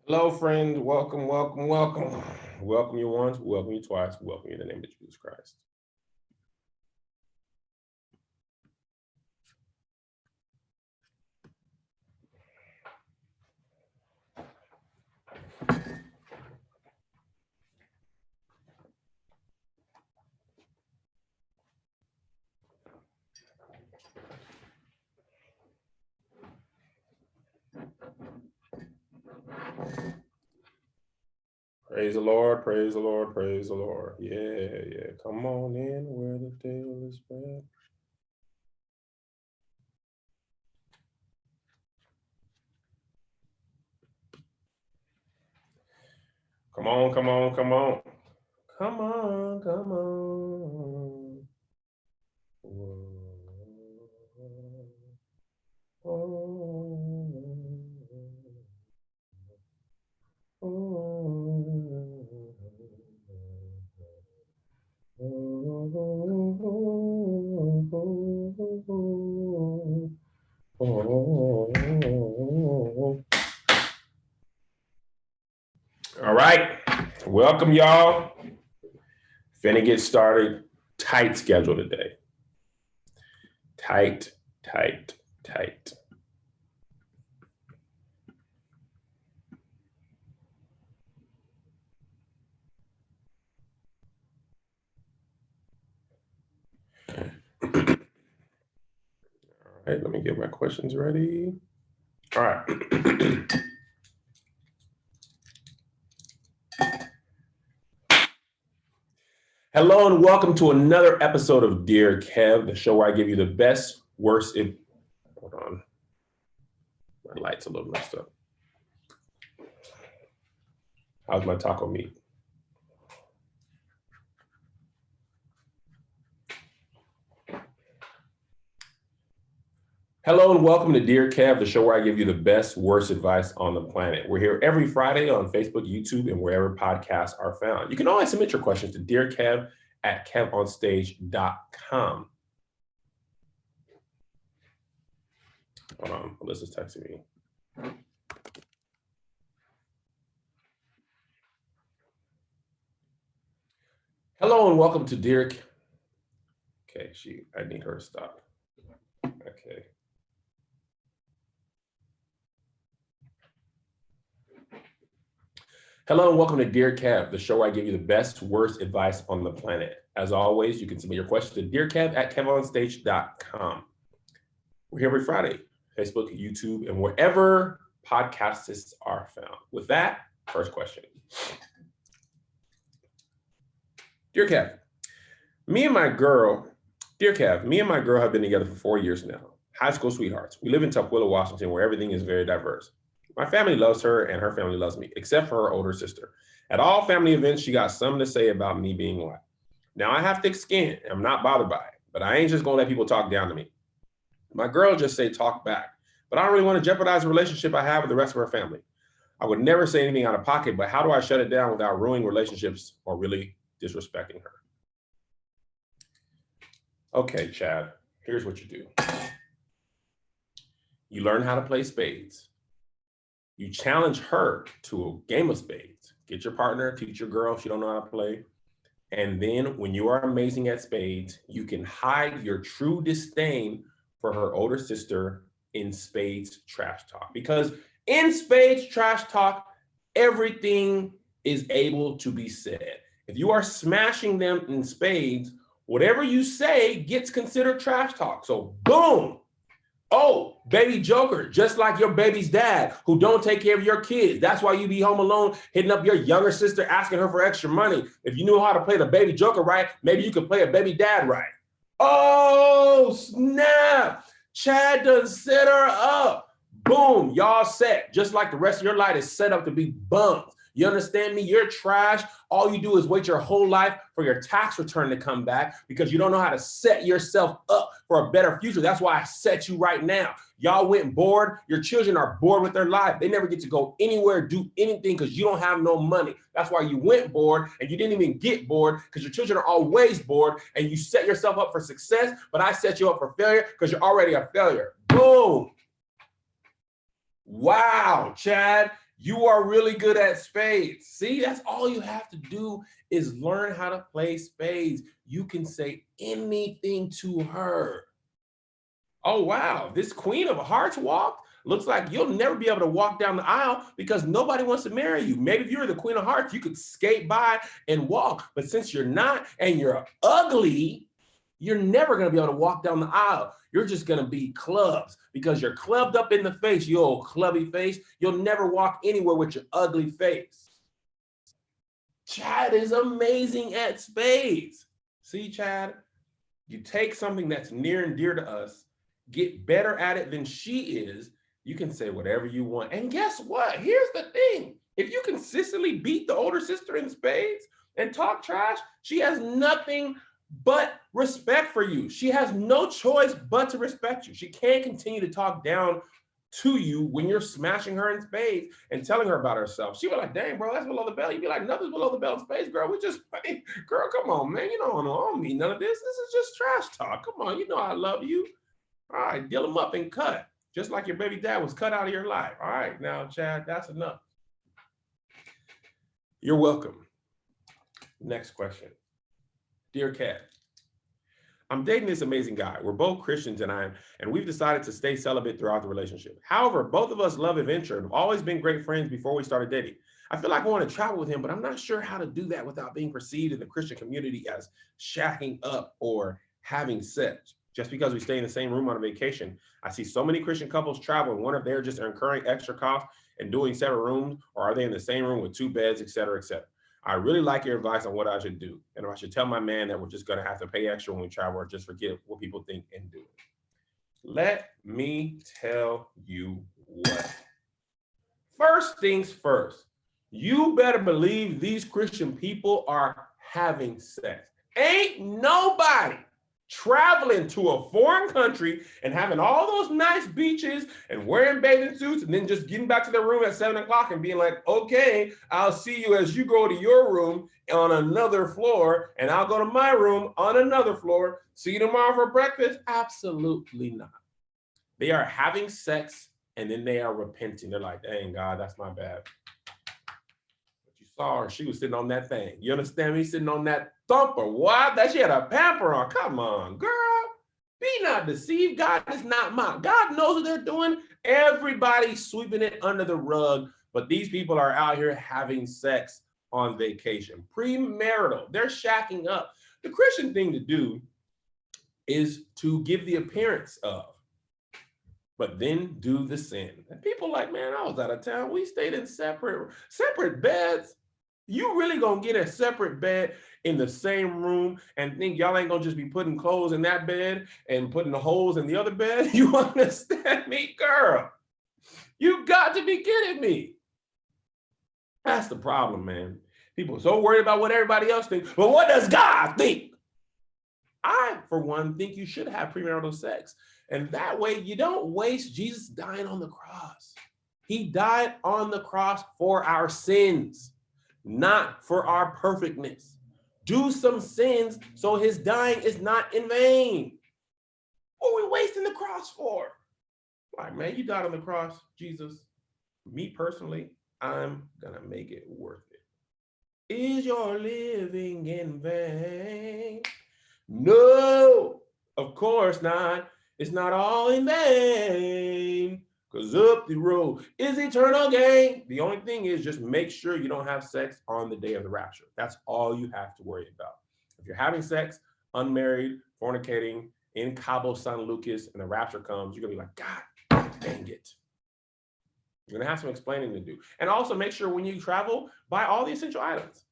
Hello, friend. Welcome, welcome, welcome. Welcome you once, welcome you twice, welcome you in the name of Jesus Christ. Praise the Lord, praise the Lord, praise the Lord. Yeah. Come on in where the deal is bad. Come on, come on, come on. Come on, come on. Whoa. All right, welcome y'all. Finna get started. Tight schedule today. Tight. All right, let me get my questions ready. All right. Hello and welcome to another episode of Dear Kev, the show where I give you the best, worst. Hold on, my light's a little messed up. How's my taco meat? Hello and welcome to Dear Kev, the show where I give you the best, worst advice on the planet. We're here every Friday on Facebook, YouTube, and wherever podcasts are found. You can always submit your questions to dearkev@kevonstage.com. Hold on, Alyssa's texting me. Hello and welcome to Dear. Okay, I need her to stop. Okay. Hello and welcome to Dear Kev, the show where I give you the best, worst advice on the planet. As always, you can submit your questions to dearkev@kevonstage.com. We're here every Friday, Facebook, YouTube, and wherever podcasts are found. With that, first question. Dear Kev, Dear Kev, me and my girl have been together for 4 years now. High school sweethearts. We live in Tukwila, Washington, where everything is very diverse. My family loves her and her family loves me, except for her older sister. At all family events, she got something to say about me being white. Now I have thick skin and I'm not bothered by it, but I ain't just gonna let people talk down to me. My girl just say talk back, but I don't really want to jeopardize the relationship I have with the rest of her family. I would never say anything out of pocket, but how do I shut it down without ruining relationships or really disrespecting her? Okay, Chad, here's what you do. You learn how to play spades. You challenge her to a game of spades. Get your partner, teach your girl if she don't know how to play. And then when you are amazing at spades, you can hide your true disdain for her older sister in spades trash talk. Because in spades trash talk, everything is able to be said. If you are smashing them in spades, whatever you say gets considered trash talk. So boom. Oh, baby joker, just like your baby's dad who don't take care of your kids. That's why you be home alone, hitting up your younger sister, asking her for extra money. If you knew how to play the baby joker right, maybe you could play a baby dad right. Oh, snap. Chad done set her up. Boom, y'all set. Just like the rest of your life is set up to be bums. You understand me? You're trash. All you do is wait your whole life for your tax return to come back because you don't know how to set yourself up for a better future. That's why I set you right now. Y'all went bored. Your children are bored with their life. They never get to go anywhere, do anything because you don't have no money. That's why you went bored and you didn't even get bored because your children are always bored and you set yourself up for success, but I set you up for failure because you're already a failure. Boom. Wow, Chad. You are really good at spades. See, that's all you have to do is learn how to play spades. You can say anything to her. Oh, wow, this Queen of Hearts walk looks like you'll never be able to walk down the aisle because nobody wants to marry you. Maybe if you were the Queen of Hearts, you could skate by and walk. But since you're not and you're ugly, you're never going to be able to walk down the aisle. You're just going to be clubs because you're clubbed up in the face, you old clubby face. You'll never walk anywhere with your ugly face. Chad is amazing at spades. See, Chad, you take something that's near and dear to us, get better at it than she is, you can say whatever you want. And guess what? Here's the thing. If you consistently beat the older sister in spades and talk trash, she has nothing but respect for you. She has no choice but to respect you. She can't continue to talk down to you when you're smashing her in spades and telling her about herself. She be like, dang, bro, that's below the belt. You'd be like, nothing's below the belt in spades, girl. We just, girl, come on, man. You don't mean none of this. This is just trash talk. Come on, you know I love you. All right, deal them up and cut. Just like your baby dad was cut out of your life. All right, now, Chad, that's enough. You're welcome. Next question. Dear Kat, I'm dating this amazing guy. We're both Christians and we've decided to stay celibate throughout the relationship. However, both of us love adventure and have always been great friends before we started dating. I feel like I want to travel with him, but I'm not sure how to do that without being perceived in the Christian community as shacking up or having sex. Just because we stay in the same room on a vacation, I see so many Christian couples travel and wonder if they're just incurring extra costs and doing separate rooms, or are they in the same room with 2 beds, et cetera, et cetera. I really like your advice on what I should do. And if I should tell my man that we're just going to have to pay extra when we travel or just forget what people think and do it. Let me tell you what. First things first, you better believe these Christian people are having sex. Ain't nobody traveling to a foreign country and having all those nice beaches and wearing bathing suits and then just getting back to their room at 7 o'clock and being like, okay, I'll see you as you go to your room on another floor and I'll go to my room on another floor. See you tomorrow for breakfast? Absolutely not. They are having sex and then they are repenting. They're like, dang, God, that's my bad. But you saw her, she was sitting on that thing. You understand me? Sitting on that thumper. What? That she had a pamper on. Come on, girl. Be not deceived. God is not mocked. God knows what they're doing. Everybody's sweeping it under the rug. But these people are out here having sex on vacation. Premarital. They're shacking up. The Christian thing to do is to give the appearance of, but then do the sin. And people like, man, I was out of town. We stayed in separate beds. You really gonna get a separate bed in the same room and think y'all ain't gonna just be putting clothes in that bed and putting the holes in the other bed? You understand me, girl? You got to be kidding me. That's the problem, man. People are so worried about what everybody else thinks. But what does God think? I, for one, think you should have premarital sex. And that way you don't waste Jesus dying on the cross. He died on the cross for our sins, not for our perfectness. Do some sins so his dying is not in vain. What are we wasting the cross for? Like, man, you died on the cross, Jesus. Me personally, I'm gonna make it worth it. Is your living in vain? No, of course not. It's not all in vain. Because up the road is eternal gain. The only thing is just make sure you don't have sex on the day of the rapture. That's all you have to worry about. If you're having sex, unmarried, fornicating, in Cabo San Lucas, and the rapture comes, you're going to be like, God dang it. You're going to have some explaining to do. And also make sure when you travel, buy all the essential items.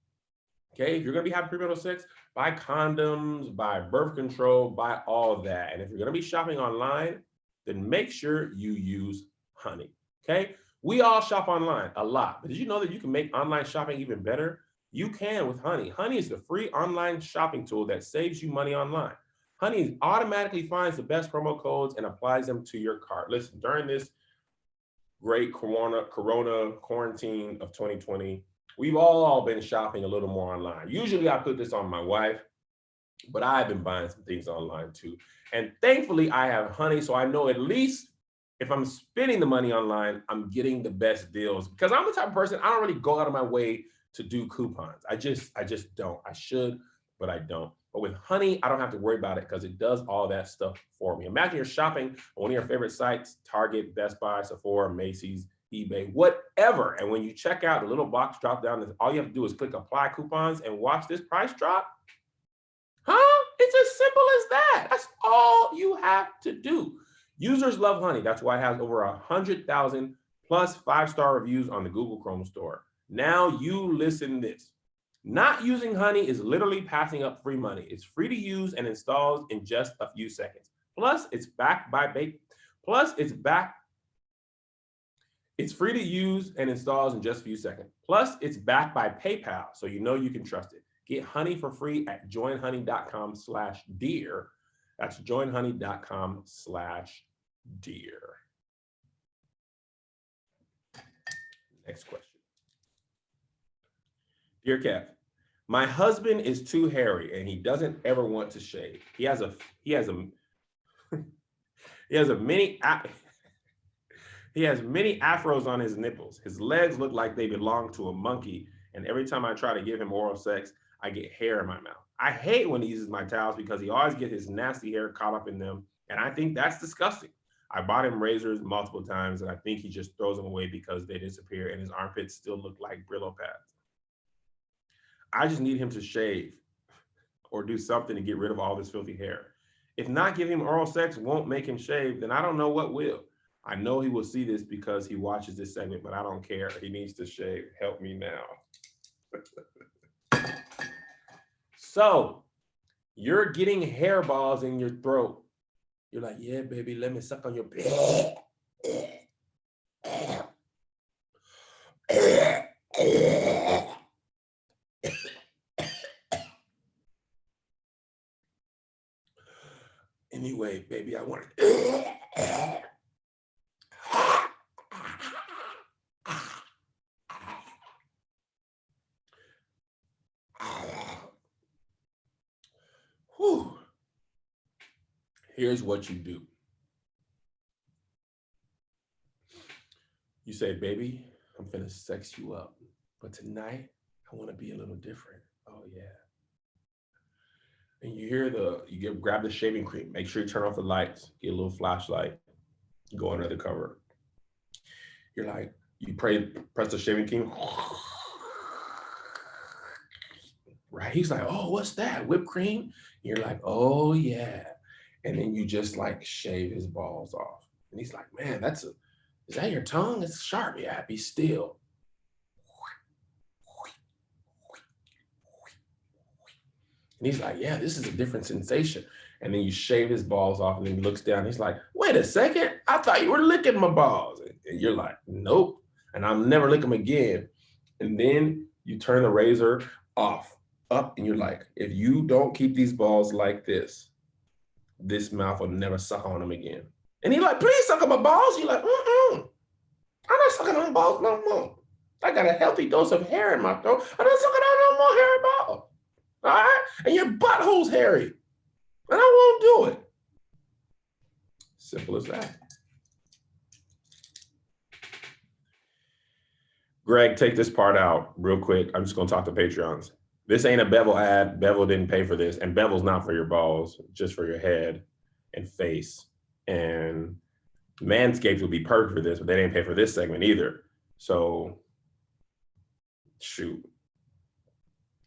Okay, if you're going to be having premarital sex, buy condoms, buy birth control, buy all that. And if you're going to be shopping online, then make sure you use Honey, okay? We all shop online a lot, but did you know that you can make online shopping even better? You can with Honey. Honey is the free online shopping tool that saves you money online. Honey automatically finds the best promo codes and applies them to your cart. Listen, during this great corona quarantine of 2020, we've all been shopping a little more online. Usually I put this on my wife, but I've been buying some things online too. And thankfully I have Honey, so I know at least If I'm spending the money online, I'm getting the best deals because I'm the type of person, I don't really go out of my way to do coupons. I just don't. I should, but I don't. But with Honey, I don't have to worry about it because it does all that stuff for me. Imagine you're shopping on one of your favorite sites, Target, Best Buy, Sephora, Macy's, eBay, whatever. And when you check out, the little box drop down, and all you have to do is click apply coupons and watch this price drop. Huh? It's as simple as that. That's all you have to do. Users love Honey. That's why it has over 100,000 plus 5-star reviews on the Google Chrome store. Now you listen to this. Not using Honey is literally passing up free money. It's free to use and installs in just a few seconds. Plus, it's backed by It's free to use and installs in just a few seconds. Plus, it's backed by PayPal, so you know you can trust it. Get Honey for free at joinhoney.com/dear. That's joinhoney.com/dear. Next question. Dear Kev, my husband is too hairy and he doesn't ever want to shave. He has a mini he has many afros on his nipples. His legs look like they belong to a monkey, and every time I try to give him oral sex, I get hair in my mouth. I hate when he uses my towels because he always gets his nasty hair caught up in them, and I think that's disgusting. I bought him razors multiple times, and I think he just throws them away because they disappear, and his armpits still look like Brillo pads. I just need him to shave or do something to get rid of all this filthy hair. If not giving him oral sex won't make him shave, then I don't know what will. I know he will see this because he watches this segment, but I don't care. He needs to shave. Help me now. So you're getting hairballs in your throat. You're like, yeah, baby, let me suck on your Anyway, baby, I want it. Whew. Here's what you do. You say, baby, I'm finna sex you up, but tonight I want to be a little different. Oh yeah. And you hear grab the shaving cream. Make sure you turn off the lights. Get a little flashlight. Go under the cover. You're like, you press the shaving cream. Right? He's like, oh, what's that? Whipped cream? You're like, oh yeah. And then you just like shave his balls off. And he's like, man, is that your tongue? It's sharp. Yeah, be still. And he's like, yeah, this is a different sensation. And then you shave his balls off, and then he looks down. He's like, wait a second. I thought you were licking my balls. And you're like, nope. And I'll never lick them again. And then you turn the razor off, up, and you're like, if you don't keep these balls like this mouth will never suck on them again. And he's like, please suck on my balls. You're like, I'm not sucking on balls no more. I got a healthy dose of hair in my throat. I'm not sucking on no more hairy balls. All right? And your butthole's hairy. And I won't do it. Simple as that. Greg, take this part out real quick. I'm just going to talk to Patreons. This ain't a Bevel ad. Bevel didn't pay for this. And Bevel's not for your balls, just for your head and face. And Manscaped would be perfect for this, but they didn't pay for this segment either. So, shoot.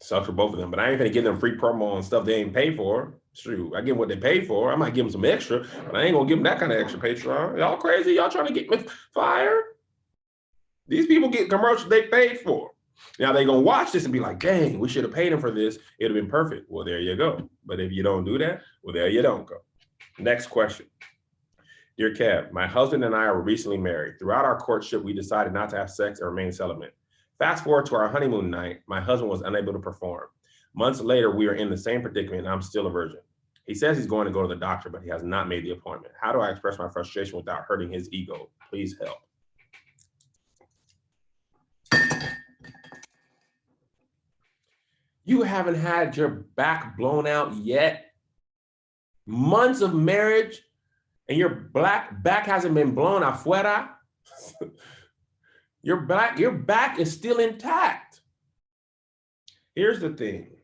Sucks for both of them. But I ain't gonna give them free promo and stuff they ain't pay for. Shoot, I give them what they paid for. I might give them some extra, but I ain't gonna give them that kind of extra Patreon. Y'all crazy? Y'all trying to get me fired? These people get commercials they paid for. Now they gonna watch this and be like, dang, we should have paid them for this. It'd have been perfect. Well, there you go. But if you don't do that, well, there you don't go. Next question. Dear Kev, my husband and I were recently married. Throughout our courtship, we decided not to have sex and remain celibate. Fast forward to our honeymoon night, my husband was unable to perform. Months later, we are in the same predicament and I'm still a virgin. He says he's going to go to the doctor, but he has not made the appointment. How do I express my frustration without hurting his ego? Please help. You haven't had your back blown out yet? Months of marriage and your back hasn't been blown afuera, your back is still intact. Here's the thing.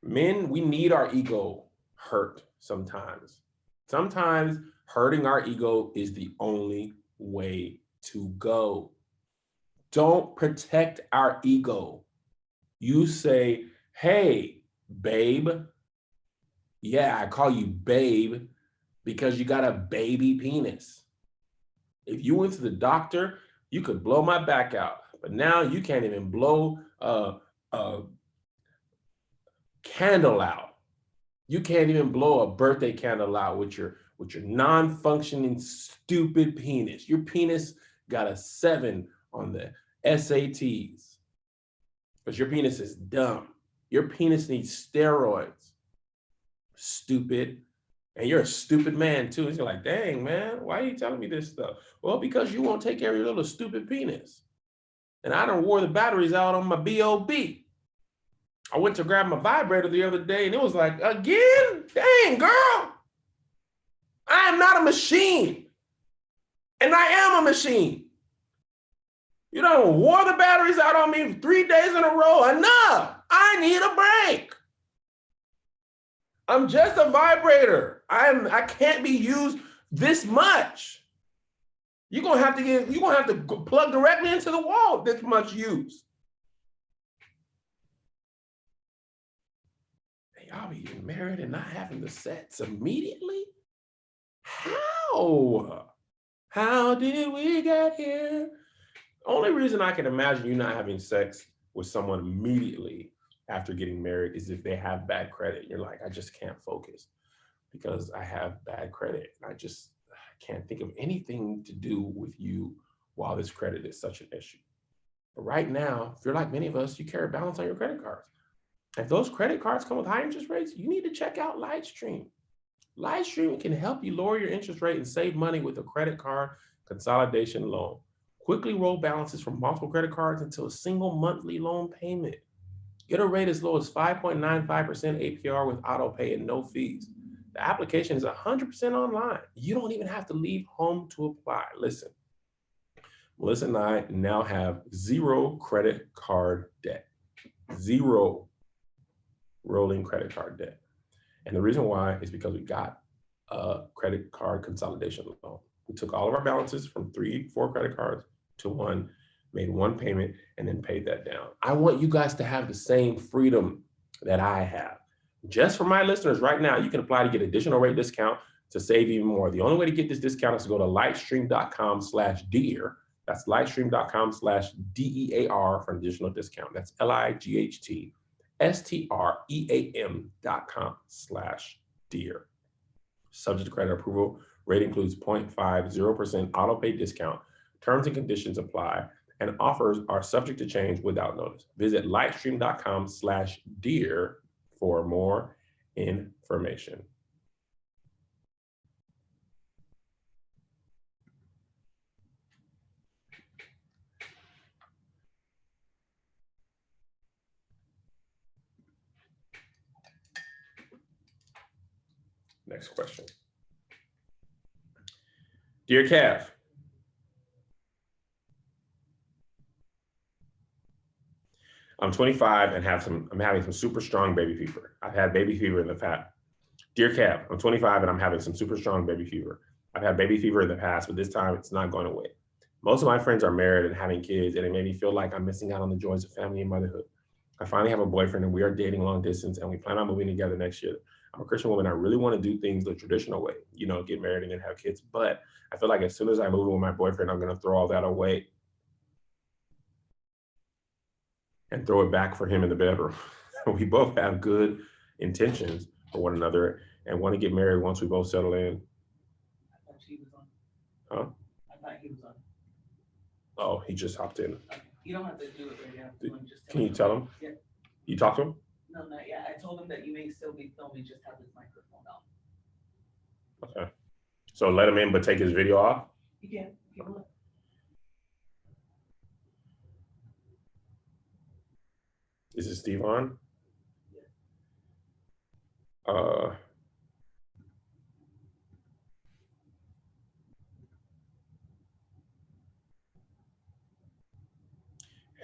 Men, we need our ego hurt sometimes. Sometimes hurting our ego is the only way to go. Don't protect our ego. You say, hey, babe. Yeah, I call you babe because you got a baby penis. If you went to the doctor, you could blow my back out. But now you can't even blow a candle out. You can't even blow a birthday candle out with your non-functioning stupid penis. Your penis got a 7 on the SATs. Because your penis is dumb. Your penis needs steroids. Stupid. And you're a stupid man too. And you're like, dang, man, why are you telling me this stuff? Well, because you won't take care of your little stupid penis. And I done wore the batteries out on my B.O.B. I went to grab my vibrator the other day and it was like, again? Dang, girl. I am not a machine. And I am a machine. You done wore the batteries out on me 3 days in a row. Enough. I need a break. I'm just a vibrator. I can't be used this much. You're gonna have to plug directly into the wall this much use. Y'all be getting married and not having the sex immediately? How? How did we get here? Only reason I can imagine you not having sex with someone immediately after getting married is if they have bad credit. You're like, I just can't focus because I have bad credit. I can't think of anything to do with you while this credit is such an issue. But right now, if you're like many of us, you carry a balance on your credit cards. If those credit cards come with high interest rates, you need to check out Lightstream. Lightstream can help you lower your interest rate and save money with a credit card consolidation loan. Quickly roll balances from multiple credit cards into a single monthly loan payment. Get a rate as low as 5.95% APR with auto pay and no fees. The application is 100% online. You don't even have to leave home to apply. Listen, Melissa and I now have 0 credit card debt. 0 rolling credit card debt. And the reason why is because we got a credit card consolidation loan. We took all of our balances from 3-4 credit cards to 1, made 1 payment, and then paid that down. I want you guys to have the same freedom that I have. Just for my listeners right now, you can apply to get additional rate discount to save even more. The only way to get this discount is to go to lightstream.com/dear. That's lightstream.com/DEAR for an additional discount. That's lightstream.com/dear. Subject to credit approval. Rate includes 0.50% auto pay discount. Terms and conditions apply, and offers are subject to change without notice. Visit lightstream.com/dear for more information. Next question. Dear Kev, I'm 25 and I'm having some super strong baby fever. I've had baby fever in the past. Dear Kev, I'm 25 and I'm having some super strong baby fever. I've had baby fever in the past, but this time it's not going away. Most of my friends are married and having kids, and it made me feel like I'm missing out on the joys of family and motherhood. I finally have a boyfriend and we are dating long distance, and we plan on moving together next year. I'm a Christian woman. I really want to do things the traditional way, get married and then have kids. But I feel like as soon as I move in with my boyfriend, I'm going to throw all that away and throw it back for him in the bedroom. We both have good intentions for one another and want to get married once we both settle in. I thought she was on. Huh? I thought he was on. Oh, he just hopped in. Okay. You don't have to do it right now. Can you tell him? Yeah. You talk to him? No, not yet. I told him that you may still be filming, just have his microphone on. Okay. So let him in, but take his video off? You can. You can look. Is it Steve on?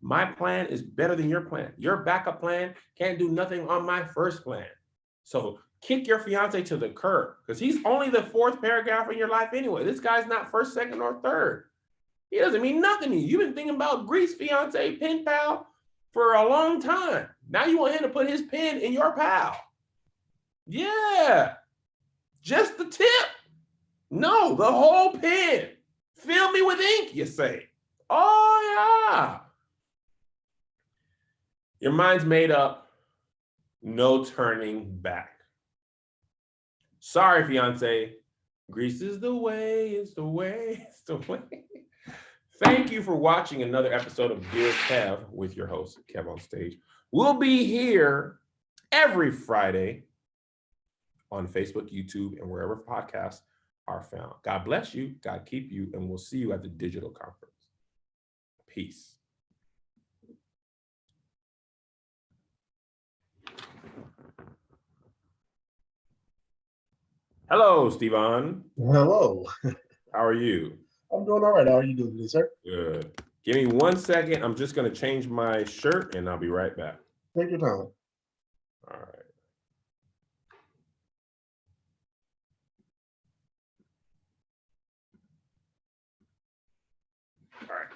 My plan is better than your plan. Your backup plan can't do nothing on my first plan. So kick your fiance to the curb because he's only the fourth paragraph in your life anyway. This guy's not first, second, or third. He doesn't mean nothing to you. You've been thinking about Grease fiance, pen pal for a long time. Now you want him to put his pen in your pal. Yeah. Just the tip. No, the whole pen. Fill me with ink, you say. Oh, yeah. Your mind's made up. No turning back. Sorry, fiance. Grease is the way, it's the way, it's the way. Thank you for watching another episode of Dear Kev with your host, Kev on Stage. We'll be here every Friday on Facebook, YouTube, and wherever podcasts are found. God bless you, God keep you, and we'll see you at the digital conference. Peace. Hello, Stevan. Hello. How are you? I'm doing all right. How are you doing today, sir? Good. Give me 1 second. I'm just going to change my shirt and I'll be right back. Take your time. All right. All right.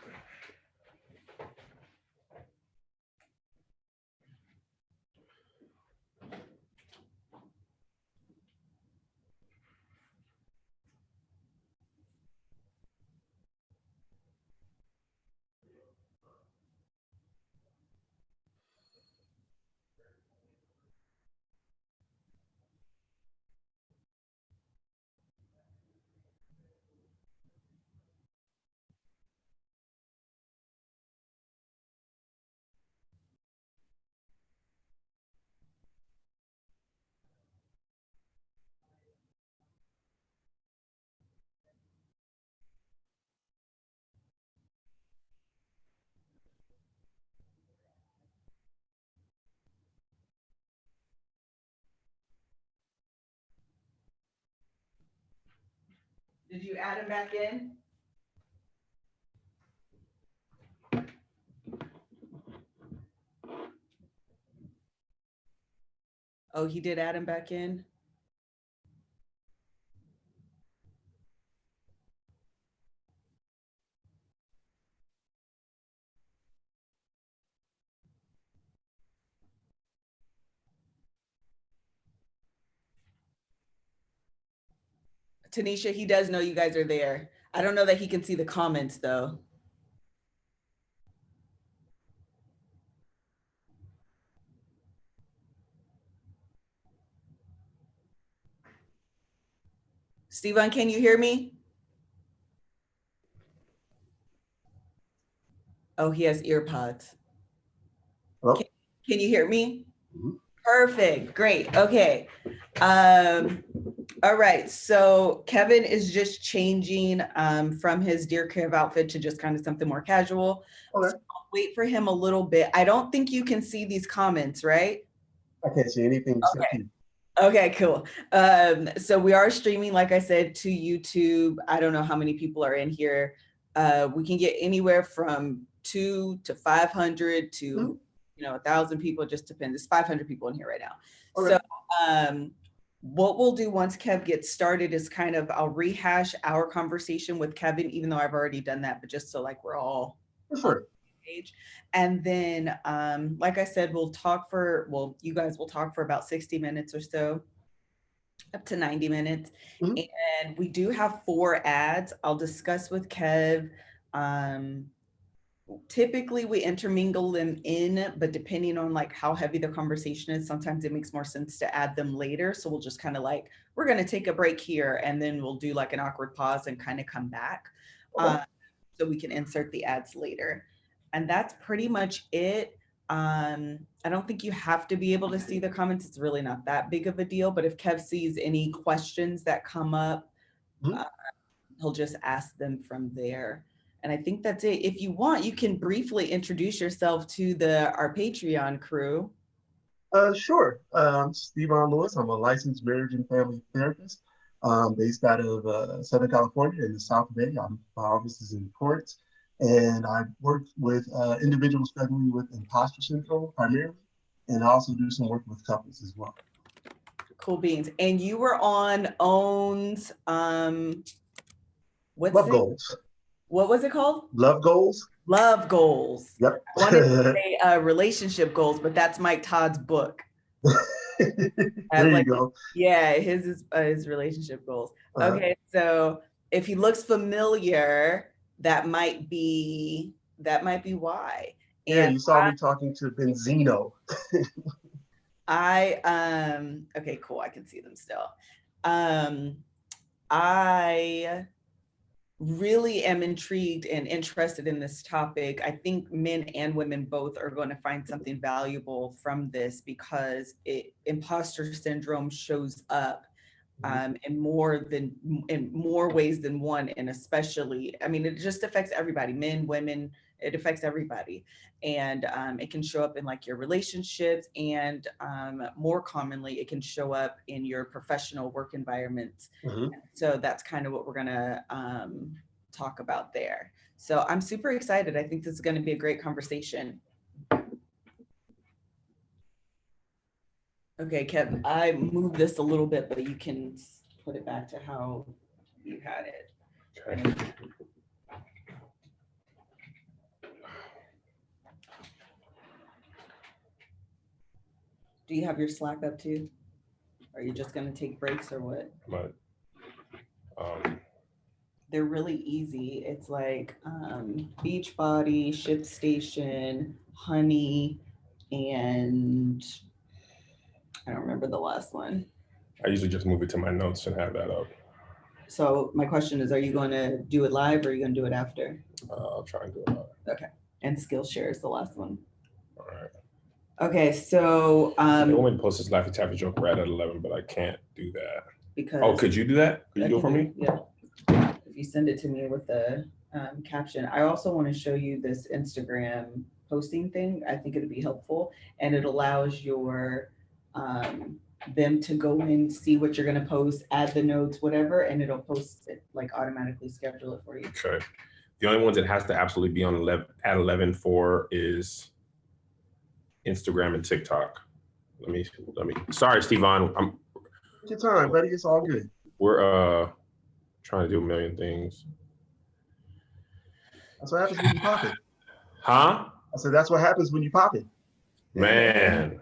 Did you add him back in? Oh, he did add him back in? Tanisha, he does know you guys are there. I don't know that he can see the comments though. Steven, can you hear me? Oh, he has ear pods. Hello? Can you hear me? Mm-hmm. Perfect, great, okay. All right, so Kevin is just changing from his Dear Kev outfit to just kind of something more casual. Okay. So I'll wait for him a little bit. I don't think you can see these comments, right? I can't see anything except you. Okay, cool. So we are streaming, like I said, to YouTube. I don't know how many people are in here. We can get anywhere from 2 to 500 to 1,000 people. It just depends. It's 500 people in here right now. Okay. So what we'll do once Kev gets started is kind of I'll rehash our conversation with Kevin, even though I've already done that, but just so like we're all Sure. page. And then, like I said, you guys will talk for about 60 minutes or so, up to 90 minutes. Mm-hmm. And we do have 4 ads. I'll discuss with Kev. Typically we intermingle them in, but depending on like how heavy the conversation is, sometimes it makes more sense to add them later. So we'll just kind of like, we're going to take a break here and then we'll do like an awkward pause and kind of come back. Okay. So we can insert the ads later. And that's pretty much it. I don't think you have to be able to see the comments. It's really not that big of a deal, but if Kev sees any questions that come up, he'll just ask them from there. And I think that's it. If you want, you can briefly introduce yourself to our Patreon crew. Sure. I'm Steven Lewis. I'm a licensed marriage and family therapist based out of Southern California in the South Bay. My office is in Torrance. And I worked with individuals struggling with imposter syndrome primarily, and I also do some work with couples as well. Cool beans. And you were on OWN's, Love Goals. What was it called? Love Goals. Love Goals. Yep. I wanted to say relationship goals, but that's Mike Todd's book. There you go. Yeah, his is his relationship goals. Okay, so if he looks familiar, that might be why. Yeah, you saw me talking to Benzino. Okay, cool. I can see them still. I really am intrigued and interested in this topic. I think men and women both are going to find something valuable from this because imposter syndrome shows up in more ways than one, and especially, I mean, it just affects everybody, men, women, it affects everybody. And it can show up in like your relationships, and more commonly, it can show up in your professional work environments. So that's kind of what we're gonna talk about there. So I'm super excited. I think this is gonna be a great conversation. Okay, Kevin, I moved this a little bit, but you can put it back to how you had it. Okay. Do you have your Slack up too? Are you just gonna take breaks or what? But, they're really easy. It's like Beachbody, ShipStation, Honey, and I don't remember the last one. I usually just move it to my notes and have that up. So my question is, are you going to do it live or are you going to do it after? I'll try and do it live. Okay. And Skillshare is the last one. All right. Okay, so I want me to post this Laffy Taffy joke right at 11, but I can't do that. Because could you do that? Could you do it for me? Yeah. If you send it to me with the caption. I also want to show you this Instagram posting thing. I think it'd be helpful, and it allows your them to go in, see what you're going to post, add the notes, whatever, and it'll post it, like automatically schedule it for you. Okay. The only ones that has to absolutely be on 11 at 11 for is Instagram and TikTok. Let me. Sorry, Stevan. Take your time, buddy. It's all good. We're trying to do a million things. That's what happens when you pop it. Huh? I said that's what happens when you pop it. Man,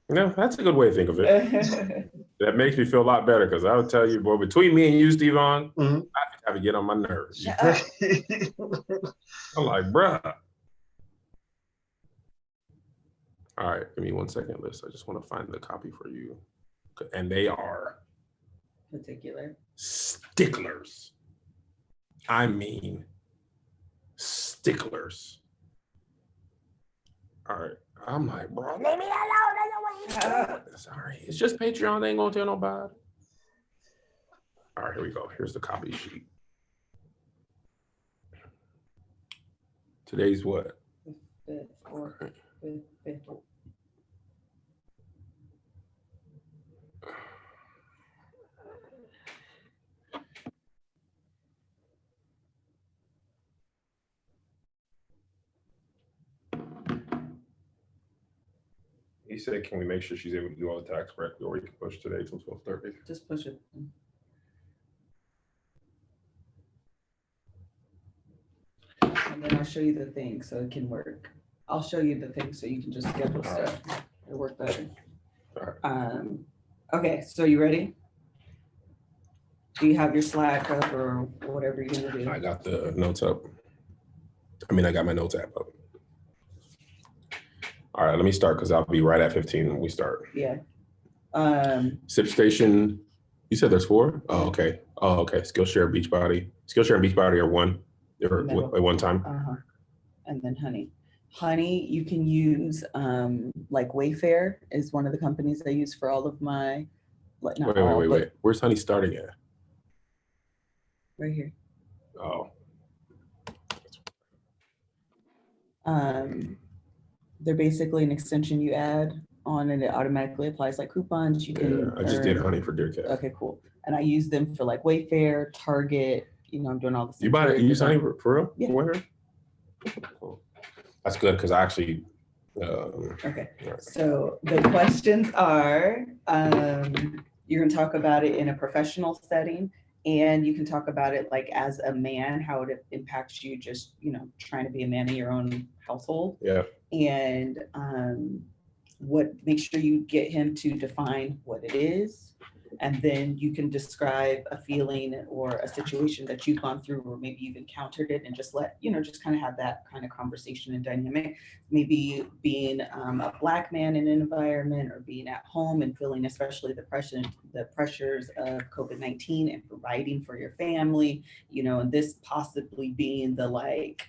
that's a good way to think of it. That makes me feel a lot better because I would tell you, boy, between me and you, Stevan, I have to get on my nerves. I'm like, bruh. All right, give me 1 second, Liz. I just want to find the copy for you. And they are particular sticklers. I mean, sticklers. All right. I'm like, bro, leave me alone. Sorry. It's just Patreon. They ain't gonna tell nobody. All right, here we go. Here's the copy sheet. Today's what? Fifth. He said, can we make sure she's able to do all the tax correctly, or we can push today till 12:30? Just push it. And then I'll show you the thing so it can work. I'll show you the thing so you can just schedule stuff. It'll work better. All right. Okay, so you ready? Do you have your Slack up or whatever you're gonna do? I got the notes up. I got my notes app up. All right, let me start because I'll be right at 15 when we start. Yeah. ShipStation, you said there's 4? Oh, okay. Skillshare, Beachbody. Skillshare and Beachbody are one. They're at one time. And then Honey, you can use like Wayfair is one of the companies I use for all of my. Wait. Where's Honey starting at? Right here. Oh. They're basically an extension you add on and it automatically applies like coupons. You can I just did Honey for Deer Cat. Okay, cool. And I use them for like Wayfair, Target, I'm doing all the You bought it? You design. signing for real? Yeah. For her? Cool. That's good because I actually. Okay. Right. So the questions are, you're going to talk about it in a professional setting, and you can talk about it like as a man, how it impacts you just, trying to be a man in your own household. Yeah. And make sure you get him to define what it is. And then you can describe a feeling or a situation that you've gone through, or maybe you've encountered it, and just just kind of have that kind of conversation and dynamic. Maybe being a Black man in an environment, or being at home and feeling especially the pressures of COVID-19 and providing for your family, and this possibly being the like,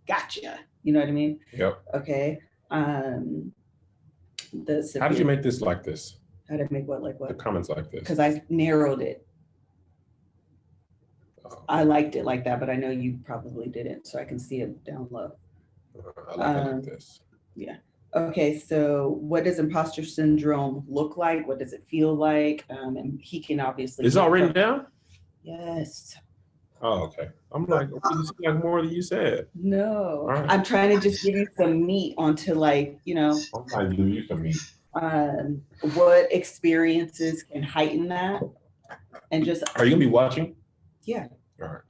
gotcha, you know what I mean? Yep. Okay. How did you make this like this? How to make what, like what? The comments like this. Because I narrowed it. Oh. I liked it like that, but I know you probably didn't, so I can see it down low. I like it like this. Yeah. Okay, so what does imposter syndrome look like? What does it feel like? And he can obviously. Is it all written down? Yes. Oh, okay. I'm like, you seem like more than you said. No, right. I'm trying to just give you some meat onto I'm trying to give you some meat. What experiences can heighten that, and just. Are you gonna be watching? Yeah. All right.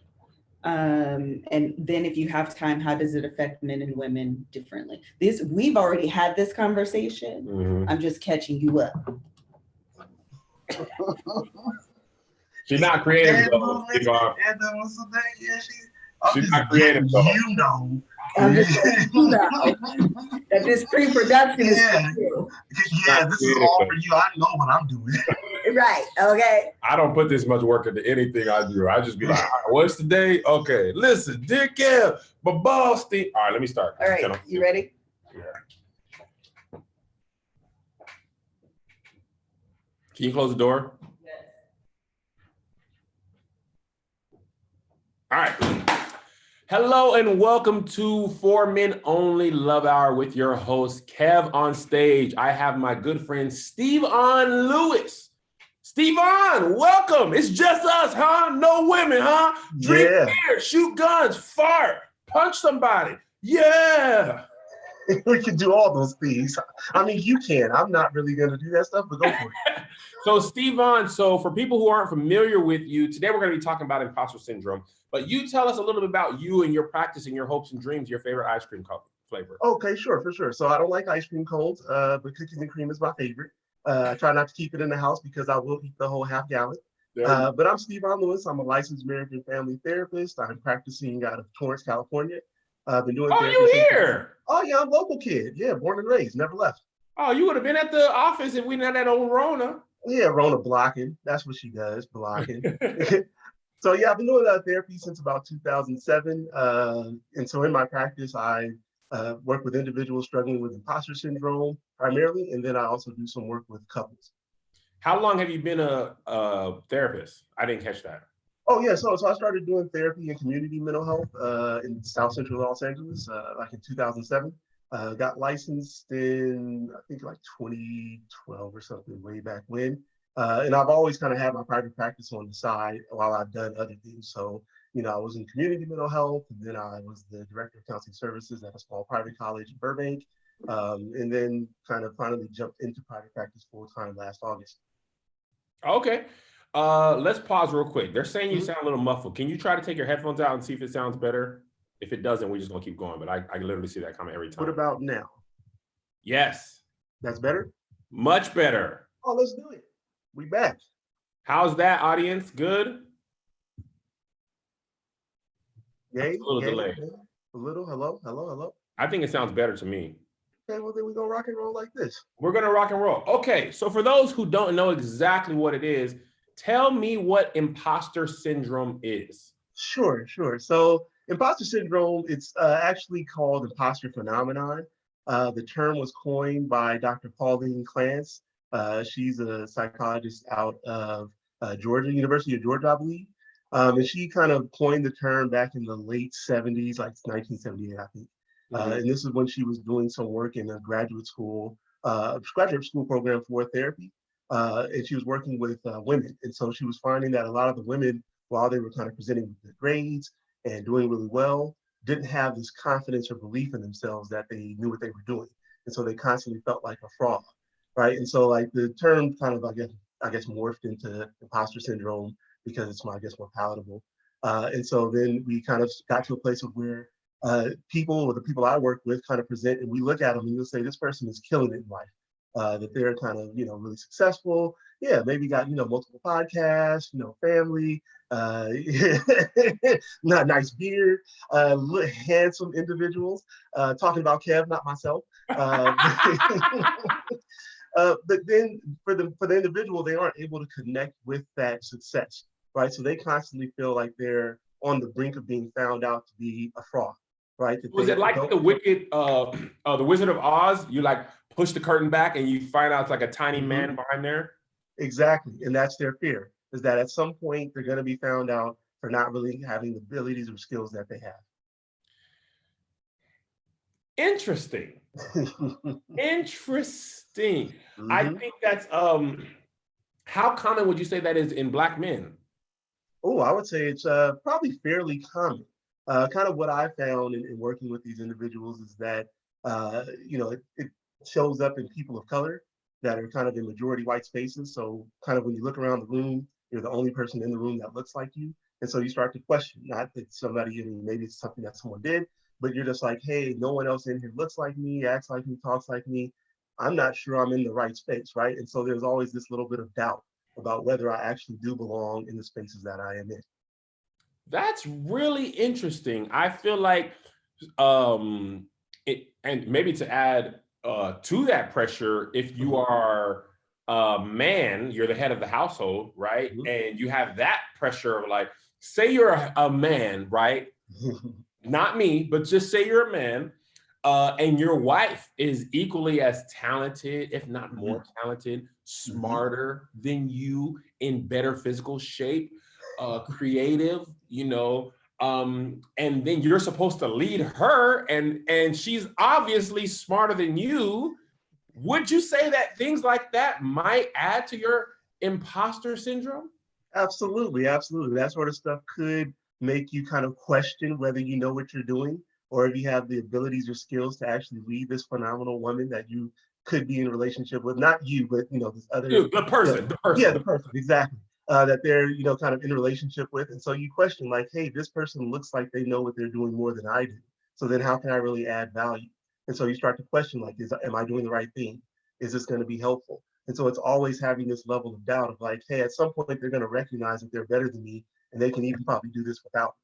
And then if you have time, how does it affect men and women differently? We've already had this conversation. Mm-hmm. I'm just catching you up. She's not creative though. She's not creative though. I'm just that this pre-production is for you. Yeah, this is all for you. I know what I'm doing. Right, okay. I don't put this much work into anything I do. I just be like, all right, what's today? Okay, listen, dear Kev, my boss. All right, let me start. All right, you ready? Yeah. Can you close the door? Yes. All right. Hello and welcome to 4 Men Only Love Hour with your host, Kev on stage. I have my good friend, Steve-On Lewis. Steve-On, welcome. It's just us, huh? No women, huh? Drink beer, shoot guns, fart, punch somebody. Yeah. We can do all those things. I mean, you can. I'm not really going to do that stuff, but go for it. So Steve-On, for people who aren't familiar with you, today we're going to be talking about imposter syndrome. But you tell us a little bit about you and your practice and your hopes and dreams, your favorite ice cream flavor. Okay, sure, for sure. So I don't like ice cream cones, but cookies and cream is my favorite. I try not to keep it in the house because I will eat the whole half gallon. But I'm Steve-On Lewis. I'm a licensed American family therapist. I'm practicing out of Torrance, California. I've been doing therapy. Oh, you here? Oh, yeah, I'm a local kid. Yeah, born and raised, never left. Oh, you would have been at the office if we didn't have that old Rona. Yeah, Rona blocking. That's what she does, blocking. So yeah, I've been doing therapy since about 2007. And so in my practice, I work with individuals struggling with imposter syndrome primarily, and then I also do some work with couples. How long have you been a therapist? I didn't catch that. Oh yeah, so I started doing therapy in community mental health in South Central Los Angeles, like in 2007. Got licensed in, I think like 2012 or something, way back when. And I've always kind of had my private practice on the side while I've done other things. So, I was in community mental health, and then I was the director of counseling services at a small private college in Burbank, and then kind of finally jumped into private practice full time last August. Okay. Let's pause real quick. They're saying you sound a little muffled. Can you try to take your headphones out and see if it sounds better? If it doesn't, we're just gonna keep going. But I literally see that comment every time. What about now? Yes. That's better? Much better. Oh, let's do it. We back. How's that, audience? Good? Yay, a little delay. A little, hello. I think it sounds better to me. Okay, well then we're gonna rock and roll like this. We're gonna rock and roll. Okay, so for those who don't know exactly what it is, tell me what imposter syndrome is. Sure. So imposter syndrome, it's actually called imposter phenomenon. The term was coined by Dr. Pauline Clance. She's a psychologist out of Georgia, University of Georgia, I believe. And she kind of coined the term back in the late 70s, like 1978, I think. And this is when she was doing some work in a graduate school program for therapy. And she was working with women. And so she was finding that a lot of the women while they were kind of presenting with good grades and doing really well, didn't have this confidence or belief in themselves that they knew what they were doing. And so they constantly felt like a fraud, right? And so like the term kind of, I guess morphed into imposter syndrome because it's, I guess, more palatable. And so then we kind of got to a place of where people, or the people I work with, kind of present, and we look at them and you'll say, this person is killing it in life. That they're kind of, really successful. Yeah, maybe got, multiple podcasts, family, not nice beard, handsome individuals, talking about Kev, not myself. But then for the individual, they aren't able to connect with that success, right? So they constantly feel like they're on the brink of being found out to be a fraud, right? Was it like the the Wizard of Oz? You like push the curtain back and you find out it's like a tiny man behind there? Exactly, and that's their fear, is that at some point they're going to be found out for not really having the abilities or skills that they have. Interesting. Interesting. I think that's how common would you say that is in Black men? Oh, I would say it's probably fairly common. Kind of what I found in working with these individuals is that it shows up in people of color that are kind of in majority white spaces. So kind of when you look around the room, you're the only person in the room that looks like you. And so you start to question, not that somebody, maybe it's something that someone did, but you're just like, hey, no one else in here looks like me, acts like me, talks like me. I'm not sure I'm in the right space, right? And so there's always this little bit of doubt about whether I actually do belong in the spaces that I am in. That's really interesting. I feel like and maybe to add to that pressure, if you are a man, you're the head of the household, right? And you have that pressure of like, say you're a man, right? Not me, but just say you're a man, and your wife is equally as talented, if not more talented, smarter than you, in better physical shape, creative, and then you're supposed to lead her, and she's obviously smarter than you. Would you say that things like that might add to your imposter syndrome? Absolutely, absolutely. That sort of stuff could make you kind of question whether you know what you're doing, or if you have the abilities or skills to actually lead this phenomenal woman that you could be in a relationship with. Not you, but this other the person. Yeah, the person, exactly. That they're kind of in a relationship with, and so you question like, hey, this person looks like they know what they're doing more than I do. So then, how can I really add value? And so you start to question like, am I doing the right thing? Is this going to be helpful? And so it's always having this level of doubt of like, hey, at some point they're going to recognize that they're better than me, and they can even probably do this without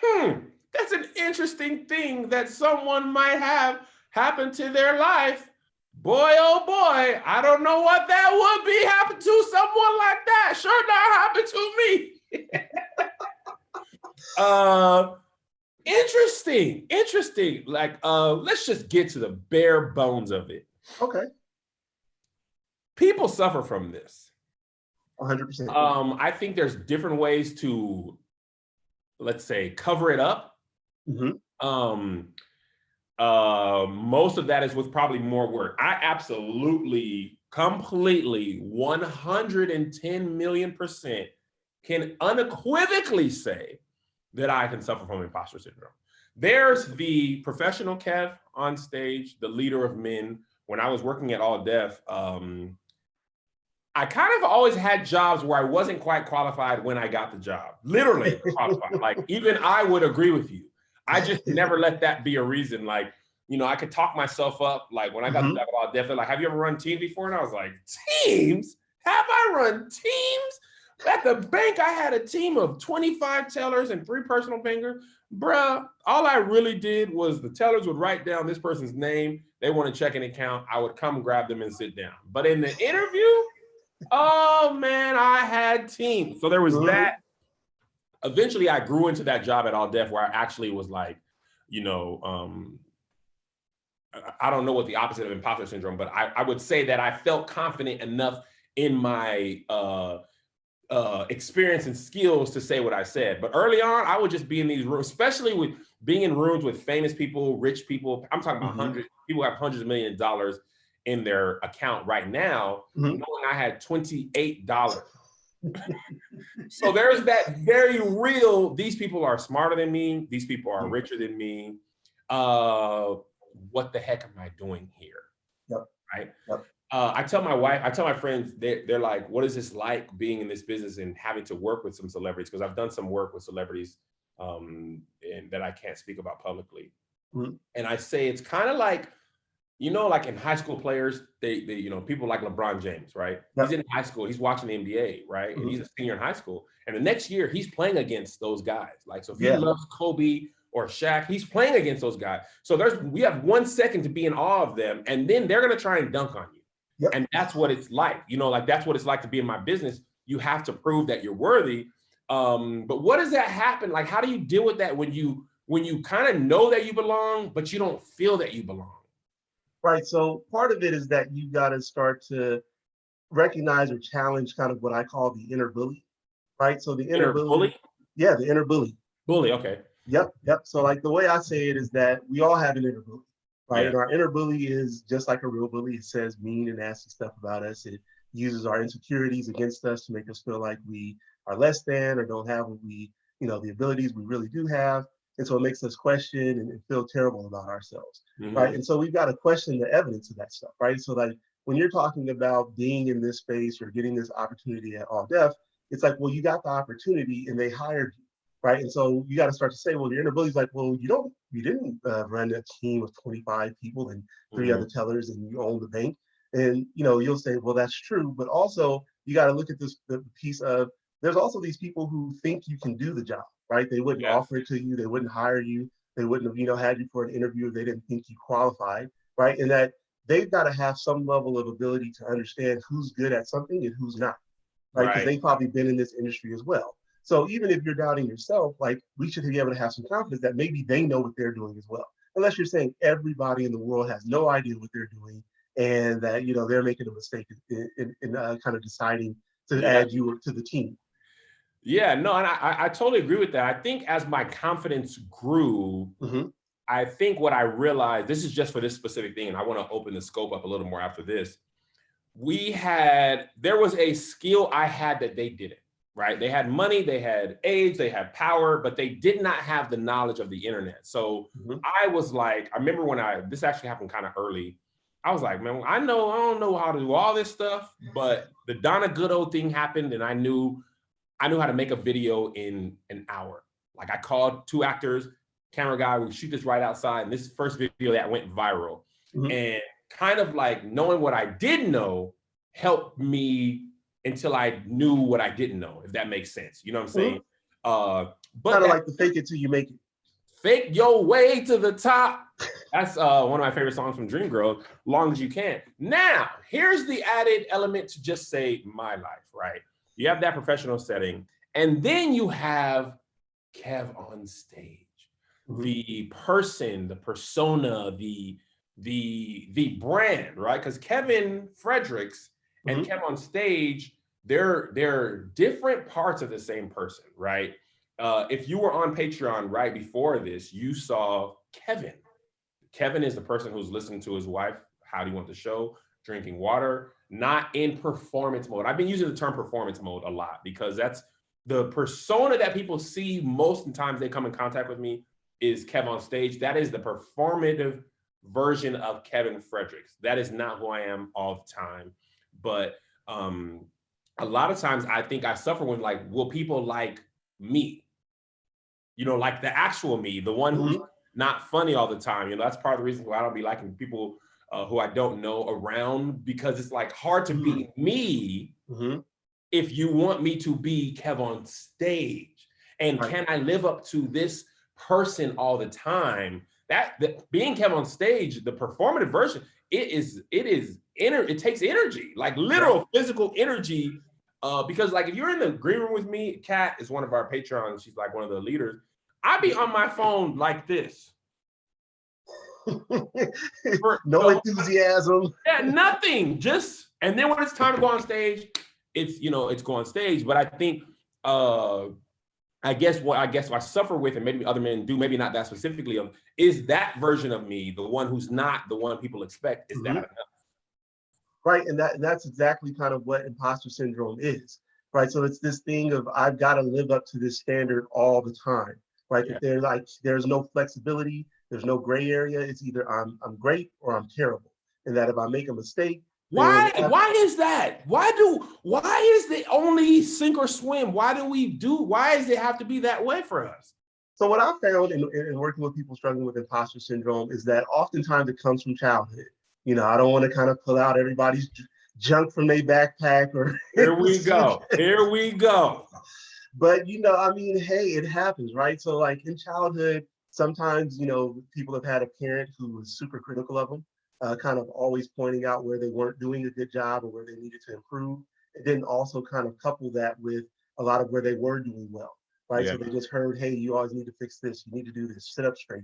me. That's an interesting thing that someone might have happen to their life. Boy, oh boy, I don't know what that would be happen to someone like that. Sure not happen to me. Interesting. Like, let's just get to the bare bones of it. Okay. People suffer from this. 100%. I think there's different ways to, let's say, cover it up. Most of that is with probably more work. I absolutely, completely, 110 million% can unequivocally say that I can suffer from imposter syndrome. There's the professional Kev on stage, the leader of men. When I was working at All Def, I kind of always had jobs where I wasn't quite qualified when I got the job. Literally qualified. Like, even I would agree with you. I just never let that be a reason. Like, I could talk myself up. Like, when I got the job at All Def, like, have you ever run teams before? And I was like, teams? Have I run teams? At the bank, I had a team of 25 tellers and 3 personal fingers. Bruh, all I really did was the tellers would write down this person's name. They want a checking account. I would come grab them and sit down. But in the interview, oh man, I had teams. So there was that. Eventually, I grew into that job at All Def where I actually was like, I don't know what the opposite of imposter syndrome, but I would say that I felt confident enough in my experience and skills to say what I said. But early on, I would just be in these rooms, especially with being in rooms with famous people, rich people. I'm talking about hundreds. People have hundreds of millions of dollars in their account right now, knowing I had $28 So there's that very real, these people are smarter than me. These people are richer than me. What the heck am I doing here? Yep. Right. Yep. I tell my wife, I tell my friends, they're like, what is this like being in this business and having to work with some celebrities? Because I've done some work with celebrities and that I can't speak about publicly. Mm-hmm. And I say, it's kind of like, you know, like in high school players, they you know, people like LeBron James, right? Yep. He's in high school, he's watching the NBA, right? Mm-hmm. And he's a senior in high school. And the next year he's playing against those guys. Like, so if he Yeah. loves Kobe or Shaq, he's playing against those guys. So we have 1 second to be in awe of them. And then they're going to try and dunk on you. Yep. And that's what it's like, you know, like that's what it's like to be in my business. You have to prove that you're worthy. But what does that happen? Like, how do you deal with that when you kind of know that you belong, but you don't feel that you belong? Right. So part of it is that you got to start to recognize or challenge kind of what I call the inner bully, right? So the inner bully. Yeah, the inner bully. Bully, okay. Yep. So like the way I say it is that we all have an inner bully, right? Yeah. And our inner bully is just like a real bully. It says mean and nasty stuff about us. It uses our insecurities against us to make us feel like we are less than or don't have what we, you know, the abilities we really do have. And so it makes us question and feel terrible about ourselves, right? And so we've got to question the evidence of that stuff, right? So like when you're talking about being in this space or getting this opportunity at All Def, it's like, well, you got the opportunity and they hired you, right? And so you got to start to say, well, your inner bully's like, well, you didn't run a team of 25 people and 3 other tellers and you own the bank. And, you know, you'll say, well, that's true. But also you got to look at this, the piece of, there's also these people who think you can do the job, right? They wouldn't offer it to you. They wouldn't hire you. They wouldn't have, you know, had you for an interview if they didn't think you qualified, right? And that they've got to have some level of ability to understand who's good at something and who's not, right? Because they've probably been in this industry as well. So even if you're doubting yourself, like we should be able to have some confidence that maybe they know what they're doing as well. Unless you're saying everybody in the world has no idea what they're doing and that, you know, they're making a mistake in kind of deciding to add you to the team. Yeah, no, and I totally agree with that. I think as my confidence grew, I think what I realized, this is just for this specific thing, and I want to open the scope up a little more after this. There was a skill I had that they didn't, right? They had money, they had age, they had power, but they did not have the knowledge of the internet. So I was like, I remember when this actually happened kind of early. I was like, man, I don't know how to do all this stuff, but the Donna Goodo thing happened and I knew how to make a video in an hour. Like I called 2 actors, camera guy, we shoot this right outside. And this is the first video that went viral. And kind of like knowing what I did know helped me until I knew what I didn't know, if that makes sense. You know what I'm saying? But kind of like the fake it till you make it. Fake your way to the top. That's one of my favorite songs from Dreamgirls, Long As You Can. Now, here's the added element to just say my life, right? You have that professional setting, and then you have Kev on stage. The person, the persona, the brand, right? Because Kevin Fredericks and Kev on stage, they're different parts of the same person, right? If you were on Patreon right before this, you saw Kevin. Kevin is the person who's listening to his wife, how do you want the show, drinking water, not in performance mode. I've been using the term performance mode a lot because that's the persona that people see most of the times they come in contact with me is Kev on stage. That is the performative version of Kevin Fredericks. That is not who I am all the time. But a lot of times I think I suffer when like, will people like me? You know, like the actual me, the one who's not funny all the time. You know, that's part of the reason why I don't be liking people who I don't know around, because it's like hard to be me if you want me to be Kev on stage. And can I live up to this person all the time? That being Kev on stage, the performative version, it takes energy, like literal physical energy. Because like if you're in the green room with me, Kat is one of our Patreons, she's like one of the leaders. I be on my phone like this. No enthusiasm. Yeah, nothing. Just, and then when it's time to go on stage, it's go on stage. But I think I guess what I suffer with, and maybe other men do, maybe not that specifically, is that version of me, the one who's not the one people expect. Is that enough? Right, and that's exactly kind of what imposter syndrome is, right? So it's this thing of I've got to live up to this standard all the time, right? Yeah. That there's no flexibility, there's no gray area. It's either I'm great or I'm terrible, and that if I make a mistake, Why is that? Why is the only sink or swim? Why does it have to be that way for us? So what I found in working with people struggling with imposter syndrome is that oftentimes it comes from childhood. You know, I don't want to kind of pull out everybody's junk from their backpack or Here we go. Here we go. But, you know, I mean, hey, it happens, right? So like in childhood, sometimes, you know, people have had a parent who was super critical of them, kind of always pointing out where they weren't doing a good job or where they needed to improve. And then also kind of couple that with a lot of where they were doing well, right? Yeah. So they just heard, hey, you always need to fix this. You need to do this. Sit up straight.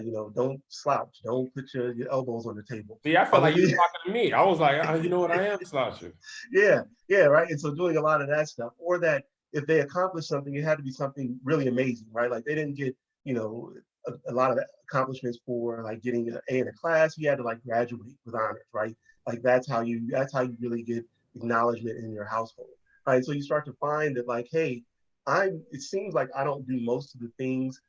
You know, don't slouch. Don't put your elbows on the table. See, I felt like you were talking to me. I was like, you know what? I am slouching. Yeah, right. And so doing a lot of that stuff, or that if they accomplished something, it had to be something really amazing, right? Like they didn't get, you know, a lot of accomplishments for like getting an A in a class. You had to like graduate with honors, right? Like that's how you really get acknowledgement in your household, right? So you start to find that like, hey, it seems like I don't do most of the things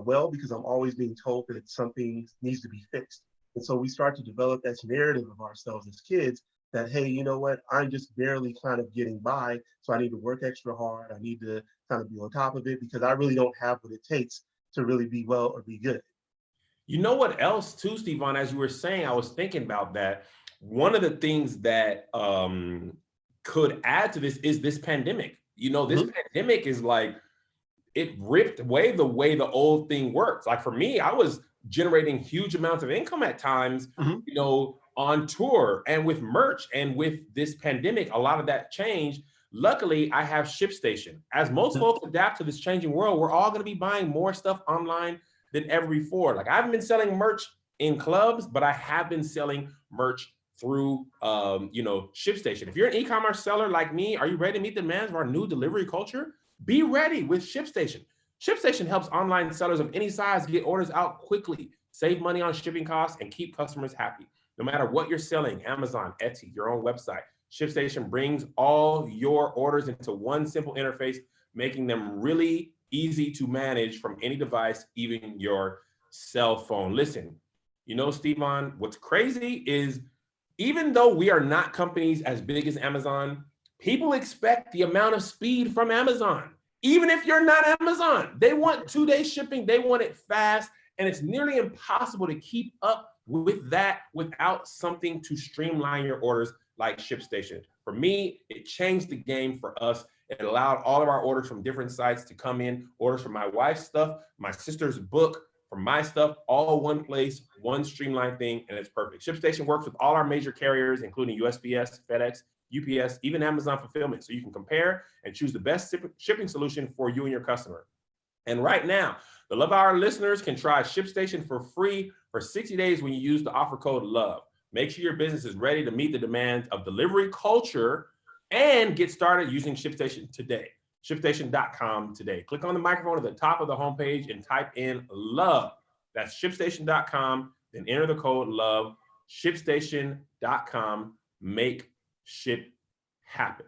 well because I'm always being told that something needs to be fixed. And so we start to develop that narrative of ourselves as kids that, hey, you know what, I'm just barely kind of getting by. So I need to work extra hard. I need to kind of be on top of it because I really don't have what it takes to really be well or be good. You know what else too, Stevon, as you were saying, I was thinking about that. One of the things that could add to this is this pandemic. You know, this pandemic is like, it ripped away the way the old thing works. Like for me, I was generating huge amounts of income at times, you know, on tour and with merch. And with this pandemic, a lot of that changed. Luckily, I have ShipStation. As most folks adapt to this changing world, we're all going to be buying more stuff online than ever before. Like I haven't been selling merch in clubs, but I have been selling merch through, you know, ShipStation. If you're an e-commerce seller like me, are you ready to meet the demands of our new delivery culture? Be ready with ShipStation. ShipStation helps online sellers of any size get orders out quickly, save money on shipping costs, and keep customers happy. No matter what you're selling, Amazon, Etsy, your own website, ShipStation brings all your orders into one simple interface, making them really easy to manage from any device, even your cell phone. Listen, you know, Stevon, what's crazy is even though we are not companies as big as Amazon, people expect the amount of speed from Amazon. Even if you're not Amazon, they want 2-day shipping, they want it fast, and it's nearly impossible to keep up with that without something to streamline your orders like ShipStation. For me, it changed the game for us. It allowed all of our orders from different sites to come in, orders from my wife's stuff, my sister's book, from my stuff, all one place, one streamlined thing, and it's perfect. ShipStation works with all our major carriers, including USPS, FedEx, UPS, even Amazon Fulfillment, so you can compare and choose the best shipping solution for you and your customer. And right now, the Love Hour listeners can try ShipStation for free for 60 days when you use the offer code LOVE. Make sure your business is ready to meet the demands of delivery culture and get started using ShipStation today. ShipStation.com today. Click on the microphone at the top of the homepage and type in LOVE. That's ShipStation.com, then enter the code LOVE. ShipStation.com. Make ship happen.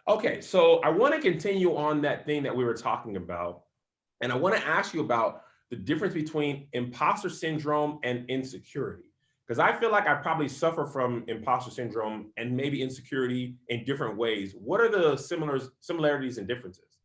Okay, so I want to continue on that thing that we were talking about. And I want to ask you about the difference between imposter syndrome and insecurity. Because I feel like I probably suffer from imposter syndrome and maybe insecurity in different ways. What are the similarities and differences?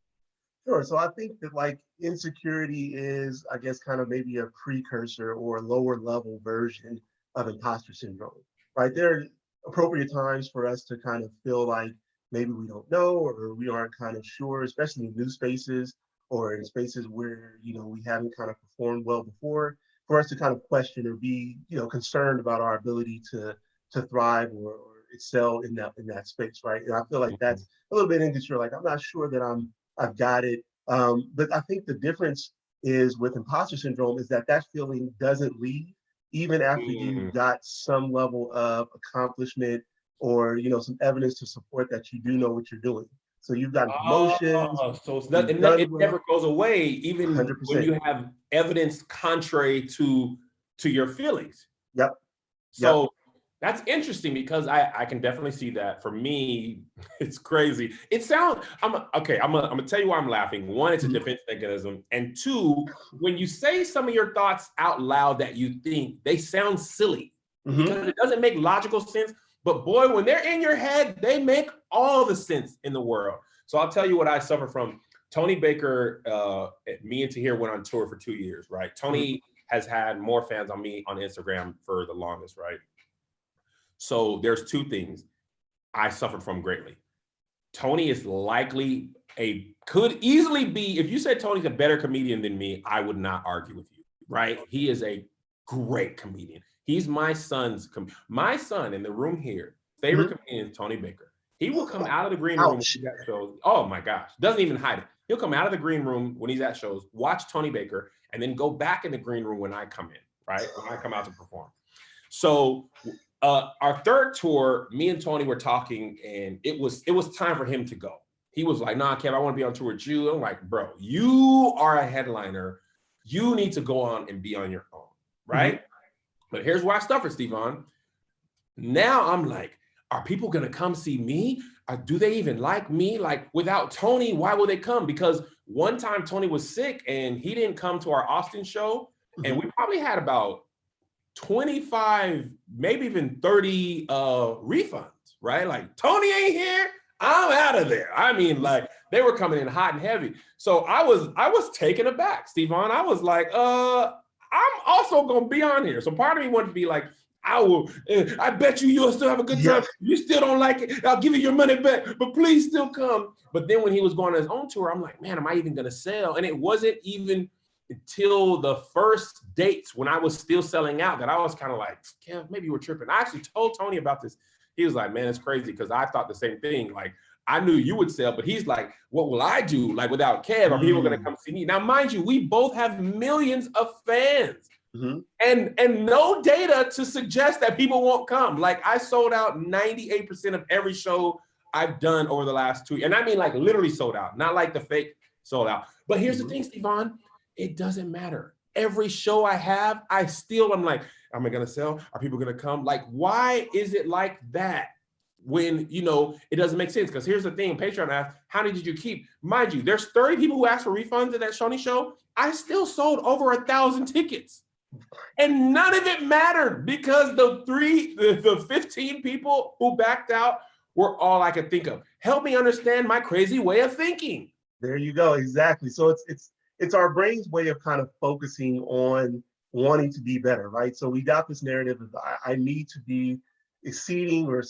Sure. So I think that like insecurity is, I guess, kind of maybe a precursor or a lower level version of imposter syndrome, right? There are appropriate times for us to kind of feel like maybe we don't know or we aren't kind of sure, especially in new spaces or in spaces where, you know, we haven't kind of performed well before, for us to kind of question or be, you know, concerned about our ability to thrive or excel in that space, right? And I feel like that's a little bit insecure. Like I'm not sure that I've got it. But I think the difference is with imposter syndrome is that feeling doesn't leave even after you've got some level of accomplishment or, you know, some evidence to support that you do know what you're doing. So you've got promotions. So it's not, it never goes away, even 100%. when you have evidence contrary to your feelings. Yep. So That's interesting because I can definitely see that. For me, it's crazy. It sounds, I'm gonna tell you why I'm laughing. One, it's a defense mechanism. And two, when you say some of your thoughts out loud that you think, they sound silly because it doesn't make logical sense. But boy, when they're in your head, they make all the sense in the world. So I'll tell you what I suffer from. Tony Baker, me and Tahir went on tour for 2 years, right? Tony has had more fans on me on Instagram for the longest, right? So there's two things I suffered from greatly. Tony is likely could easily be, if you said Tony's a better comedian than me, I would not argue with you, right? He is a great comedian. He's my son in the room here, favorite comedian is Tony Baker. He will come out of the green room when he's at shows. Oh my gosh, doesn't even hide it. He'll come out of the green room when he's at shows, watch Tony Baker, and then go back in the green room when I come in, right? When I come out to perform. So our third tour, me and Tony were talking, and it was time for him to go. He was like, "Nah, Kev, I want to be on tour with you." I'm like, "Bro, you are a headliner. You need to go on and be on your own, right?" But here's why I suffered, Stevan. Now I'm like, are people gonna come see me? Do they even like me? Like, without Tony, why will they come? Because one time Tony was sick and he didn't come to our Austin show, and we probably had about 25, maybe even 30 refunds, right? Like, Tony ain't here, I'm out of there. I mean, like, they were coming in hot and heavy. So I was taken aback, Stevan. I was like, I'm also gonna be on here. So part of me wanted to be like, I bet you'll still have a good time. You still don't like it, I'll give you your money back, but please still come. But then when he was going on his own tour, I'm like, man, am I even gonna sell? And it wasn't even until the first dates when I was still selling out that I was kind of like, Kev, maybe you were tripping. I actually told Tony about this. He was like, man, it's crazy, because I thought the same thing. Like, I knew you would sell, but he's like, what will I do? Like, without Kev, are people gonna come see me? Now, mind you, we both have millions of fans and no data to suggest that people won't come. Like, I sold out 98% of every show I've done over the last 2 years. And I mean, like, literally sold out, not like the fake sold out. But here's the thing, Stevan, it doesn't matter. Every show I have, I'm like, am I gonna sell? Are people gonna come? Like, why is it like that? When, it doesn't make sense. Because here's the thing, Patreon asked, how many did you keep? Mind you, there's 30 people who asked for refunds at that Shawnee show. I still sold over 1,000 tickets. And none of it mattered, because the 15 people who backed out were all I could think of. Help me understand my crazy way of thinking. There you go, exactly. So it's our brain's way of kind of focusing on wanting to be better, right? So we got this narrative of I need to be exceeding or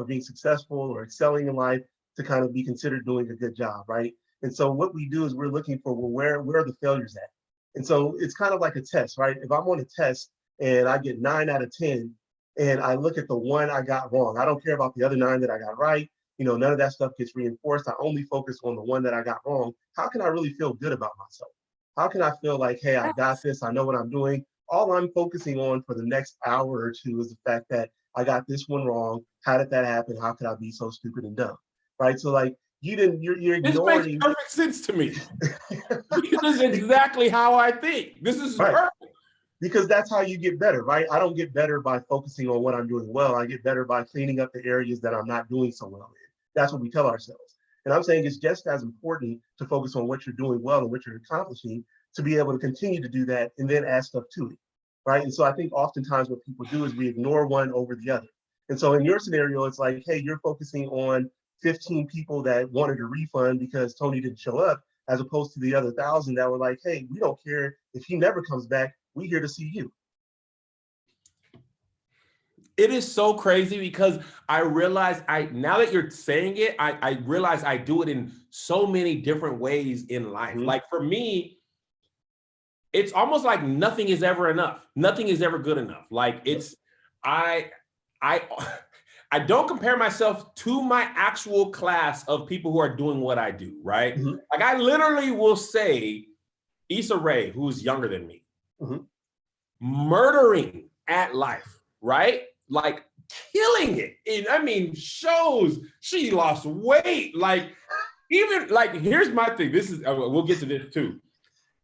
being successful or excelling in life to kind of be considered doing a good job, right? And so what we do is we're looking for, well, where are the failures at? And so it's kind of like a test, right? If I'm on a test and I get 9 out of 10 and I look at the one I got wrong, I don't care about the other 9 that I got right. None of that stuff gets reinforced. I only focus on the one that I got wrong. How can I really feel good about myself? How can I feel like, hey, I got this, I know what I'm doing? All I'm focusing on for the next hour or two is the fact that I got this one wrong. How did that happen? How could I be so stupid and dumb? Right? So like, you're ignoring. This makes perfect sense to me. This is exactly how I think. This is perfect. Because that's how you get better, right? I don't get better by focusing on what I'm doing well. I get better by cleaning up the areas that I'm not doing so well in. That's what we tell ourselves. And I'm saying it's just as important to focus on what you're doing well and what you're accomplishing, to be able to continue to do that and then add stuff to it, right? And so I think oftentimes what people do is we ignore one over the other. And so in your scenario, it's like, hey, you're focusing on 15 people that wanted a refund because Tony didn't show up, as opposed to the other 1,000 that were like, hey, we don't care if he never comes back. We're here to see you. It is so crazy, because I realize now that you're saying it, I realize I do it in so many different ways in life. Like, for me, it's almost like nothing is ever enough. Nothing is ever good enough. Like, it's, I don't compare myself to my actual class of people who are doing what I do, right? Like, I literally will say, Issa Rae, who's younger than me, murdering at life, right? Like, killing it. I mean, shows, she lost weight. Like, even, like, here's my thing. This is, we'll get to this too.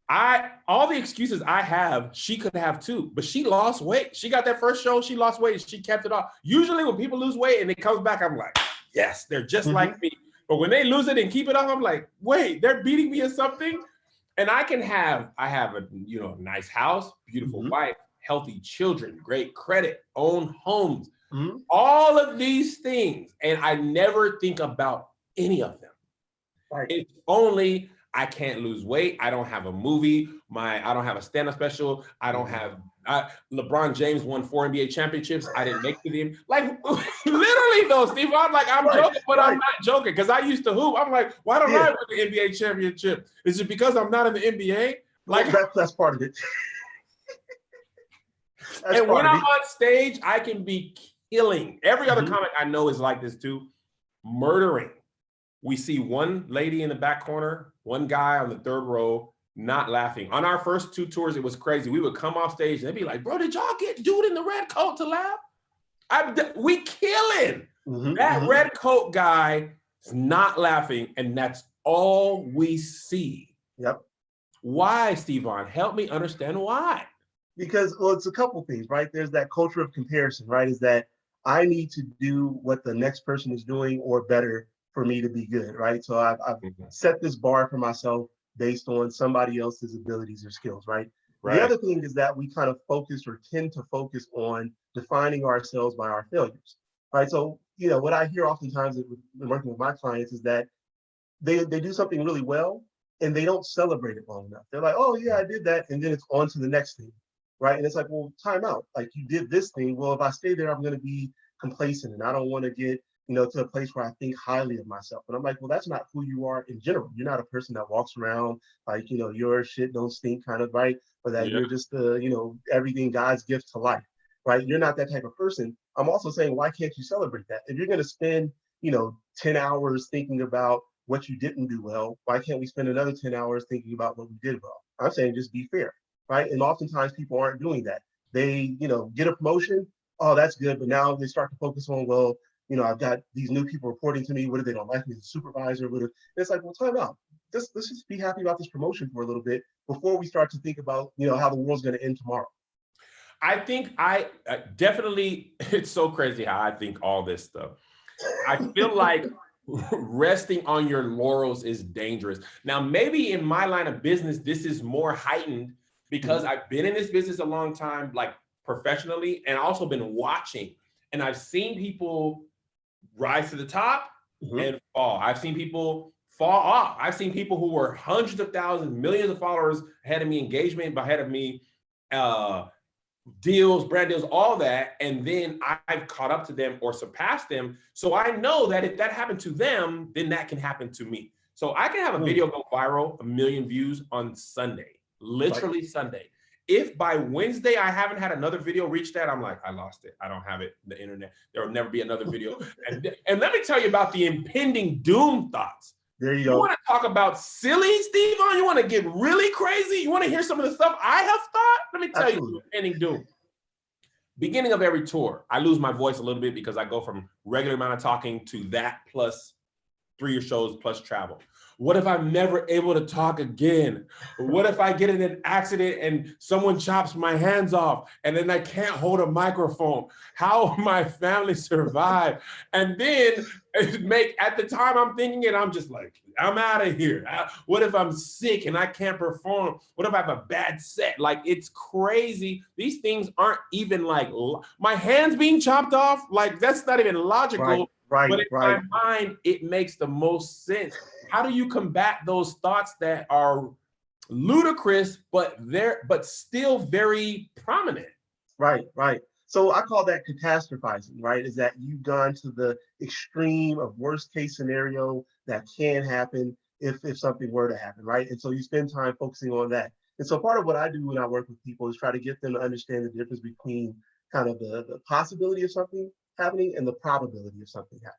All the excuses I have, she could have too, but she lost weight. She got that first show, she lost weight, and she kept it off. Usually when people lose weight and it comes back, I'm like, yes, they're just like me. But when they lose it and keep it off, I'm like, wait, they're beating me at something. And I have a nice house, beautiful wife, healthy children, great credit, own homes, all of these things. And I never think about any of them. Right. It's only I can't lose weight. I don't have a movie. I don't have a stand-up special. I don't have LeBron James won 4 NBA championships. I didn't make the team. Like literally though, Steve, I'm joking, but I'm not joking because I used to hoop. I'm like, why don't I win the NBA championship? Is it because I'm not in the NBA? Like that's part of it. And when I'm on stage, I can be killing. Every other comic I know is like this too, murdering. We see one lady in the back corner, one guy on the third row, not laughing. On our first 2 tours, it was crazy. We would come off stage and they'd be like, bro, did y'all get dude in the red coat to laugh? We killing. That red coat guy is not laughing, and that's all we see. Yep. Why, Stevon? Help me understand why. Because, well, it's a couple things, right? There's that culture of comparison, right? Is that I need to do what the next person is doing or better for me to be good, right? So I've set this bar for myself based on somebody else's abilities or skills, right? The other thing is that we kind of focus or tend to focus on defining ourselves by our failures, right? So, what I hear oftentimes when working with my clients is that they do something really well and they don't celebrate it long enough. They're like, oh yeah, I did that. And then it's on to the next thing, right? And it's like, well, time out. Like you did this thing. Well, if I stay there, I'm going to be complacent and I don't want to get to a place where I think highly of myself. And I'm like, well, that's not who you are in general. You're not a person that walks around like, your shit don't stink kind of, right? Or that you're just everything God's gift to life, right? You're not that type of person. I'm also saying, why can't you celebrate that? If you're going to spend, 10 hours thinking about what you didn't do well, why can't we spend another 10 hours thinking about what we did well? I'm saying just be fair, right? And oftentimes people aren't doing that. They, get a promotion. Oh, that's good. But now they start to focus on, well, I've got these new people reporting to me. What if they don't like me as a supervisor? It's like, well, time out. Let's just be happy about this promotion for a little bit before we start to think about, how the world's going to end tomorrow. I think I definitely, it's so crazy how I think all this stuff. I feel like resting on your laurels is dangerous. Now, maybe in my line of business, this is more heightened because I've been in this business a long time, like professionally, and also been watching. And I've seen people rise to the top and fall. I've seen people fall off. I've seen people who were hundreds of thousands, millions of followers ahead of me, engagement ahead of me, deals, brand deals, all that. And then I've caught up to them or surpassed them. So I know that if that happened to them, then that can happen to me. So I can have a video go viral, 1 million views on Sunday, literally Sunday. If by Wednesday I haven't had another video reach that, I'm like, I lost it. I don't have it. The internet. There will never be another video. And let me tell you about the impending doom thoughts. There you go. You want to talk about silly, Stevon? You want to get really crazy? You want to hear some of the stuff I have thought? Let me tell you, impending doom. Beginning of every tour, I lose my voice a little bit because I go from regular amount of talking to that plus 3 shows plus travel. What if I'm never able to talk again? What if I get in an accident and someone chops my hands off and then I can't hold a microphone? How will my family survive? And then at the time I'm thinking it, I'm just like, I'm out of here. What if I'm sick and I can't perform? What if I have a bad set? Like, it's crazy. These things aren't even like, my hands being chopped off, like that's not even logical. But in my mind, it makes the most sense. How do you combat those thoughts that are ludicrous, but still very prominent? Right. So I call that catastrophizing, right? Is that you've gone to the extreme of worst case scenario that can happen if something were to happen, right? And so you spend time focusing on that. And so part of what I do when I work with people is try to get them to understand the difference between kind of the possibility of something happening and the probability of something happening,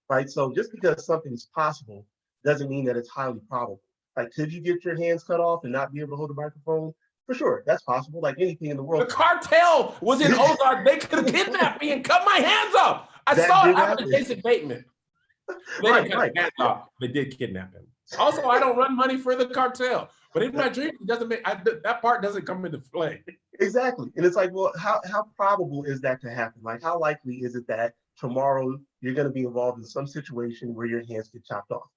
right? So just because something's possible doesn't mean that it's highly probable. Like, could you get your hands cut off and not be able to hold a microphone? For sure, that's possible, like anything in the world. The cartel was in Ozark. They could have kidnapped me and cut my hands off. I saw it happen to Jason Bateman. They didn't cut his hands off. They did kidnap him. Also, I don't run money for the cartel. But in my dream, it doesn't make that part doesn't come into play. Exactly. And it's like, well, how probable is that to happen? Like, how likely is it that tomorrow you're going to be involved in some situation where your hands get chopped off?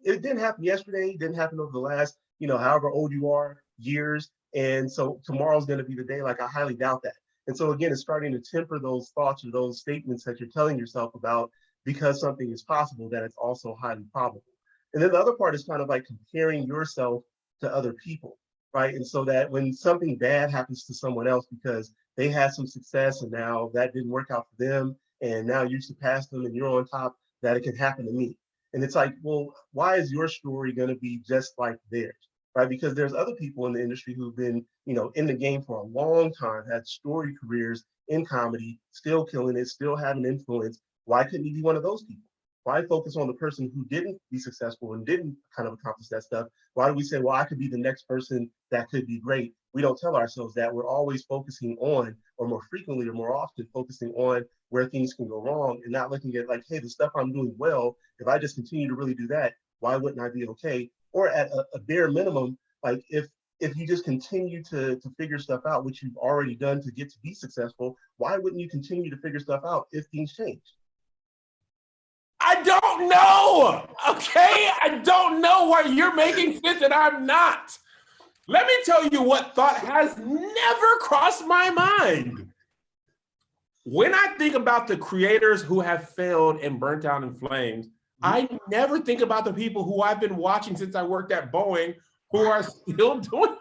It didn't happen yesterday. It didn't happen over the last, however old you are, years. And so tomorrow's going to be the day. Like, I highly doubt that. And so again, it's starting to temper those thoughts or those statements that you're telling yourself about because something is possible, that it's also highly probable. And then the other part is kind of like comparing yourself to other people, right? And so that when something bad happens to someone else because they had some success and now that didn't work out for them, and now you surpassed them and you're on top, that it can happen to me. And it's like, well, why is your story going to be just like theirs, right? Because there's other people in the industry who've been, in the game for a long time, had story careers in comedy, still killing it, still having influence. Why couldn't he be one of those people? Why focus on the person who didn't be successful and didn't kind of accomplish that stuff? Why do we say, well, I could be the next person that could be great? We don't tell ourselves that. We're always focusing on, or more frequently or more often focusing on where things can go wrong and not looking at like, hey, the stuff I'm doing well, if I just continue to really do that, why wouldn't I be okay? Or at a bare minimum, like if you just continue to figure stuff out, which you've already done to get to be successful, why wouldn't you continue to figure stuff out if things change? I don't know. Okay. I don't know why you're making sense and I'm not. Let me tell you what thought has never crossed my mind. When I think about the creators who have failed and burnt out in flames, I never think about the people who I've been watching since I worked at Boeing who are still doing.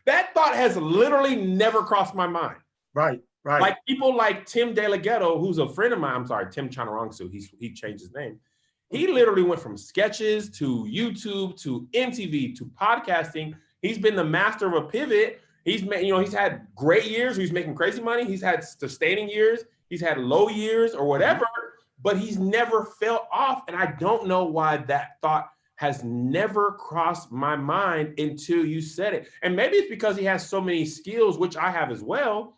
That thought has literally never crossed my mind. Right. Like people like Tim DeLaGhetto, who's a friend of mine. I'm sorry, Tim Chanarangsu. He changed his name. He literally went from sketches to YouTube to MTV to podcasting. He's been the master of a pivot. He's made, he's had great years. He's making crazy money. He's had sustaining years. He's had low years or whatever, but he's never fell off. And I don't know why that thought has never crossed my mind until you said it. And maybe it's because he has so many skills, which I have as well.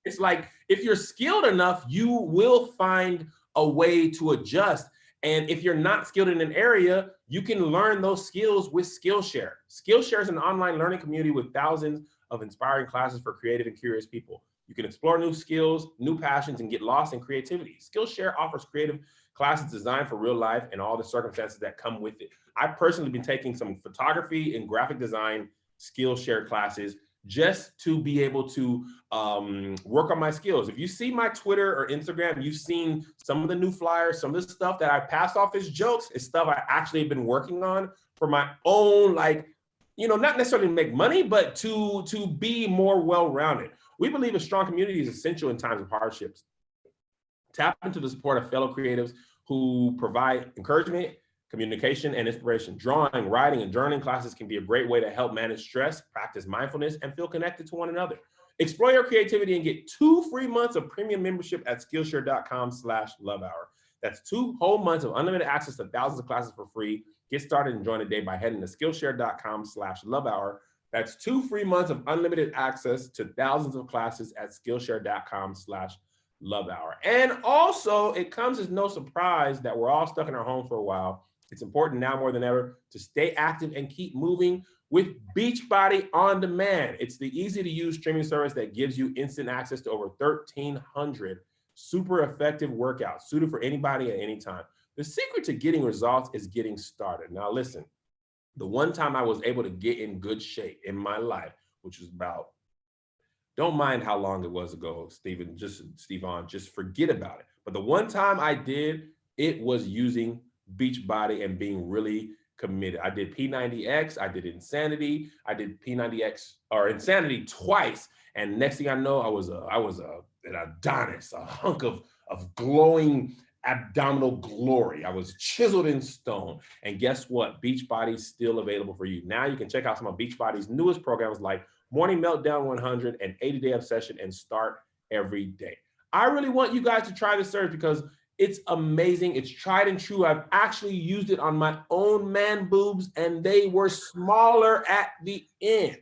It's like, if you're skilled enough, you will find a way to adjust. And if you're not skilled in an area, you can learn those skills with Skillshare. Skillshare is an online learning community with thousands of inspiring classes for creative and curious people. You can explore new skills, new passions, and get lost in creativity. Skillshare offers creative classes designed for real life and all the circumstances that come with it. I've personally been taking some photography and graphic design Skillshare classes just to be able to work on my skills. If you see my Twitter or Instagram, you've seen some of the new flyers, some of the stuff that I passed off as jokes is stuff I actually have been working on for my own, not necessarily to make money, but to be more well-rounded. We believe a strong community is essential in times of hardships. Tap into the support of fellow creatives who provide encouragement, communication, and inspiration. Drawing, writing, and journaling classes can be a great way to help manage stress, practice mindfulness, and feel connected to one another. Explore your creativity and get 2 free months of premium membership at Skillshare.com/lovehour. That's 2 whole months of unlimited access to thousands of classes for free. Get started and join the day by heading to Skillshare.com/lovehour. That's 2 free months of unlimited access to thousands of classes at Skillshare.com/lovehour. And also, it comes as no surprise that we're all stuck in our homes for a while. It's important now more than ever to stay active and keep moving with Beachbody On Demand. It's the easy-to-use streaming service that gives you instant access to over 1,300 super effective workouts suited for anybody at any time. The secret to getting results is getting started. Now listen, the one time I was able to get in good shape in my life, which was about, don't mind how long it was ago, Steven, just forget about it. But the one time I did, it was using Beachbody and being really committed. I did P90X, I did Insanity, I did P90X or Insanity twice. And next thing I know, I was an Adonis, a hunk of glowing abdominal glory. I was chiseled in stone. And guess what? Beachbody's still available for you. Now you can check out some of Beachbody's newest programs like Morning Meltdown 100 and 80-Day Obsession and start every day. I really want you guys to try this service because it's amazing. It's tried and true. I've actually used it on my own man boobs and they were smaller at the end.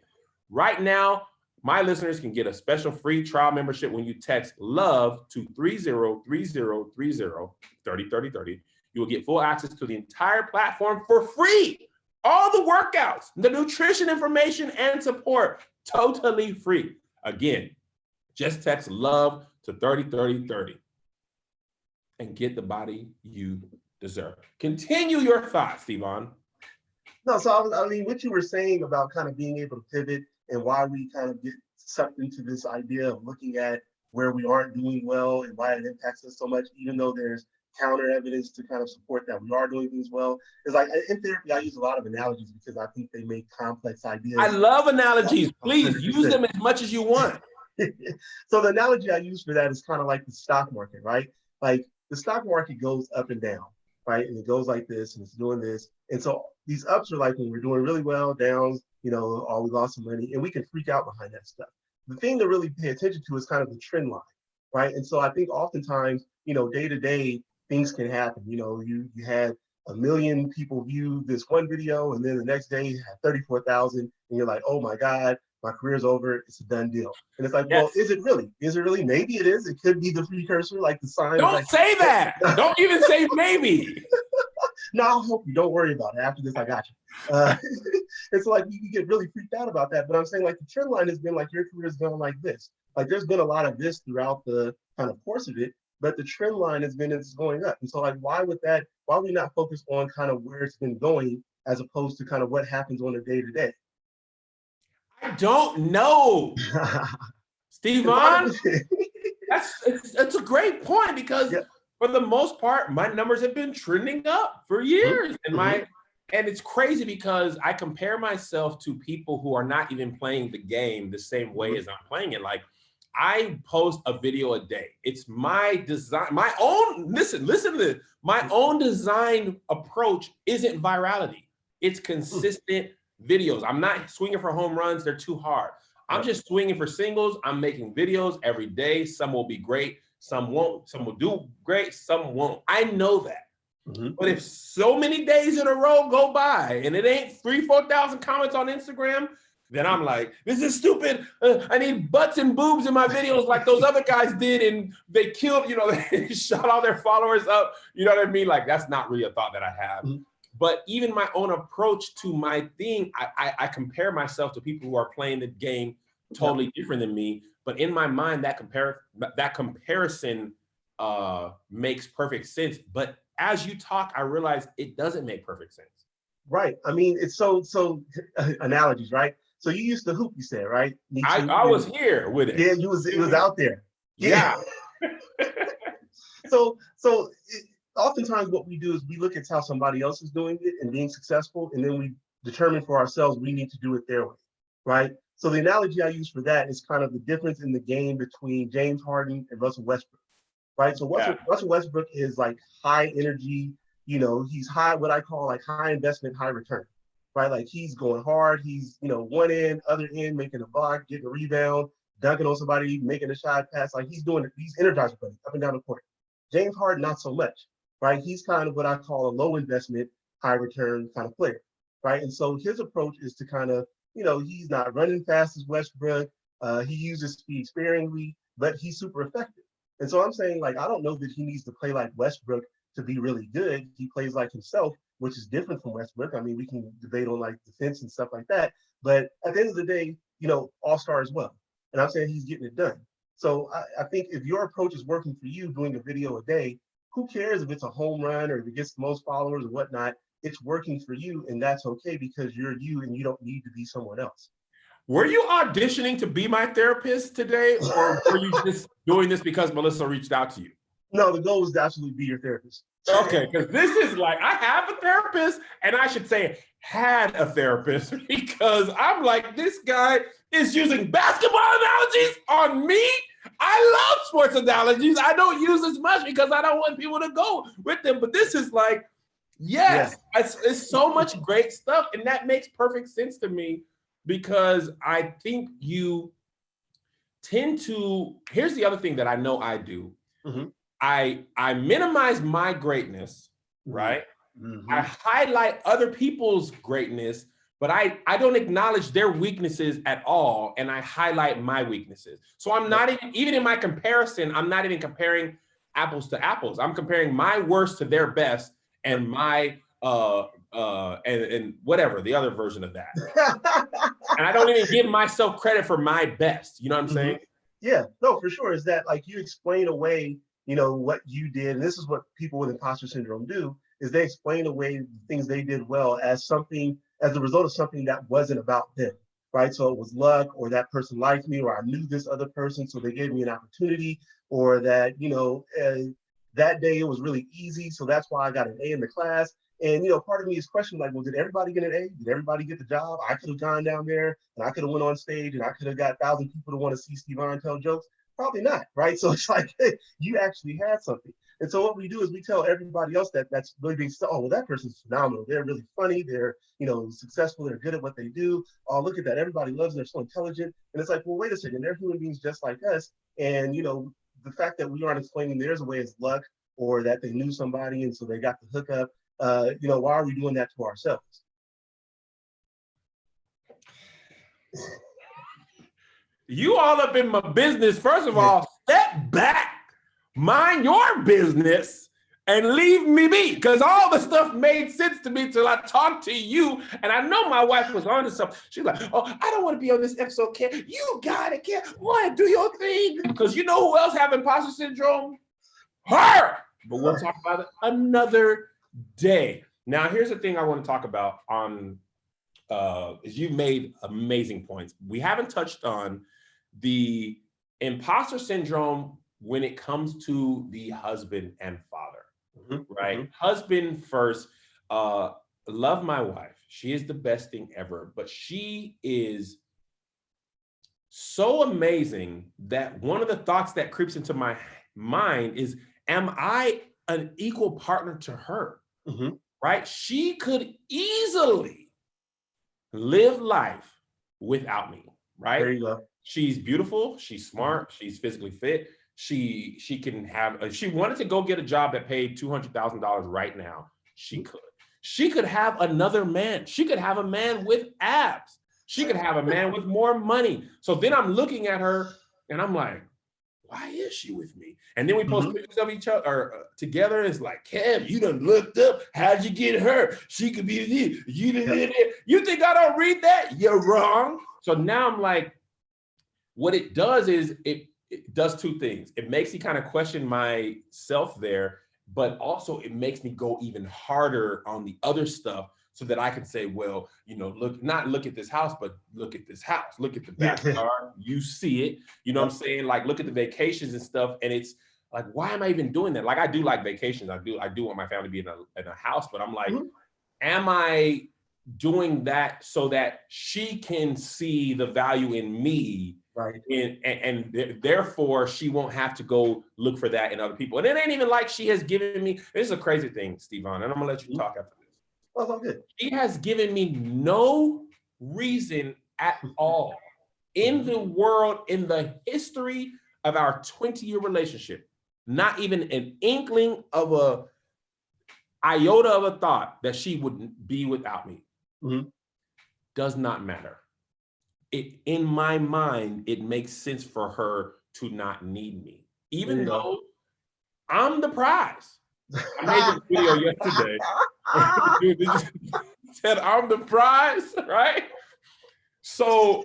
Right now, my listeners can get a special free trial membership when you text LOVE to 303030 303030. You will get full access to the entire platform for free. All the workouts, the nutrition information and support, totally free. Again, just text love to 303030 and get the body you deserve. Continue your thoughts, Stevon. No, so I mean, what you were saying about kind of being able to pivot and why we kind of get sucked into this idea of looking at where we aren't doing well and why it impacts us so much, even though there's counter evidence to kind of support that we are doing things well. It's like in therapy, I use a lot of analogies because I think they make complex ideas. I love analogies. Please 100%. use them as much as you want. So the analogy I use for that is kind of like the stock market, right? Like the stock market goes up and down, right? And it goes like this and it's doing this. And so these ups are like when we're doing really well, downs, you know, oh, we lost some money, and we can freak out behind that stuff. The thing to really pay attention to is kind of the trend line, right? And so I think oftentimes, you know, day to day, things can happen. You know, you had 1 million people view this one video, and then the next day you had 34,000, and you're like, oh my God, my career's over, it's a done deal. And it's like, Yes. well, is it really? Is it really? Maybe it is. It could be the precursor, like the sign. Don't like, say that. Don't even say maybe. No, I'll help you. Don't worry about it. After this, I got you. It's like you can get really freaked out about that. But I'm saying like the trend line has been like your career has gone like this. Like there's been a lot of this throughout the kind of course of it, but the trend line has been it's going up. And so like why would that? Why would we not focus on kind of where it's been going as opposed to kind of what happens on a day to day? I don't know, Stevon. It's a great point because for the most part, my numbers have been trending up for years, and it's crazy because I compare myself to people who are not even playing the game the same way as I'm playing it. Like I post a video a day. It's my design, my own. Listen to this. My own design approach isn't virality. It's consistent videos. I'm not swinging for home runs. They're too hard. I'm just swinging for singles. I'm making videos every day. Some will be great. Some won't. Some will do great. Some won't. I know that. But if so many days in a row go by and it ain't 3,000-4,000 comments on Instagram, then I'm like, this is stupid. I need butts and boobs in my videos like those other guys did. And they killed, you know, they shot all their followers up. You know what I mean? Like, that's not really a thought that I have. But even my own approach to my thing, I compare myself to people who are playing the game totally different than me. But in my mind, that comparison makes perfect sense. But as you talk, I realize it doesn't make perfect sense. Right. I mean, it's so analogies, right? So you used to hoop, you said, right? I was here with it. Yeah, it was out there. Yeah. So oftentimes what we do is we look at how somebody else is doing it and being successful, and then we determine for ourselves we need to do it their way, right? So the analogy I use for that is kind of the difference in the game between James Harden and Russell Westbrook, right? So Russell Westbrook is like high energy, you know, he's high, what I call like high investment, high return, right? Like he's going hard, he's, you know, one end, other end, making a block, getting a rebound, dunking on somebody, making a shot pass, like he's energized up and down the court. James Harden, not so much, right? He's kind of what I call a low investment, high return kind of player, right? And so his approach is to kind of, you know, he's not running fast as Westbrook. He uses speed sparingly, but he's super effective. And so I'm saying, like, I don't know that he needs to play like Westbrook to be really good. He plays like himself, which is different from Westbrook. I mean, we can debate on like defense and stuff like that. But at the end of the day, you know, all-star as well. And I'm saying he's getting it done. So I think if your approach is working for you, doing a video a day, who cares if it's a home run or if it gets the most followers or whatnot? It's working for you, and that's okay because you're you and you don't need to be someone else. Were you auditioning to be my therapist today, or were you just doing this because Melissa reached out to you? No, the goal is to absolutely be your therapist. Okay, because this is like, I have a therapist, and I should say had a therapist, because I'm like, this guy is using basketball analogies on me. I love sports analogies. I don't use as much because I don't want people to go with them, but this is like, yes, it's so much great stuff, and that makes perfect sense to me because I think you tend to, here's the other thing that I know I do. I minimize my greatness, right? I highlight other people's greatness, but I don't acknowledge their weaknesses at all, and I highlight my weaknesses. So I'm not even in my comparison, I'm not even comparing apples to apples. I'm comparing my worst to their best and my and whatever the other version of that. And I don't even give myself credit for my best. You know what I'm saying? Yeah, no, for sure. Is that like you explain away, what you did, and this is what people with imposter syndrome do, is they explain away things they did well as something, as a result of something that wasn't about them, right? So it was luck, or that person liked me, or I knew this other person, so they gave me an opportunity, or that, that day it was really easy, so that's why I got an A in the class. And part of me is questioning, like, well, did everybody get an A? Did everybody get the job? I could have gone down there and I could have went on stage and I could have got 1,000 people to want to see Stevon tell jokes. Probably not, right? So it's like, hey, you actually had something. And so what we do is we tell everybody else that's really being, oh, well, that person's phenomenal. They're really funny. They're, successful. They're good at what they do. Oh, look at that. Everybody loves them. They're so intelligent. And it's like, well, wait a second. They're human beings just like us. And, the fact that we aren't explaining theirs away as luck, or that they knew somebody and so they got the hookup, why are we doing that to ourselves? You all up in my business. First of all, step back, mind your business, and leave me be. Because all the stuff made sense to me till I talked to you. And I know my wife was on to something. She's like, oh, I don't want to be on this episode, Ken. You got it, Ken. What? Do your thing. Because you know who else have imposter syndrome? Her. But we'll talk about it another day. Now, here's the thing I want to talk about on, is you've made amazing points. We haven't touched on the imposter syndrome when it comes to the husband and father, right? Mm-hmm. Husband first, love my wife. She is the best thing ever, but she is so amazing that one of the thoughts that creeps into my mind is, am I an equal partner to her? Mm-hmm. Right? She could easily live life without me, right? There you go. She's beautiful. She's smart. She's physically fit. She can have, if she wanted to go get a job that paid $200,000 right now, she could. She could have another man. She could have a man with abs. She could have a man with more money. So then I'm looking at her and I'm like, why is she with me? And then we post pictures of each other or together. It's like, Kev, you done looked up. How'd you get her? She could be this. You did it. You think I don't read that? You're wrong. So now I'm like, what it does is it does two things. It makes me kind of question myself there, but also it makes me go even harder on the other stuff so that I can say, well, look at this house, but look at this house. Look at the backyard. You see it. You know what I'm saying? Like, look at the vacations and stuff. And it's like, why am I even doing that? Like, I do like vacations. I do want my family to be in a house, but I'm like, am I doing that so that she can see the value in me? Right. And therefore she won't have to go look for that in other people. And it ain't even like she has given me, this is a crazy thing, Stevon, and I'm gonna let you talk after this. Oh, I'm good. She has given me no reason at all in the world, in the history of our 20-year relationship, not even an inkling of a iota of a thought that she would be without me. Does not matter. In my mind, it makes sense for her to not need me, even though I'm the prize. I made this video yesterday. Said I'm the prize, right? So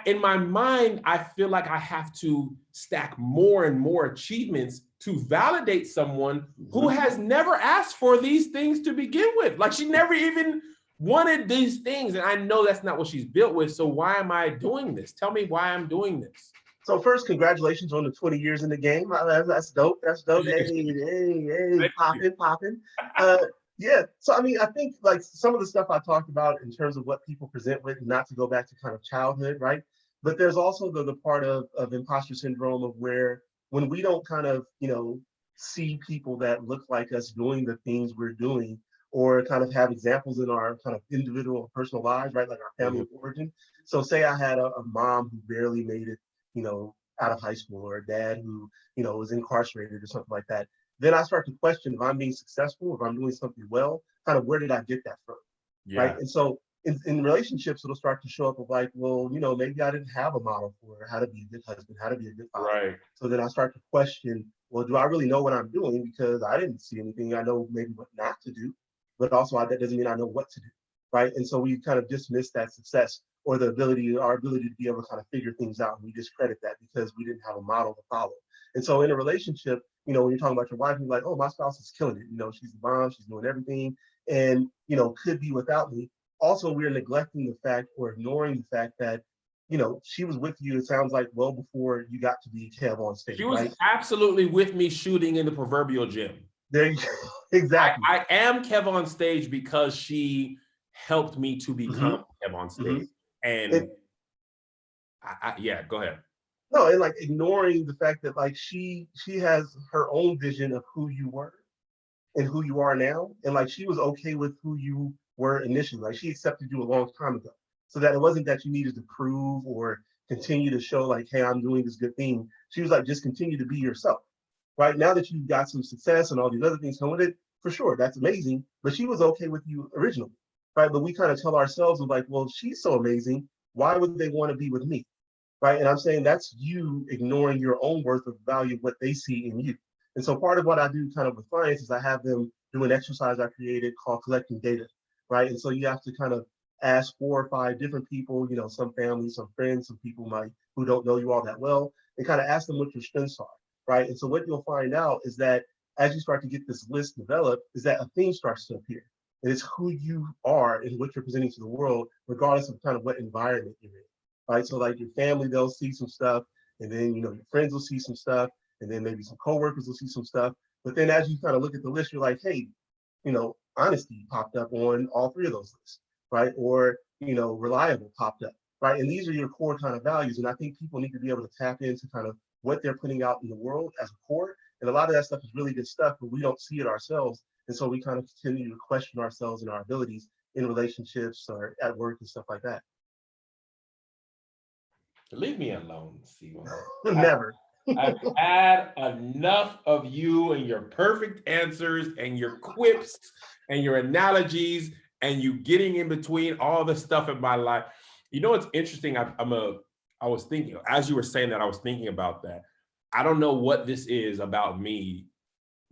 in my mind, I feel like I have to stack more and more achievements to validate someone who has never asked for these things to begin with. Like, she never even wanted these things, and I know that's not what she's built with. So why am I doing this? Tell me why I'm doing this. So first, congratulations on the 20 years in the game. That's dope. That's dope. Hey, popping. Yeah. So I mean, I think like some of the stuff I talked about in terms of what people present with, not to go back to kind of childhood, right? But there's also the part of imposter syndrome of where when we don't kind of see people that look like us doing the things we're doing, or kind of have examples in our kind of individual personal lives, right? Like our family of origin. So say I had a mom who barely made it, out of high school, or a dad who, was incarcerated or something like that. Then I start to question if I'm being successful, if I'm doing something well, kind of where did I get that from, right? And so in relationships, it'll start to show up of like, well, maybe I didn't have a model for how to be a good husband, how to be a good father. Right. So then I start to question, well, do I really know what I'm doing? Because I didn't see anything. I know maybe what not to do, but also that doesn't mean I know what to do, right? And so we kind of dismiss that success or our ability to be able to kind of figure things out. And we discredit that because we didn't have a model to follow. And so in a relationship, when you're talking about your wife, you're like, oh, my spouse is killing it. She's the mom, she's doing everything, and could be without me. Also, we're neglecting the fact or ignoring the fact that she was with you, it sounds like, well before you got to be Kev on stage. She was right? absolutely with me shooting in the proverbial gym. There you go. Exactly. I am Kev on stage because she helped me to become Kev on stage. And yeah, go ahead. No, and like ignoring the fact that like she has her own vision of who you were and who you are now. And like she was okay with who you were initially. Like she accepted you a long time ago. So that it wasn't that you needed to prove or continue to show like, hey, I'm doing this good thing. She was like, just continue to be yourself. Right now that you've got some success and all these other things come with it, for sure, that's amazing. But she was okay with you originally. Right. But we kind of tell ourselves like, well, she's so amazing. Why would they want to be with me? Right. And I'm saying that's you ignoring your own worth of value, what they see in you. And so part of what I do kind of with clients is I have them do an exercise I created called collecting data. Right. And so you have to kind of ask 4 or 5 different people, some family, some friends, some people who don't know you all that well, and kind of ask them what your strengths are. Right. And so what you'll find out is that as you start to get this list developed, is that a theme starts to appear. And it's who you are and what you're presenting to the world, regardless of kind of what environment you're in. Right. So like your family, they'll see some stuff, and then your friends will see some stuff, and then maybe some coworkers will see some stuff. But then as you kind of look at the list, you're like, hey, honesty popped up on all 3 of those lists, right? Or reliable popped up, right? And these are your core kind of values. And I think people need to be able to tap into kind of what they're putting out in the world as a core. And a lot of that stuff is really good stuff, but we don't see it ourselves. And so we kind of continue to question ourselves and our abilities in relationships or at work and stuff like that. Leave me alone, Steven. Never. I've had enough of you and your perfect answers and your quips and your analogies and you getting in between all the stuff in my life. It's interesting. I was thinking, as you were saying that, I was thinking about that. I don't know what this is about me,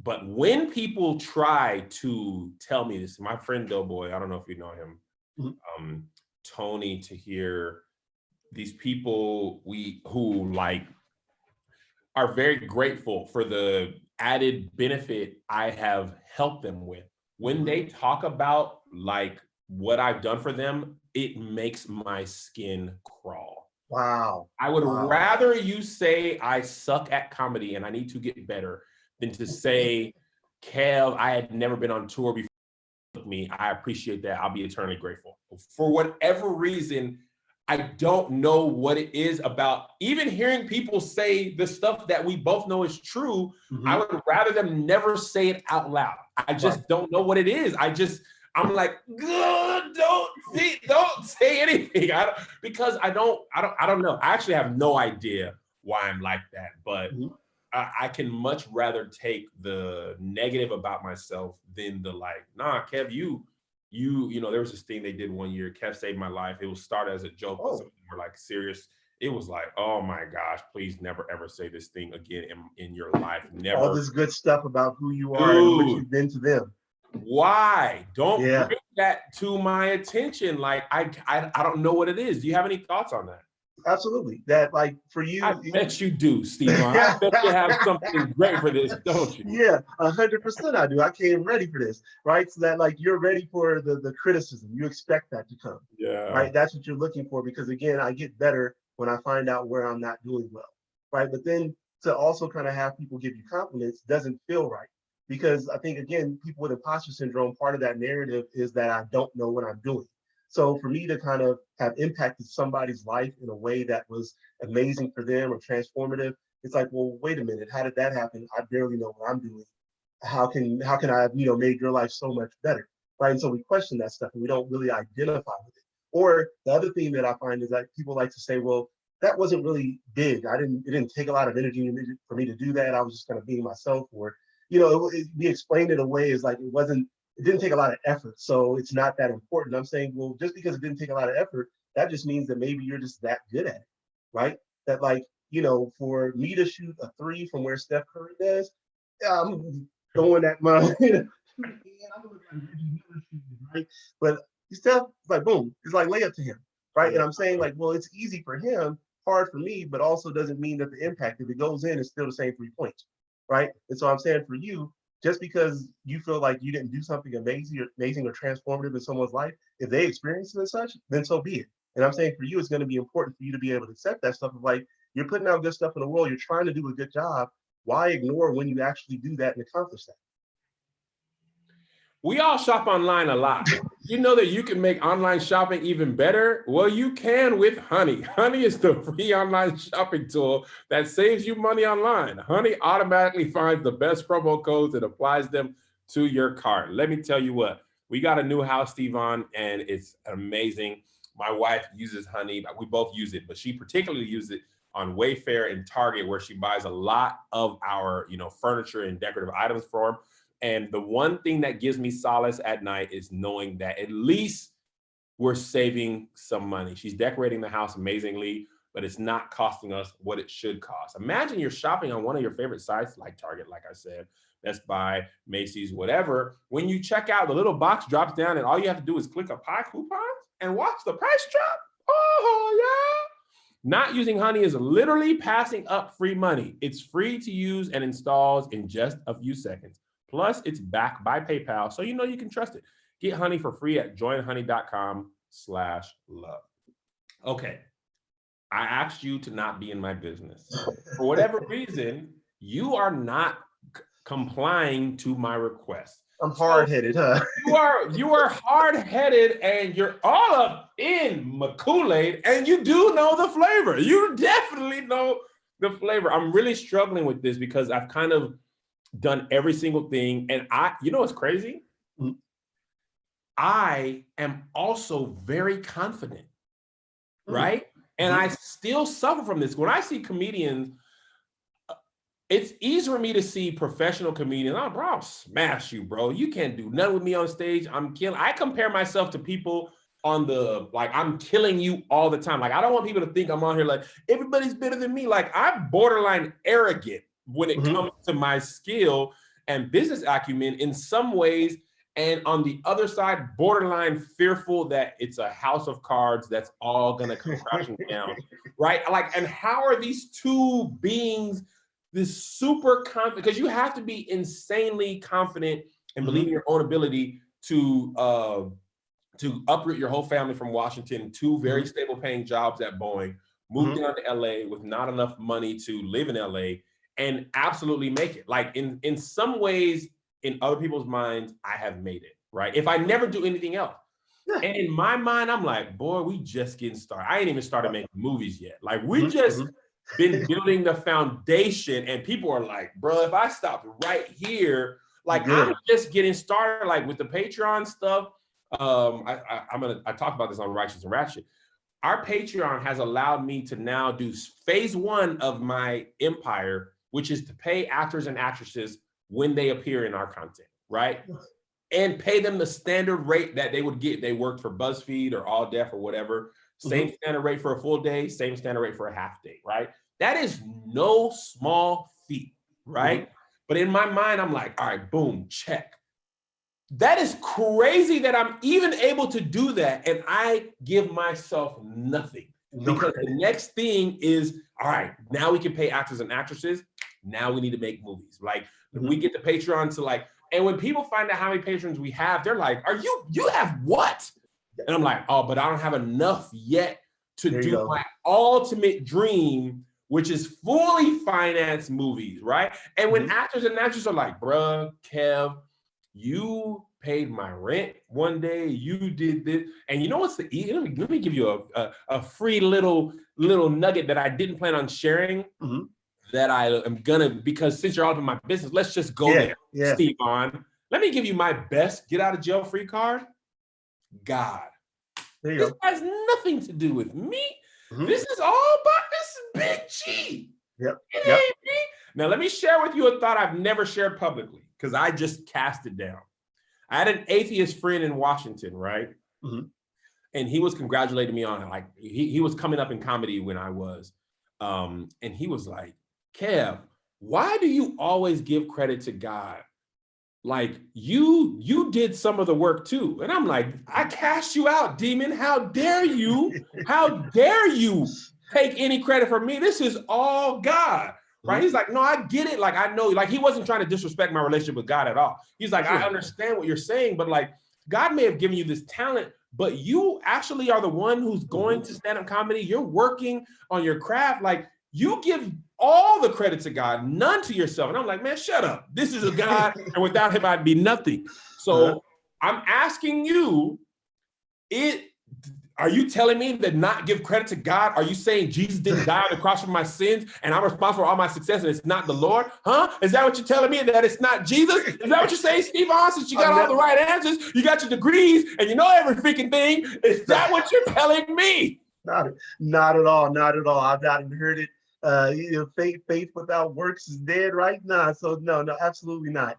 but when people try to tell me this, my friend Doughboy, I don't know if you know him, Tony, to hear these people who like are very grateful for the added benefit I have helped them with. When they talk about like what I've done for them, it makes my skin crawl. Wow. I would rather you say I suck at comedy and I need to get better than to say, Kev, I had never been on tour before. Me, I appreciate that. I'll be eternally grateful. For whatever reason, I don't know what it is about even hearing people say the stuff that we both know is true. I would rather them never say it out loud. I just don't know what it is. I'm like, don't say anything. Because I don't know. I actually have no idea why I'm like that, but I can much rather take the negative about myself than the like, nah, Kev, you, there was this thing they did one year, Kev saved my life. It was started as a joke, but some were like serious. It was like, oh my gosh, please never ever say this thing again in your life. Never. All this good stuff about who you are and what you've been to them. Why? Don't bring that to my attention. Like I don't know what it is. Do you have any thoughts on that? Absolutely. That like for you. I bet you do, Steve. I bet you have something great for this, don't you? Yeah, 100% I do. I came ready for this, right? So that like you're ready for the criticism. You expect that to come. Yeah. Right. That's what you're looking for, because again, I get better when I find out where I'm not doing well. Right. But then to also kind of have people give you compliments doesn't feel right. Because I think again, people with imposter syndrome, part of that narrative is that I don't know what I'm doing. So for me to kind of have impacted somebody's life in a way that was amazing for them or transformative, it's like, well, wait a minute, how did that happen? I barely know what I'm doing. How can I have, made your life so much better? Right. And so we question that stuff and we don't really identify with it. Or the other thing that I find is that people like to say, well, that wasn't really big. It didn't take a lot of energy for me to do that. I was just kind of being myself. Or, we explained it a way is like it didn't take a lot of effort, so it's not that important. I'm saying, well, just because it didn't take a lot of effort, that just means that maybe you're just that good at it, right? That like, for me to shoot a 3 from where Steph Curry does, I'm throwing that pretty good. I'm gonna look like Reggie Miller shoes, right? But Steph, like boom, it's like layup to him, right? And I'm saying like, well, it's easy for him, hard for me, but also doesn't mean that the impact, if it goes in, is still the same 3 points, right? And so I'm saying for you, just because you feel like you didn't do something amazing or transformative in someone's life, if they experience it as such, then so be it. And I'm saying for you, it's going to be important for you to be able to accept that stuff of like, you're putting out good stuff in the world, you're trying to do a good job. Why ignore when you actually do that and accomplish that? We all shop online a lot. You know that you can make online shopping even better? Well, you can with Honey. Honey is the free online shopping tool that saves you money online. Honey automatically finds the best promo codes and applies them to your cart. Let me tell you what, we got a new house, Stevon, and it's amazing. My wife uses Honey. We both use it, but she particularly uses it on Wayfair and Target, where she buys a lot of our, furniture and decorative items from. And the one thing that gives me solace at night is knowing that at least we're saving some money. She's decorating the house amazingly, but it's not costing us what it should cost. Imagine you're shopping on one of your favorite sites like Target, like I said, Best Buy, Macy's, whatever. When you check out, the little box drops down and all you have to do is click apply coupons and watch the price drop. Oh, yeah. Not using Honey is literally passing up free money. It's free to use and installs in just a few seconds. Plus, it's backed by PayPal, so you know you can trust it. Get Honey for free at joinhoney.com/love. Okay, I asked you to not be in my business. For whatever reason, you are not complying to my request. I'm hard-headed, huh? You are hard-headed, and you're all up in my Kool-Aid, and you do know the flavor. You definitely know the flavor. I'm really struggling with this because I've kind of done every single thing. And you know what's crazy? Mm-hmm. I am also very confident, right? Mm-hmm. And I still suffer from this. When I see comedians, it's easy for me to see professional comedians. Oh, bro, I'll smash you, bro. You can't do nothing with me on stage. I'm killing. I compare myself to people on I'm killing you all the time. Like, I don't want people to think I'm on here like, everybody's better than me. Like, I'm borderline arrogant when it comes to my skill and business acumen in some ways. And on the other side, borderline fearful that it's a house of cards that's all gonna come crashing down, right? Like, and how are these two beings this super confident? Because you have to be insanely confident and believe in your own ability to uproot your whole family from Washington, 2 very stable paying jobs at Boeing, move down to LA with not enough money to live in LA, and absolutely make it. Like, in some ways, in other people's minds, I have made it, right? If I never do anything else. And in my mind, I'm like, boy, we just getting started. I ain't even started making movies yet. Like, we just been building the foundation, and people are like, bro, if I stopped right here, like, I'm just getting started, like with the Patreon stuff. I talked about this on Righteous and Ratchet. Our Patreon has allowed me to now do phase 1 of my empire, which is to pay actors and actresses when they appear in our content, right? And pay them the standard rate that they would get if they worked for BuzzFeed or All Def or whatever. Same standard rate for a full day, same standard rate for a half day, right? That is no small feat, right? But in my mind, I'm like, all right, boom, check. That is crazy that I'm even able to do that, and I give myself nothing. Because the next thing is, all right, now we can pay actors and actresses. Now we need to make movies. Like, we get the Patreon to like, and when people find out how many patrons we have, they're like, you have what? And I'm like, oh, but I don't have enough yet to do my ultimate dream, which is fully financed movies, right? And when actors and actresses are like, bruh, Kev, you paid my rent one day, you did this. And you know what's let me give you a free little nugget that I didn't plan on sharing, that I am gonna, because since you're all up in my business, let's just go there, Stevon. Let me give you my best get out of jail free card. God. This has nothing to do with me. This is all about this Big G. It ain't me. Now, let me share with you a thought I've never shared publicly, because I just cast it down. I had an atheist friend in Washington, right? And he was congratulating me on it. Like, he was coming up in comedy when I was. And he was like, Kev, why do you always give credit to God like you did some of the work too. And I'm like, I cast you out, demon. How dare you? How dare you take any credit for me? This is all God. Right? He's like, no, I get it. Like, I know, like, he wasn't trying to disrespect my relationship with God at all. He's like, I understand what you're saying, but like, God may have given you this talent, but you actually are the one who's going to stand-up comedy. You're working on your craft. Like, you give all the credit to God, none to yourself. And I'm like, man, shut up. This is a God, and without him, I'd be nothing. So I'm asking you, are you telling me that not give credit to God? Are you saying Jesus didn't die on the cross for my sins and I'm responsible for all my success and it's not the Lord? Huh? Is that what you're telling me, that it's not Jesus? Is that what you're saying, Steve Vaughn, since you got all the right answers, you got your degrees, and you know every freaking thing? Is that what you're telling me? Not at all. Not at all. I've not heard it. Faith without works is dead right now. So no, absolutely not.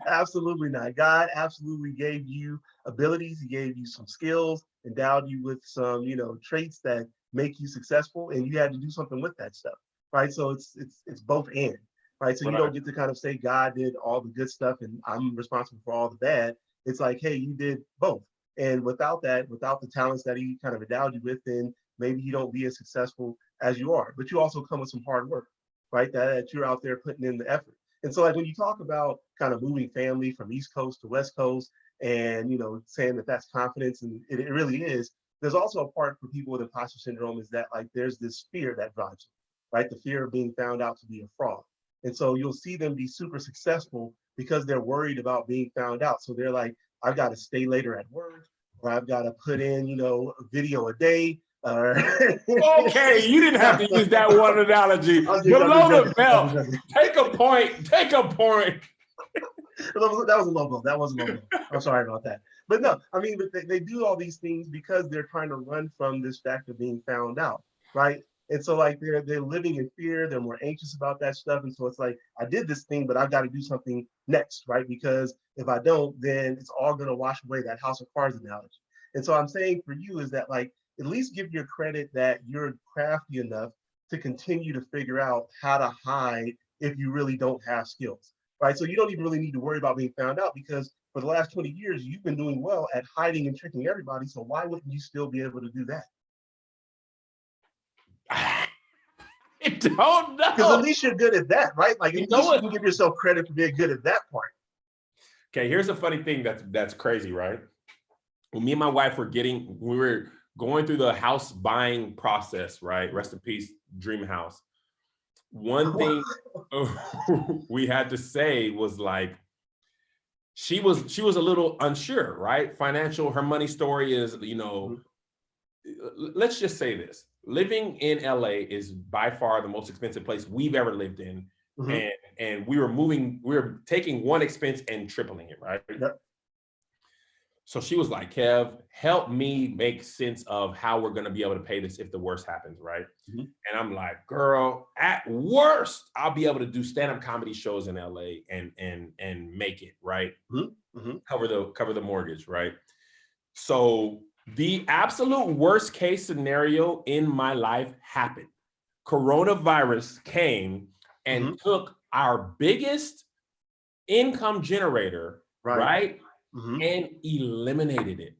Absolutely not. God absolutely gave you abilities. He gave you some skills, endowed you with some, traits that make you successful, and you had to do something with that stuff, right? So it's both and, right? So you don't get to kind of say God did all the good stuff and I'm responsible for all the bad. It's like, hey, you did both. And without that, without the talents that he kind of endowed you with, then maybe you don't be as successful as you are. But you also come with some hard work, right? That you're out there putting in the effort. And so like when you talk about kind of moving family from East Coast to West Coast and, saying that that's confidence, and it really is, there's also a part for people with imposter syndrome is that like there's this fear that drives them, right? The fear of being found out to be a fraud. And so you'll see them be super successful because they're worried about being found out. So they're like, I've got to stay later at work, or I've got to put in, a video a day. Okay, you didn't have to use that one analogy. Below the belt. Take a point. Take a point. That was a low blow. That was a low blow. I'm sorry about that. But no, I mean, but they do all these things because they're trying to run from this fact of being found out, right? And so like they're living in fear. They're more anxious about that stuff. And so it's like, I did this thing, but I've got to do something next, right? Because if I don't, then it's all going to wash away, that house of cards analogy. And so I'm saying for you is that like, at least give your credit that you're crafty enough to continue to figure out how to hide if you really don't have skills, right? So you don't even really need to worry about being found out, because for the last 20 years, you've been doing well at hiding and tricking everybody. So why wouldn't you still be able to do that? I don't know. Because at least you're good at that, right? Like at least you can give yourself credit for being good at that part. Okay, here's a funny thing that's crazy, right? When me and my wife we were going through the house buying process, right? Rest in peace, dream house. One thing we had to say was like, she was a little unsure, right? Her money story is, let's just say this. Living in LA is by far the most expensive place we've ever lived in. And we were taking one expense and tripling it, right? Yep. So she was like, Kev, help me make sense of how we're going to be able to pay this if the worst happens, right? And I'm like, girl, at worst, I'll be able to do stand-up comedy shows in LA and make it, right? Cover the mortgage, right? So the absolute worst case scenario in my life happened. Coronavirus came and took our biggest income generator, right? And eliminated it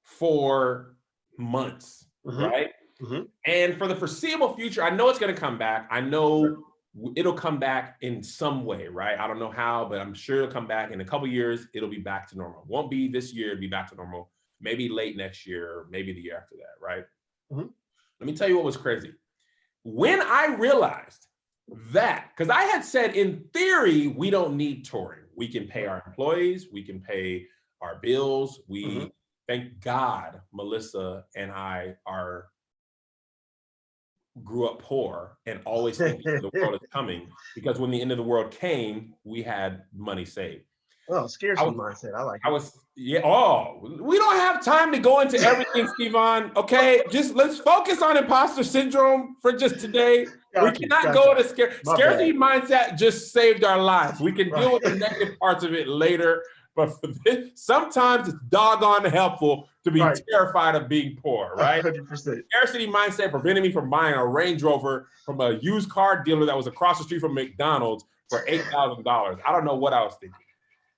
for months, right? And for the foreseeable future, I know it's going to come back. I know it'll come back in some way, right? I don't know how, but I'm sure it'll come back in a couple of years. It'll be back to normal. Won't be this year, it'll be back to normal. Maybe late next year, or maybe the year after that, right? Let me tell you what was crazy. When I realized that, because I had said in theory, we don't need touring. We can pay our employees, we can pay our bills. Thank God, Melissa and I grew up poor and always thinking the world is coming, because when the end of the world came, we had money saved. Well, scarcity mindset. I like it. We don't have time to go into everything, Stevon. Okay, just let's focus on imposter syndrome for just today. We cannot go to scarcity mindset. Just saved our lives. We can deal with the negative parts of it later, but for this, sometimes it's doggone helpful to be terrified of being poor, right? 100%. Scarcity mindset prevented me from buying a Range Rover from a used car dealer that was across the street from McDonald's for $8,000. I don't know what I was thinking,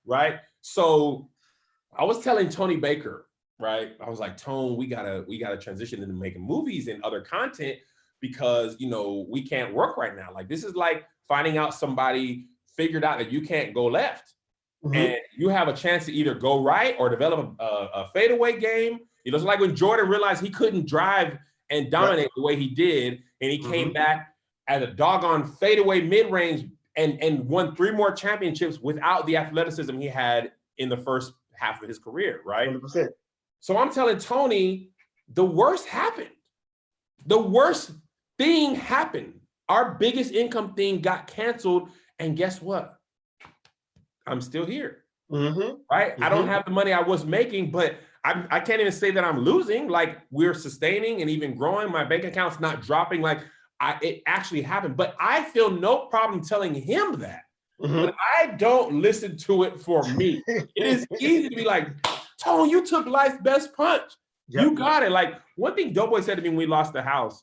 right? So I was telling Tony Baker, right? I was like, Tone, we gotta transition into making movies and other content because we can't work right now. Like this is like finding out somebody figured out that you can't go left. Mm-hmm. And you have a chance to either go right or develop a fadeaway game. It's like when Jordan realized he couldn't drive and dominate the way he did, and he came back at a doggone fadeaway mid-range and won 3 more championships without the athleticism he had in the first half of his career, right? 100%. So I'm telling Tony, the worst happened. The worst thing happened. Our biggest income thing got canceled, and guess what? I'm still here, right? I don't have the money I was making, but I can't even say that I'm losing. Like we're sustaining and even growing. My bank account's not dropping. Like it actually happened, but I feel no problem telling him that. But I don't listen to it for me. It is easy to be like, Tone, you took life's best punch. Yep. You got it. Like one thing Doughboy said to me when we lost the house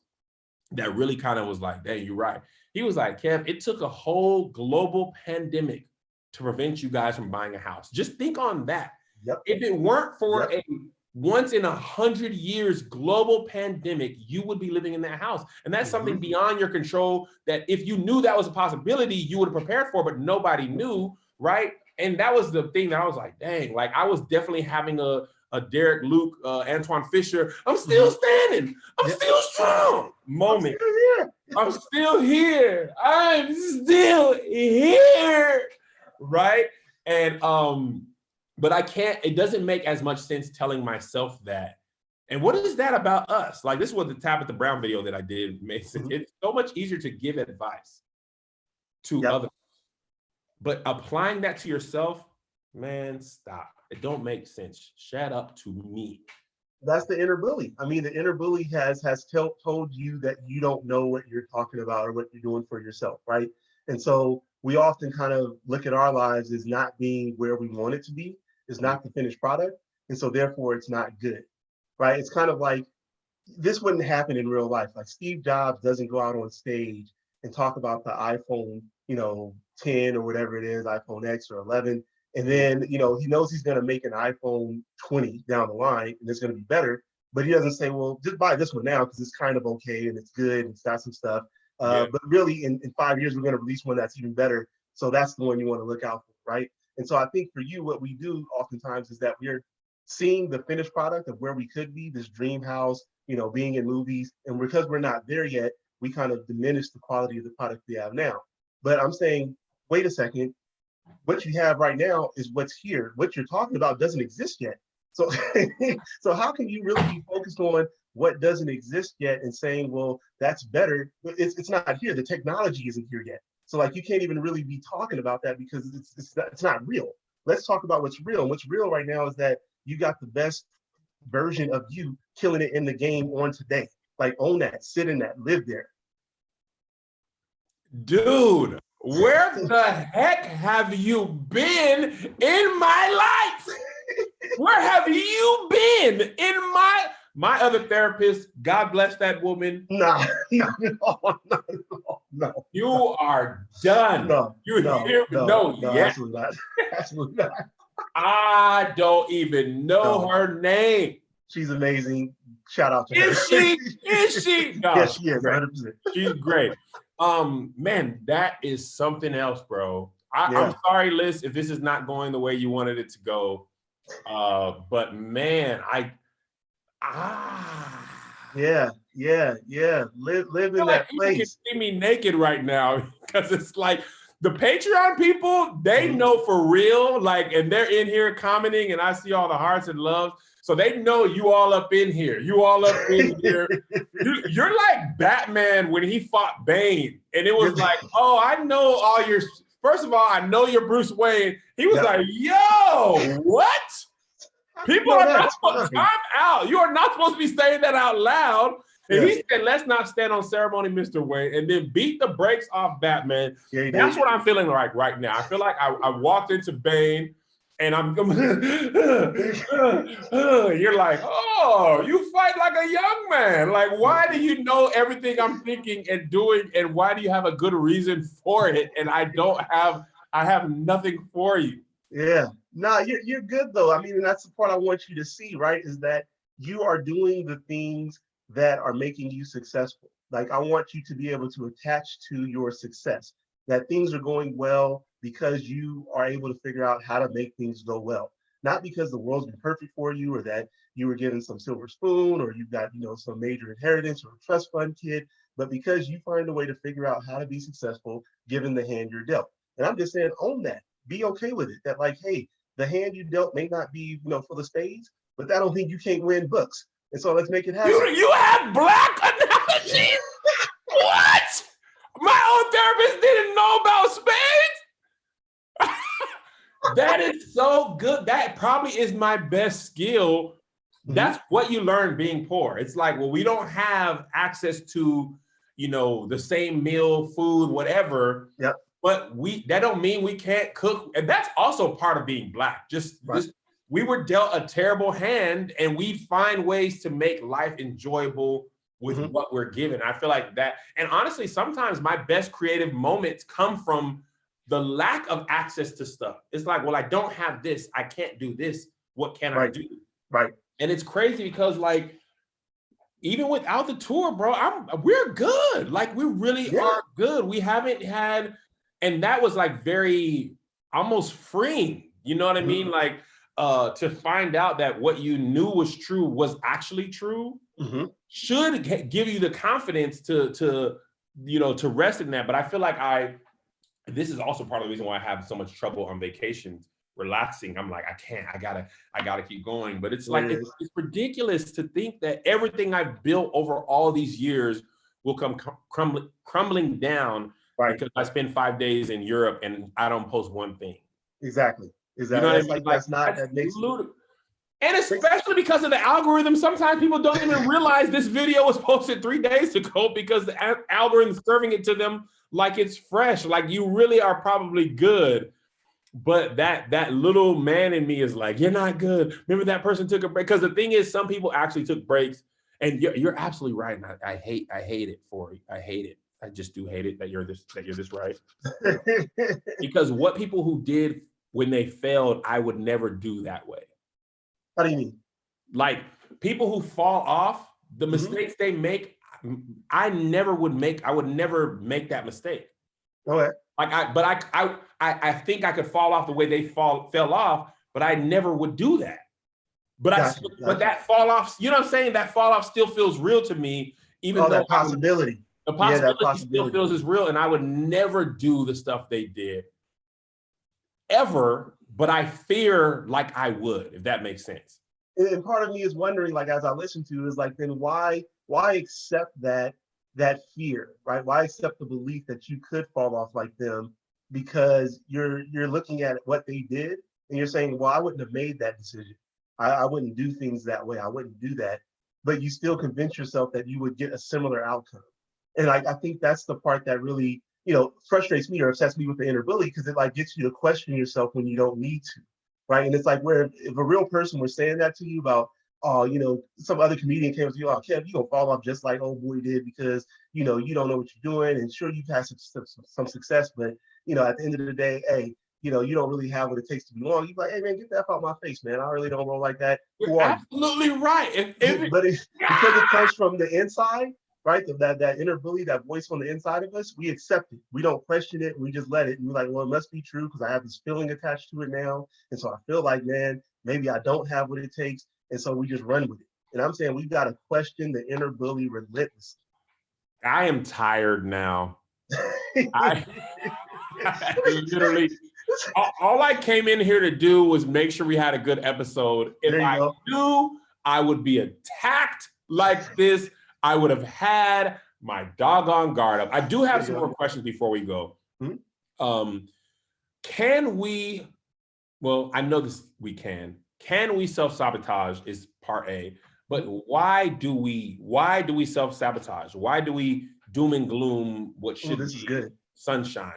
that really kind of was like, dang, you're right. He was like, Kev, it took a whole global pandemic to prevent you guys from buying a house. Just think on that. Yep. If it weren't for a once in 100 years global pandemic, you would be living in that house. And that's something beyond your control that if you knew that was a possibility, you would have prepared for, but nobody knew, right? And that was the thing that I was like, dang, like I was definitely having a Derek Luke, Antoine Fisher, I'm still standing, I'm still strong moment. I'm still here. I'm still here. Right. And but I can't, it doesn't make as much sense telling myself that. And what is that about us? Like this was the Tabitha Brown video that I did. It's so much easier to give advice to others. But applying that to yourself, man, stop. It don't make sense. Shut up to me. That's the inner bully. I mean, the inner bully has told you that you don't know what you're talking about or what you're doing for yourself, right? And so we often kind of look at our lives as not being where we want it to be. It's not the finished product. And so therefore it's not good, right? It's kind of like, this wouldn't happen in real life. Like Steve Jobs doesn't go out on stage and talk about the iPhone, 10 or whatever it is, iPhone X or 11. And then, he knows he's going to make an iPhone 20 down the line and it's going to be better. But he doesn't say, well, just buy this one now because it's kind of okay and it's good and it's got some stuff. But really, in 5 years, we're going to release one that's even better. So that's the one you want to look out for, right? And so I think for you, what we do oftentimes is that we're seeing the finished product of where we could be, this dream house, being in movies. And because we're not there yet, we kind of diminish the quality of the product we have now. But I'm saying, wait a second, what you have right now is what's here. What you're talking about doesn't exist yet. So, so how can you really be focused on what doesn't exist yet and saying, well, that's better? It's not here. The technology isn't here yet. So like you can't even really be talking about that because it's not real. Let's talk about what's real. And what's real right now is that you got the best version of you killing it in the game on today. Like own that, sit in that, live there. Dude, where the heck have you been in my life? Where have you been in my other therapist? God bless that woman. No. You are done. No, Absolutely not. Absolutely not. I don't even know her name. She's amazing. Shout out to her. Is she? No, yes, she is. 100%. She's great. Man, that is something else, bro. I'm sorry, Liz, if this is not going the way you wanted it to go. But man, live in that place. You can see me naked right now because it's like the Patreon people, they know for real, like, and they're in here commenting, and I see all the hearts and loves. So they know you all up in here. You all up in here. You're like Batman when he fought Bane. And it was like, oh, I know all your, first of all, I know you're Bruce Wayne. He was like, yo, what? People are not supposed to time out. You are not supposed to be saying that out loud. And he said, let's not stand on ceremony, Mr. Wayne, and then beat the brakes off Batman. That's what I'm feeling like right now. I feel like I walked into Bane and I'm you're like, oh, you fight like a young man. Like, why do you know everything I'm thinking and doing, and why do you have a good reason for it? And I have nothing for you. Yeah, no, you're good though. I mean, and that's the part I want you to see, right? Is that you are doing the things that are making you successful. Like, I want you to be able to attach to your success, that things are going well because you are able to figure out how to make things go well. Not because the world's been perfect for you, or that you were given some silver spoon, or you've got, some major inheritance or a trust fund kid, but because you find a way to figure out how to be successful given the hand you're dealt. And I'm just saying, own that. Be okay with it. That, like, hey, the hand you dealt may not be, full of spades, but that don't mean you can't win books. And so let's make it happen. You have black analogies? What? My own therapist didn't know about spades? That is so good. That probably is my best skill. That's what you learn being poor. It's like, well, we don't have access to, the same meal, food, whatever. Yep. But that don't mean we can't cook. And that's also part of being Black. Just we were dealt a terrible hand, and we find ways to make life enjoyable with what we're given. I feel like that. And honestly, sometimes my best creative moments come from the lack of access to stuff. It's like, well, I don't have this. I can't do this. What can I do? Right. And it's crazy because, like, even without the tour, bro, we're good. Like, we really are good. We haven't had, and that was like very almost freeing. You know what I mean? Like, to find out that what you knew was true was actually true should give you the confidence to rest in that. But I feel like this is also part of the reason why I have so much trouble on vacations, relaxing. I'm like, I gotta keep going. But it's like, it's ridiculous to think that everything I've built over all these years will come crumbling down because I spend 5 days in Europe and I don't post one thing. Exactly. You know what I mean? Like, that makes ludicrous. And especially because of the algorithm, sometimes people don't even realize this video was posted 3 days ago because the algorithm's serving it to them like it's fresh. Like, you really are probably good. But that little man in me is like, you're not good. Remember that person took a break? Because the thing is, some people actually took breaks. And you're absolutely right. And I hate it for you. I hate it. I just do hate it that you're this right. Because what people who did when they failed, I would never do that way. What do you mean? Like, people who fall off, the mistakes they make, I would never make that mistake. Okay. Like, I think I could fall off the way they fell off, but I never would do that. But but that fall off, you know what I'm saying? That fall off still feels real to me, even though that possibility. The possibility still feels as real, and I would never do the stuff they did ever, but I fear like I would, if that makes sense. And part of me is wondering, like, as I listen to, is like, then why accept that fear, right? Why accept the belief that you could fall off like them? Because you're looking at what they did and you're saying, well, I wouldn't have made that decision. I wouldn't do things that way. I wouldn't do that. But you still convince yourself that you would get a similar outcome. And I think that's the part that really, frustrates me or upsets me with the inner bully, because it like gets you to question yourself when you don't need to, right? And it's like, where if a real person was saying that to you about, some other comedian came to you, oh, Kev, you gonna fall off just like old boy did because, you don't know what you're doing, and sure, you've had some success, but, at the end of the day, hey, you don't really have what it takes to be long. You're like, hey, man, get that out my face, man. I really don't roll like that. You're absolutely right. But because it comes from the inside, right? That inner bully, that voice on the inside of us, we accept it. We don't question it. We just let it. And we're like, well, it must be true because I have this feeling attached to it now. And so I feel like, man, maybe I don't have what it takes. And so we just run with it. And I'm saying we've got to question the inner bully relentlessly. I am tired now. I literally, all I came in here to do was make sure we had a good episode. If I knew I would be attacked like this, I would have had my doggone guard up. I do have some more questions before we go. Can we, well, I know this, we can we self-sabotage is part A, but why do we self-sabotage? Why do we doom and gloom what should be good. Sunshine?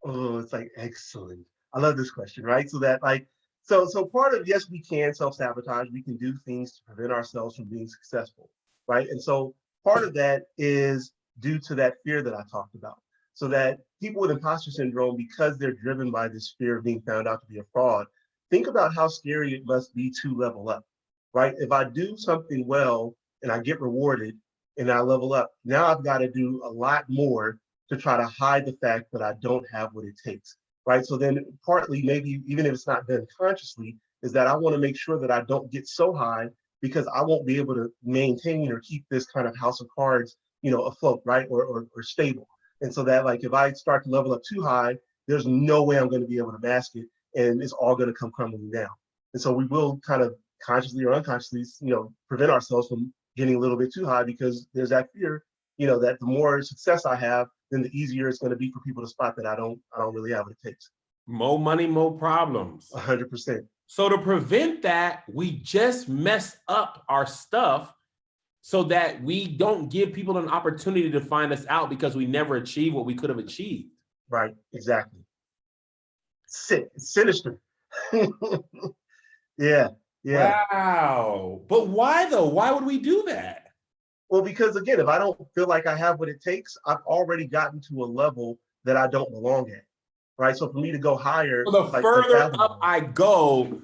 Oh, it's like excellent. I love this question, right? So that, like, So part of, yes, we can self-sabotage. We can do things to prevent ourselves from being successful, right? And so part of that is due to that fear that I talked about. So that people with imposter syndrome, because they're driven by this fear of being found out to be a fraud, think about how scary it must be to level up, right? If I do something well and I get rewarded and I level up, now I've got to do a lot more to try to hide the fact that I don't have what it takes, right? So then partly, maybe even if it's not done consciously, is that I want to make sure that I don't get so high because I won't be able to maintain or keep this kind of house of cards, afloat, right? Or stable. And so that, like, if I start to level up too high, there's no way I'm going to be able to mask it, and it's all going to come crumbling down. And so we will kind of consciously or unconsciously, prevent ourselves from getting a little bit too high, because there's that fear, that the more success I have, then the easier it's going to be for people to spot that I don't really have what it takes. More money, more problems. 100%. So to prevent that, we just mess up our stuff so that we don't give people an opportunity to find us out because we never achieve what we could have achieved. Right, exactly. Sinister. Yeah. Wow. But why though? Why would we do that? Well, because again, if I don't feel like I have what it takes, I've already gotten to a level that I don't belong at. Right. So for me to go higher, So the further up I go,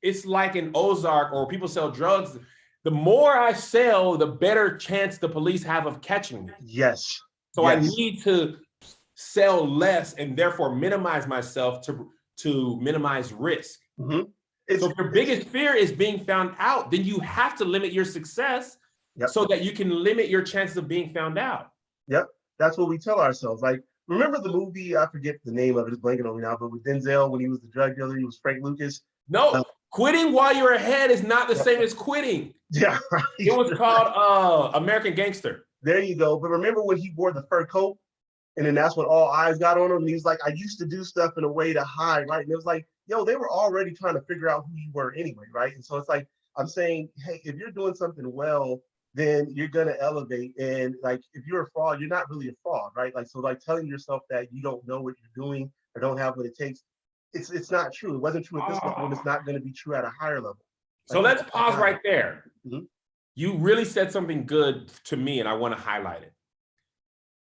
it's like in Ozark, or people sell drugs. The more I sell, the better chance the police have of catching me. Yes. So I need to sell less and therefore minimize myself to minimize risk. So if your biggest fear is being found out, then you have to limit your success so that you can limit your chances of being found out. Yep. That's what we tell ourselves. Like, remember the movie, I forget the name of it, it's blanking on me now, but with Denzel, when he was the drug dealer, he was Frank Lucas. No, quitting while you're ahead is not the same as quitting. Yeah, right. It was called American Gangster. There you go. But remember when he wore the fur coat, and then that's when all eyes got on him, and he was like, I used to do stuff in a way to hide, right? And it was like, yo, they were already trying to figure out who you were anyway, right? And so it's like, I'm saying, hey, if you're doing something well, then you're gonna elevate. And like, if you're a fraud, you're not really a fraud, right? Like, so like telling yourself that you don't know what you're doing or don't have what it takes, it's not true. It wasn't true at this level, and it's not gonna be true at a higher level. So let's pause right there. You really said something good to me, and I want to highlight it.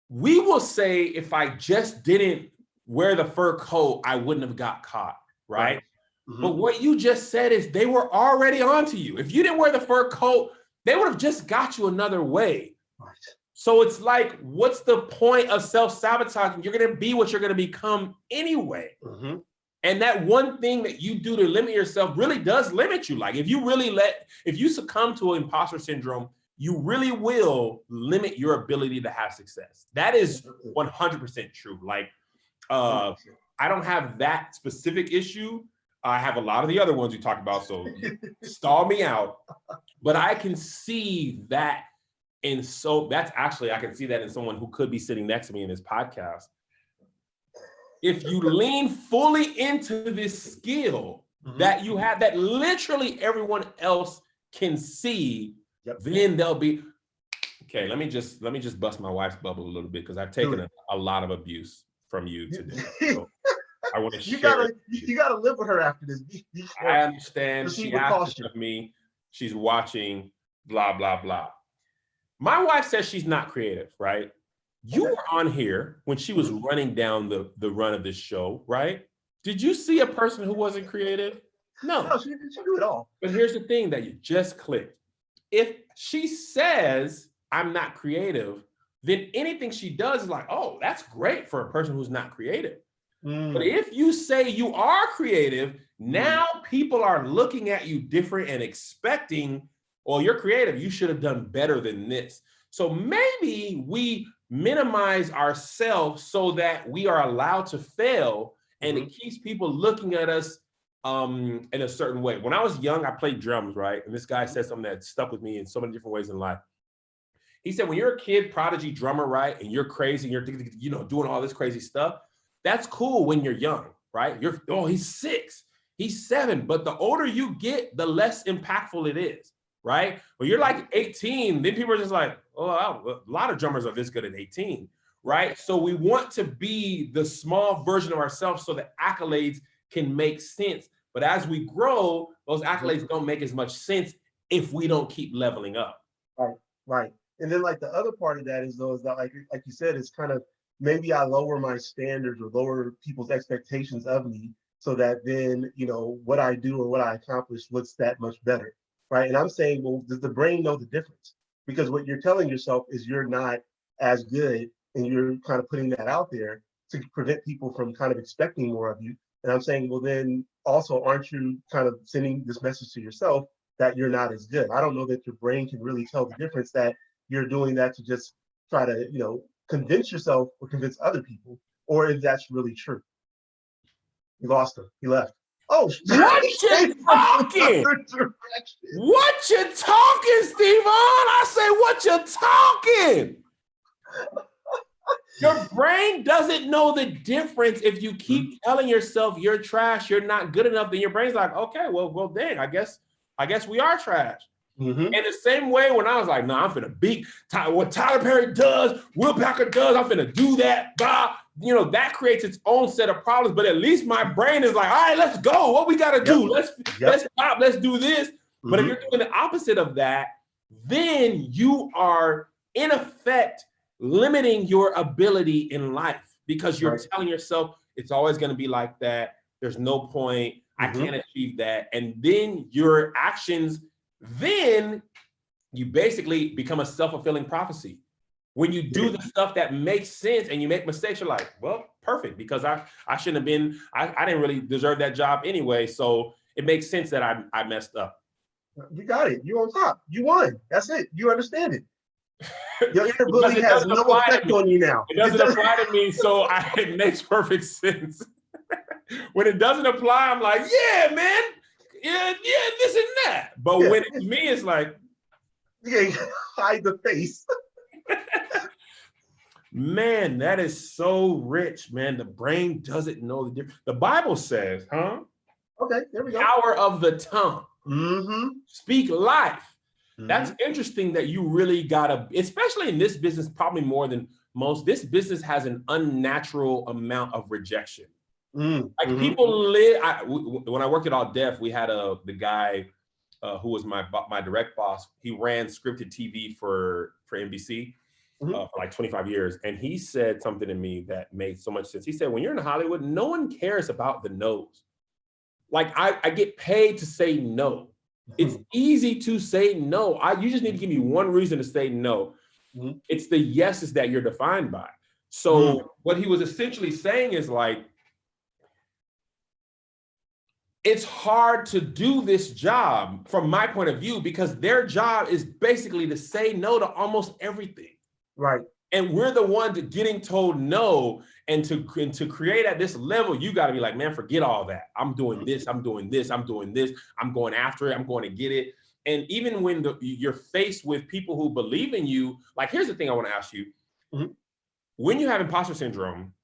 We will say, if I just didn't wear the fur coat, I wouldn't have got caught, right? But what you just said is they were already onto you. If you didn't wear the fur coat, they would have just got you another way. Right. So it's like, what's the point of self-sabotaging? You're going to be what you're going to become anyway. And that one thing that you do to limit yourself really does limit you. Like, if you succumb to imposter syndrome, you really will limit your ability to have success. That is 100% true. Like, I don't have that specific issue. I have a lot of the other ones you talked about, so stall me out. But I can see that I can see that in someone who could be sitting next to me in this podcast. If you lean fully into this skill that you have, that literally everyone else can see, then they'll be, okay, let me just bust my wife's bubble a little bit, because I've taken a lot of abuse from you today. So I want to share. You gotta live with her after this. I understand. She asked of me. She's watching, blah, blah, blah. My wife says she's not creative, right? You were on here when she was running down the run of this show, right? Did you see a person who wasn't creative? No, she do it all. But here's the thing that you just clicked. If she says, I'm not creative, then anything she does is like, oh, that's great for a person who's not creative. But if you say you are creative, now people are looking at you different and expecting, well, you're creative, you should have done better than this. So maybe we minimize ourselves so that we are allowed to fail, and it keeps people looking at us in a certain way. When I was young, I played drums, right? And this guy said something that stuck with me in so many different ways in life. He said, when you're a kid prodigy drummer, right, and you're crazy, and you're doing all this crazy stuff, that's cool when you're young, right? He's 6, he's 7, but the older you get, the less impactful it is, right? When you're like 18, then people are just like, oh, a lot of drummers are this good at 18. right? So we want to be the small version of ourselves so that accolades can make sense. But as we grow, those accolades don't make as much sense if we don't keep leveling up. Right, right. And then like the other part of that is though, is that like you said, it's kind of maybe I lower my standards or lower people's expectations of me so that then, you know, what I do or what I accomplish looks that much better. Right. And I'm saying, well, does the brain know the difference? Because what you're telling yourself is you're not as good, and you're kind of putting that out there to prevent people from kind of expecting more of you. And I'm saying, well, then also, aren't you kind of sending this message to yourself that you're not as good? I don't know that your brain can really tell the difference, that you're doing that to just try to, you know, convince yourself or convince other people, or if that's really true. You lost him. He left. Oh, what you talking? What you talking, Steven? I say, what you talking? Your brain doesn't know the difference. If you keep telling yourself you're trash, you're not good enough, then your brain's like, okay, well, dang, I guess we are trash. In the same way, when I was like, no, I'm finna beat what Tyler Perry does, Will Packer does, I'm finna do that, blah. You know, that creates its own set of problems, but at least my brain is like, all right, let's go. What we gotta do? Let's pop, let's do this. But if you're doing the opposite of that, then you are in effect limiting your ability in life, because you're telling yourself it's always going to be like that. There's no point. I can't achieve that. And then your actions, then you basically become a self-fulfilling prophecy. When you do the stuff that makes sense and you make mistakes, you're like, well, perfect, because I shouldn't have been, I didn't really deserve that job anyway. So it makes sense that I messed up. You got it. You're on top. You won. That's it. You understand it. Your inner bully has no effect on you now. It doesn't apply to me, so it makes perfect sense. When it doesn't apply, I'm like, yeah, man, yeah, this and that. But when it's me, it's like, hide the face. Man, that is so rich, man. The brain doesn't know the difference. The Bible says, Okay, there we go. Power of the tongue. Speak life. That's interesting that you really gotta, especially in this business, probably more than most, this business has an unnatural amount of rejection. Like people live, when I worked at All Def, we had the guy who was my direct boss. He ran scripted TV for NBC for like 25 years. And he said something to me that made so much sense. He said, when you're in Hollywood, no one cares about the no's. Like I get paid to say no. It's easy to say no. You just need to give me one reason to say no. It's the yeses that you're defined by. So what he was essentially saying is like, it's hard to do this job from my point of view, because their job is basically to say no to almost everything. Right. And we're the ones getting told no, and to create at this level, you got to be like, man, forget all that. I'm doing this, I'm doing this, I'm doing this. I'm going after it. I'm going to get it. And even when you're faced with people who believe in you, like, here's the thing I want to ask you. When you have imposter syndrome,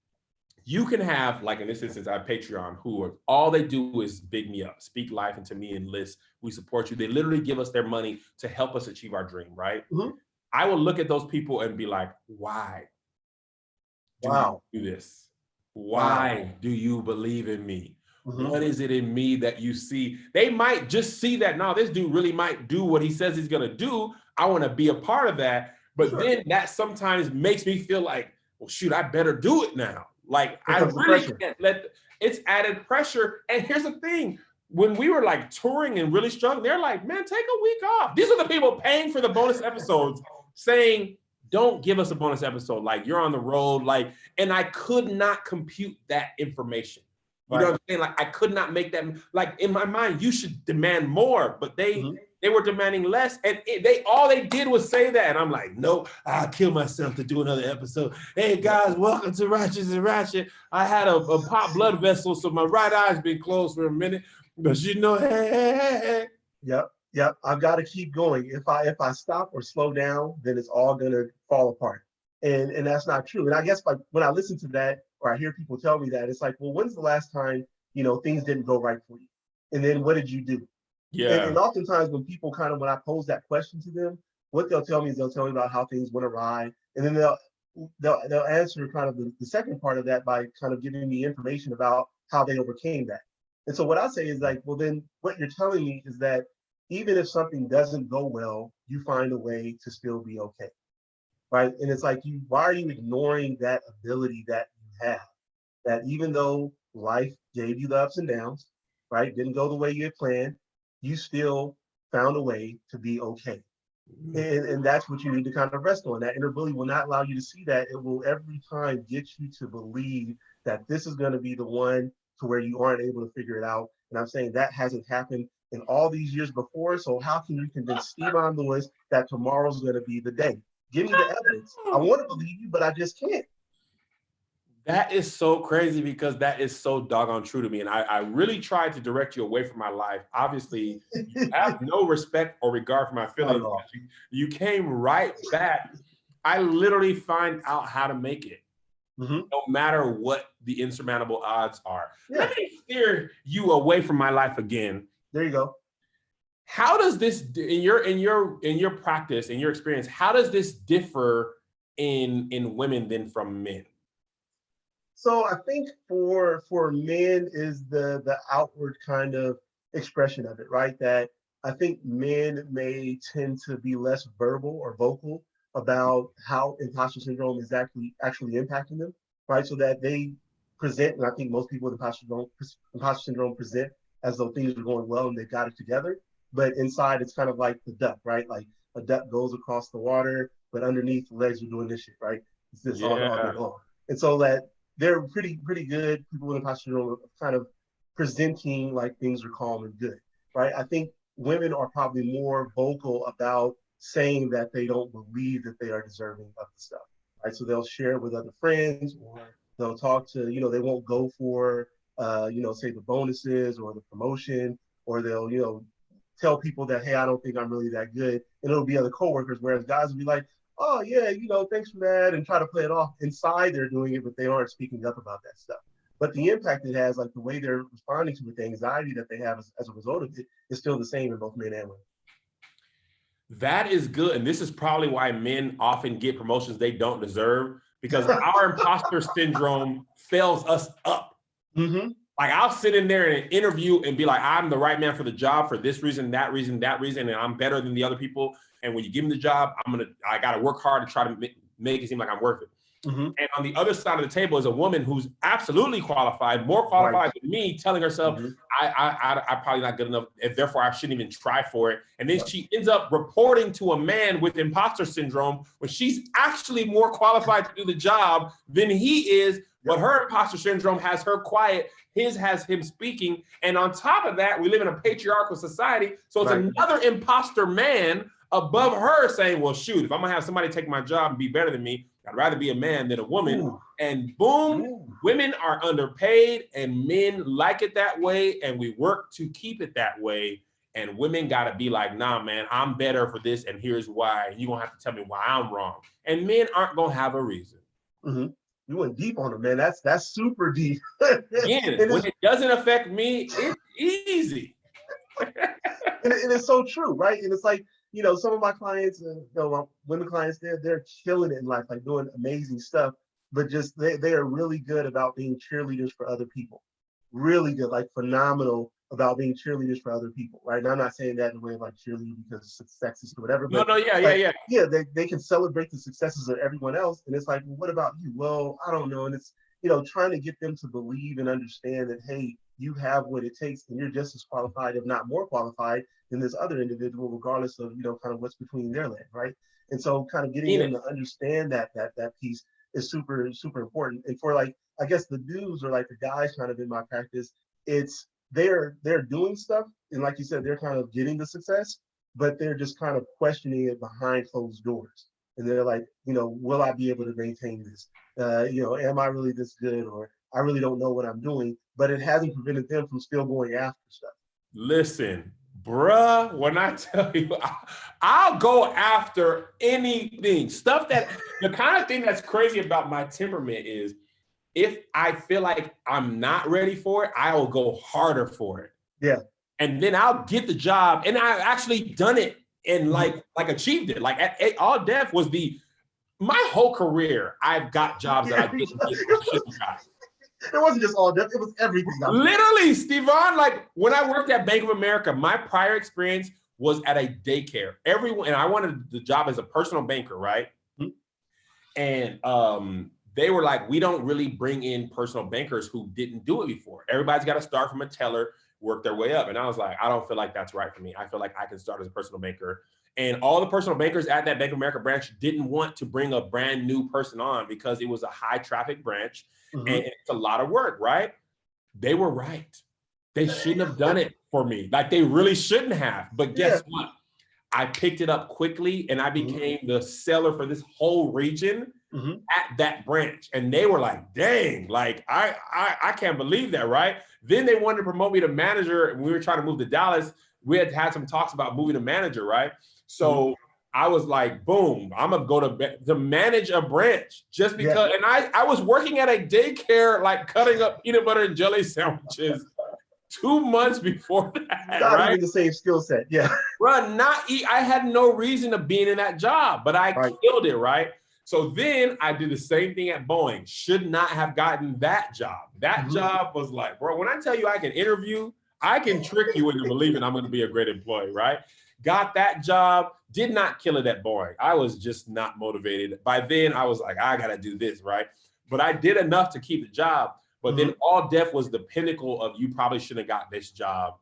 you can have, like in this instance, I have Patreon, who are, all they do is big me up, speak life into me and list, we support you. They literally give us their money to help us achieve our dream, right? I will look at those people and be like, why do you do this? Why do you believe in me? What is it in me that you see? They might just see that, no, this dude really might do what he says he's gonna do. I wanna be a part of that. But then that sometimes makes me feel like, well, shoot, I better do it now. Like, I really can't it's added pressure. And here's the thing, when we were like touring and really struggling, they're like, man, take a week off. These are the people paying for the bonus episodes saying, don't give us a bonus episode. Like, you're on the road. Like, and I could not compute that information. You know what I'm saying? Like, I could not make that, like, in my mind, you should demand more, but they were demanding less. And all they did was say that. And I'm like, no, I'll kill myself to do another episode. Hey guys, welcome to Righteous and Ratchet. I had a pop blood vessel, so my right eye's been closed for a minute, but you know, hey. Yep. I've got to keep going. If I stop or slow down, then it's all gonna fall apart. And that's not true. And I guess, like, when I listen to that, or I hear people tell me that, it's like, well, when's the last time, you know, things didn't go right for you? And then what did you do? And oftentimes when people when I pose that question to them, what they'll tell me is they'll tell me about how things went awry. And then they'll answer kind of the second part of that by kind of giving me information about how they overcame that. And so what I say is like, well, then what you're telling me is that even if something doesn't go well, you find a way to still be okay, right? And it's like, why are you ignoring that ability that you have? That even though life gave you the ups and downs, right, didn't go the way you had planned, you still found a way to be okay. And that's what you need to kind of rest on. That inner bully will not allow you to see that. It will every time get you to believe that this is going to be the one to where you aren't able to figure it out. And I'm saying that hasn't happened in all these years before. So how can you convince Steven Lewis that tomorrow's going to be the day? Give me the evidence. I want to believe you, but I just can't. That is so crazy because that is so doggone true to me. And I really tried to direct you away from my life. Obviously, you have no respect or regard for my feelings. You came right back. I literally find out how to make it, no matter what the insurmountable odds are. Yeah. Let me steer you away from my life again. There you go. How does this, in your practice, in your experience, how does this differ in women than from men? So I think for men is the outward kind of expression of it, right? That I think men may tend to be less verbal or vocal about how imposter syndrome is actually impacting them, right? So that they present, and I think most people with imposter syndrome present as though things are going well and they've got it together. But inside it's kind of like the duck, right? Like a duck goes across the water, but underneath the legs are doing this shit, right? It's this all day long. And so that they're pretty good people with imposter syndrome kind of presenting like things are calm and good, right? I think women are probably more vocal about saying that they don't believe that they are deserving of the stuff, right? So they'll share it with other friends, or they'll talk to, they won't go for, say the bonuses or the promotion, or they'll, tell people that, hey, I don't think I'm really that good. And it'll be other coworkers, whereas guys will be like, oh yeah, thanks for that, and try to play it off. Inside they're doing it, but they aren't speaking up about that stuff. But the impact it has, like the way they're responding to it, the anxiety that they have as a result of it, is still the same in both men and women. That is good. And this is probably why men often get promotions they don't deserve, because our imposter syndrome fails us up. Mm-hmm. Like I'll sit in there in an interview and be like, I'm the right man for the job for this reason, that reason, and I'm better than the other people. And when you give me the job, I got to work hard to try to make it seem like I'm worth it. Mm-hmm. And on the other side of the table is a woman who's absolutely qualified, more qualified than me, telling herself, I'm probably not good enough, and therefore I shouldn't even try for it. And then she ends up reporting to a man with imposter syndrome when she's actually more qualified to do the job than he is. But her imposter syndrome has her quiet, his has him speaking. And on top of that, we live in a patriarchal society. So it's another imposter man above her saying, well, shoot, if I'm gonna have somebody take my job and be better than me, I'd rather be a man than a woman. Ooh. And boom, women are underpaid and men like it that way. And we work to keep it that way. And women gotta be like, nah, man, I'm better for this. And here's why. You're gonna have to tell me why I'm wrong. And men aren't gonna have a reason. Mm-hmm. You went deep on it, man. That's super deep. Again, when it doesn't affect me, it's easy. and it's so true, right? And it's like, some of my clients, women clients, they're killing it in life, like doing amazing stuff, but just they are really good about being cheerleaders for other people. Really good, like phenomenal about being cheerleaders for other people, right? And I'm not saying that in a way of like cheerleading because it's sexist or whatever. But yeah, they can celebrate the successes of everyone else. And it's like, well, what about you? Well, I don't know. And it's, trying to get them to believe and understand that, hey, you have what it takes and you're just as qualified, if not more qualified than this other individual, regardless of, kind of what's between their legs, right? And so kind of getting them to understand that piece is super, super important. And for like, I guess the dudes or like the guys kind of in my practice, it's they're doing stuff. And like you said, they're kind of getting the success, but they're just kind of questioning it behind closed doors. And they're like, will I be able to maintain this? Am I really this good? Or I really don't know what I'm doing, but it hasn't prevented them from still going after stuff. Listen, bruh, when I tell you, I'll go after anything. Stuff that, the kind of thing that's crazy about my temperament is, if I feel like I'm not ready for it, I will go harder for it. Yeah. And then I'll get the job. And I've actually done it and like achieved it. Like at All Def was the my whole career, I've got jobs that I didn't get. I shouldn't have got. It wasn't just all that, it was everything. Literally, Stevan, like when I worked at Bank of America, my prior experience was at a daycare. Everyone, and I wanted the job as a personal banker, right? Mhm. And they were like, we don't really bring in personal bankers who didn't do it before. Everybody's got to start from a teller, work their way up. And I was like, I don't feel like that's right for me. I feel like I can start as a personal banker. And all the personal bankers at that Bank of America branch didn't want to bring a brand new person on because it was a high traffic branch and it's a lot of work, right? They were right. They shouldn't have done it for me. Like they really shouldn't have. But guess what? I picked it up quickly and I became the seller for this whole region at that branch. And they were like, dang, like I can't believe that, right? Then they wanted to promote me to manager. And we were trying to move to Dallas. We had some talks about moving to manager, right? So I was like, boom, I'm gonna go to manage a branch just because. And I was working at a daycare, like cutting up peanut butter and jelly sandwiches 2 months before that. Not right? even the same skill set. Yeah. Bro, I had no reason of being in that job, but I killed it, right? So then I did the same thing at Boeing. Should not have gotten that job. That job was like, bro, when I tell you I can interview, I can trick you into believing I'm going to be a great employee, right? Got that job, did not kill it at Boeing. I was just not motivated. By then, I was like, I got to do this, right? But I did enough to keep the job. But then all death was the pinnacle of you probably shouldn't have got this job.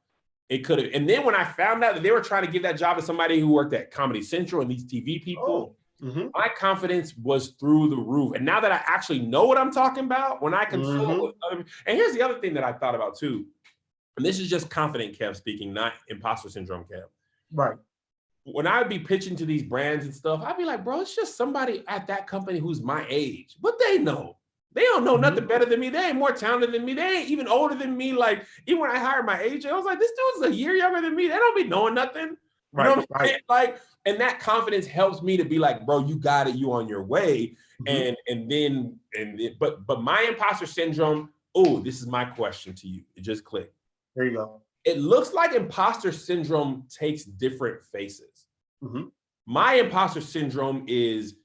It could have. And then when I found out that they were trying to give that job to somebody who worked at Comedy Central and these TV people, my confidence was through the roof. And now that I actually know what I'm talking about, when I consult with other, and here's the other thing that I thought about too, and this is just confident Kev speaking, not imposter syndrome Kev. Right. When I would be pitching to these brands and stuff, I'd be like, bro, it's just somebody at that company who's my age. What they know? They don't know nothing better than me. They ain't more talented than me. They ain't even older than me. Like, even when I hired my agent, I was like, this dude's a year younger than me. They don't be knowing nothing. You know what I'm saying? Like, and that confidence helps me to be like, bro, you got it. You on your way. But my imposter syndrome, oh, this is my question to you. It just clicked. There you go. It looks like imposter syndrome takes different faces. My imposter syndrome is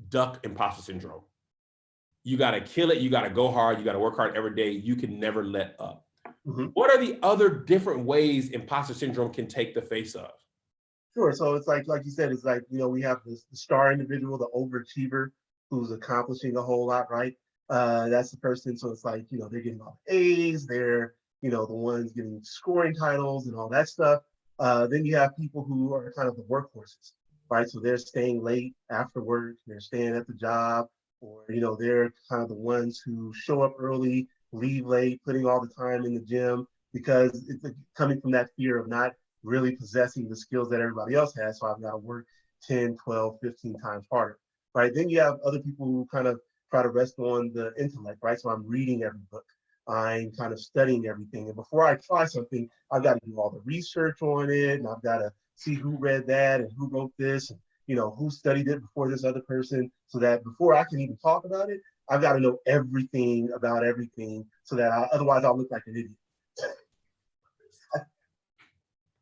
duck imposter syndrome. You got to kill it. You got to go hard. You got to work hard every day. You can never let up. What are the other different ways imposter syndrome can take the face of? Sure. So it's like you said, it's like, we have the star individual, the overachiever who's accomplishing a whole lot, right? That's the person. So it's like, they're getting all the A's. They're, the ones getting scoring titles and all that stuff. Then you have people who are kind of the workhorses, right? So they're staying late after work. They're staying at the job. Or, they're kind of the ones who show up early, leave late, putting all the time in the gym because it's coming from that fear of not really possessing the skills that everybody else has. So I've got to work 10, 12, 15 times harder, right? Then you have other people who kind of try to rest on the intellect, right? So I'm reading every book. I'm kind of studying everything. And before I try something, I've got to do all the research on it. And I've got to see who read that and who wrote this and, who studied it before this other person, so that before I can even talk about it, I've got to know everything about everything so that otherwise I'll look like an idiot.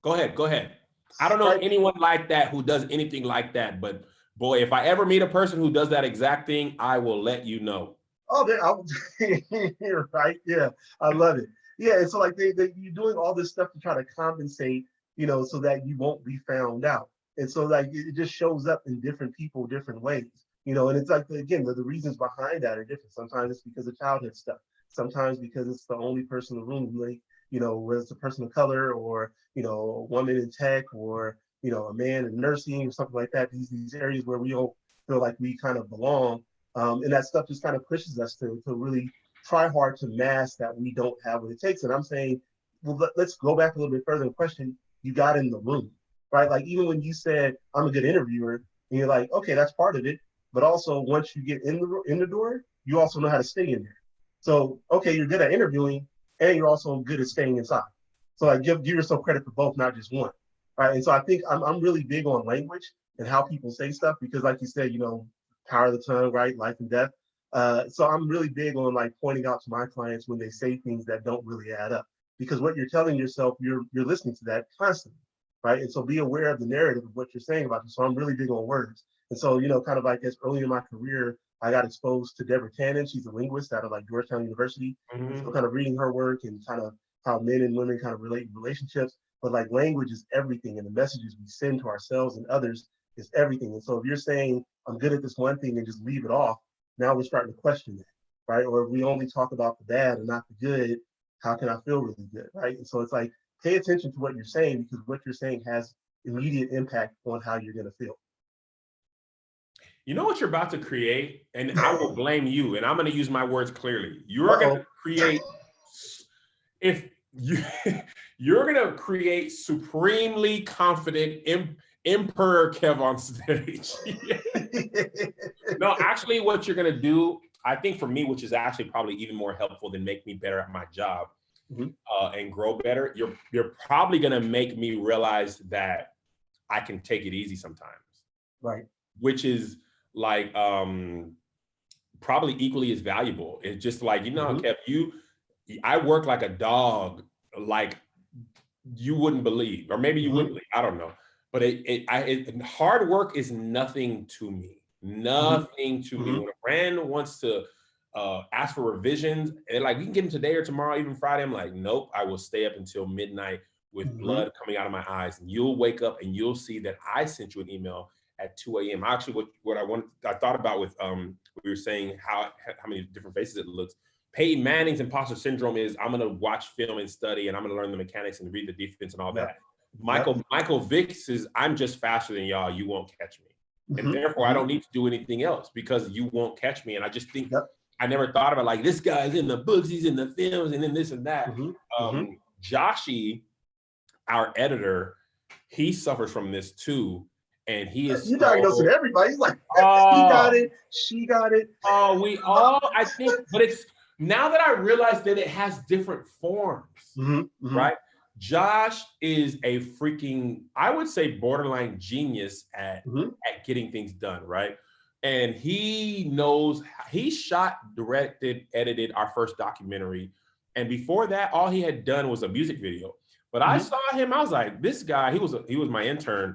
Go ahead. I don't know anyone like that who does anything like that, but boy, if I ever meet a person who does that exact thing, I will let you know. Oh, right? Yeah, I love it. Yeah, and so like you're doing all this stuff to try to compensate, so that you won't be found out. And so like it just shows up in different people, different ways, and it's like, again, the reasons behind that are different. Sometimes it's because of childhood stuff. Sometimes because it's the only person in the room who, like, whether it's a person of color or, a woman in tech or, a man in nursing or something like that. These areas where we don't feel like we kind of belong. And that stuff just kind of pushes us to really try hard to mask that we don't have what it takes. And I'm saying, well, let's go back a little bit further and question, you got in the room, right? Like, even when you said, I'm a good interviewer, and you're like, okay, that's part of it. But also, once you get in the door, you also know how to stay in there. So, okay, you're good at interviewing, and you're also good at staying inside. So like, give yourself credit for both, not just one, right? And so I think I'm really big on language and how people say stuff, because like you said, power of the tongue, right? Life and death. So I'm really big on like pointing out to my clients when they say things that don't really add up, because what you're telling yourself, you're listening to that constantly, right? And so be aware of the narrative of what you're saying about it. So I'm really big on words. And so, you know, kind of like as early in my career, I got exposed to Deborah Cannon. She's a linguist out of like Georgetown University. So kind of reading her work and kind of how men and women kind of relate in relationships. But like language is everything, and the messages we send to ourselves and others is everything. And so if you're saying I'm good at this one thing and just leave it off, now we're starting to question that, right? Or if we only talk about the bad and not the good, how can I feel really good, right? And so it's like, pay attention to what you're saying, because what you're saying has immediate impact on how you're going to feel. You know what you're about to create, and I will blame you, and I'm going to use my words clearly. You're going to create, if you, you're going to create supremely confident Emperor Kev on stage. No, actually, what you're going to do, I think for me, which is actually probably even more helpful than make me better at my job and grow better, you're probably going to make me realize that I can take it easy sometimes. Right. Which is like probably equally as valuable. It's just like, you know, Kev, I work like a dog, like you wouldn't believe, or maybe you wouldn't believe, I don't know. But hard work is nothing to me. Nothing to me. When a friend wants to ask for revisions, and like, we can get them today or tomorrow, even Friday, I'm like, nope, I will stay up until midnight with blood coming out of my eyes. And you'll wake up and you'll see that I sent you an email at 2 a.m. Actually, what I thought about with we were saying how many different faces it looks. Peyton Manning's imposter syndrome is, I'm gonna watch film and study, and I'm gonna learn the mechanics and read the defense and all that. Michael Vick's is, I'm just faster than y'all, you won't catch me. And therefore I don't need to do anything else because you won't catch me. And I just think I never thought about like, this guy's in the books, he's in the films, and then this and that. Joshi, our editor, he suffers from this too. And he is you diagnosing everybody. He's like, he got it, she got it. Oh, we all, I think, but it's now that I realize that it has different forms, right? Josh is a freaking, I would say, borderline genius at getting things done, right? And he knows, he shot, directed, edited our first documentary. And before that, all he had done was a music video. But I saw him, I was like, this guy, he was my intern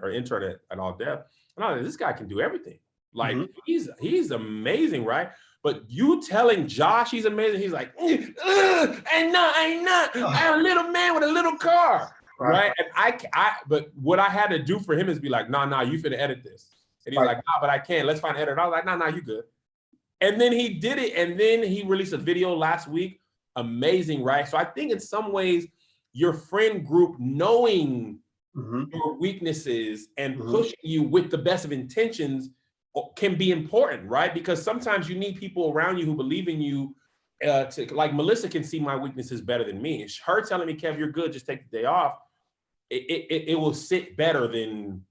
at All Def. And I was like, this guy can do everything. Like, he's amazing, right? But you telling Josh he's amazing, he's like, ain't not. I'm a little man with a little car, right? And but what I had to do for him is be like, nah, you finna edit this. And he's like, nah, but I can't. Let's find an editor. I was like, nah, you good. And then he did it, and then he released a video last week. Amazing, right? So I think in some ways, your friend group knowing your weaknesses and pushing you with the best of intentions can be important, right? Because sometimes you need people around you who believe in you. To, like, Melissa can see my weaknesses better than me. Her telling me, Kev, you're good, just take the day off. It will sit better than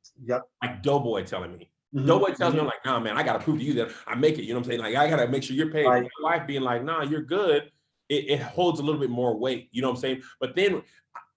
like Doughboy telling me. Doughboy tells me, I'm like, nah, man, I got to prove to you that I make it. You know what I'm saying? Like, I got to make sure you're paid. My wife being like, nah, you're good. It holds a little bit more weight. You know what I'm saying? But then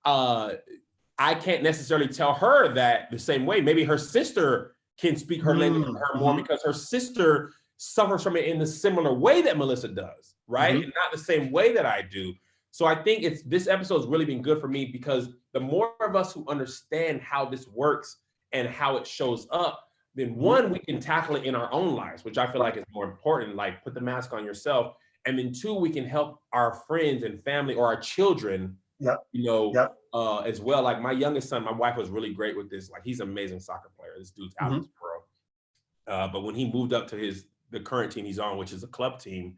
I can't necessarily tell her that the same way. Maybe her sister can speak her language to her more because her sister suffers from it in the similar way that Melissa does, right? And not the same way that I do. So I think this episode has really been good for me because the more of us who understand how this works and how it shows up, then one, we can tackle it in our own lives, which I feel like is more important, like put the mask on yourself. And then two, we can help our friends and family or our children, as well. Like my youngest son, my wife was really great with this. Like, he's an amazing soccer player. This dude's out of his pro. But when he moved up to the current team he's on, which is a club team,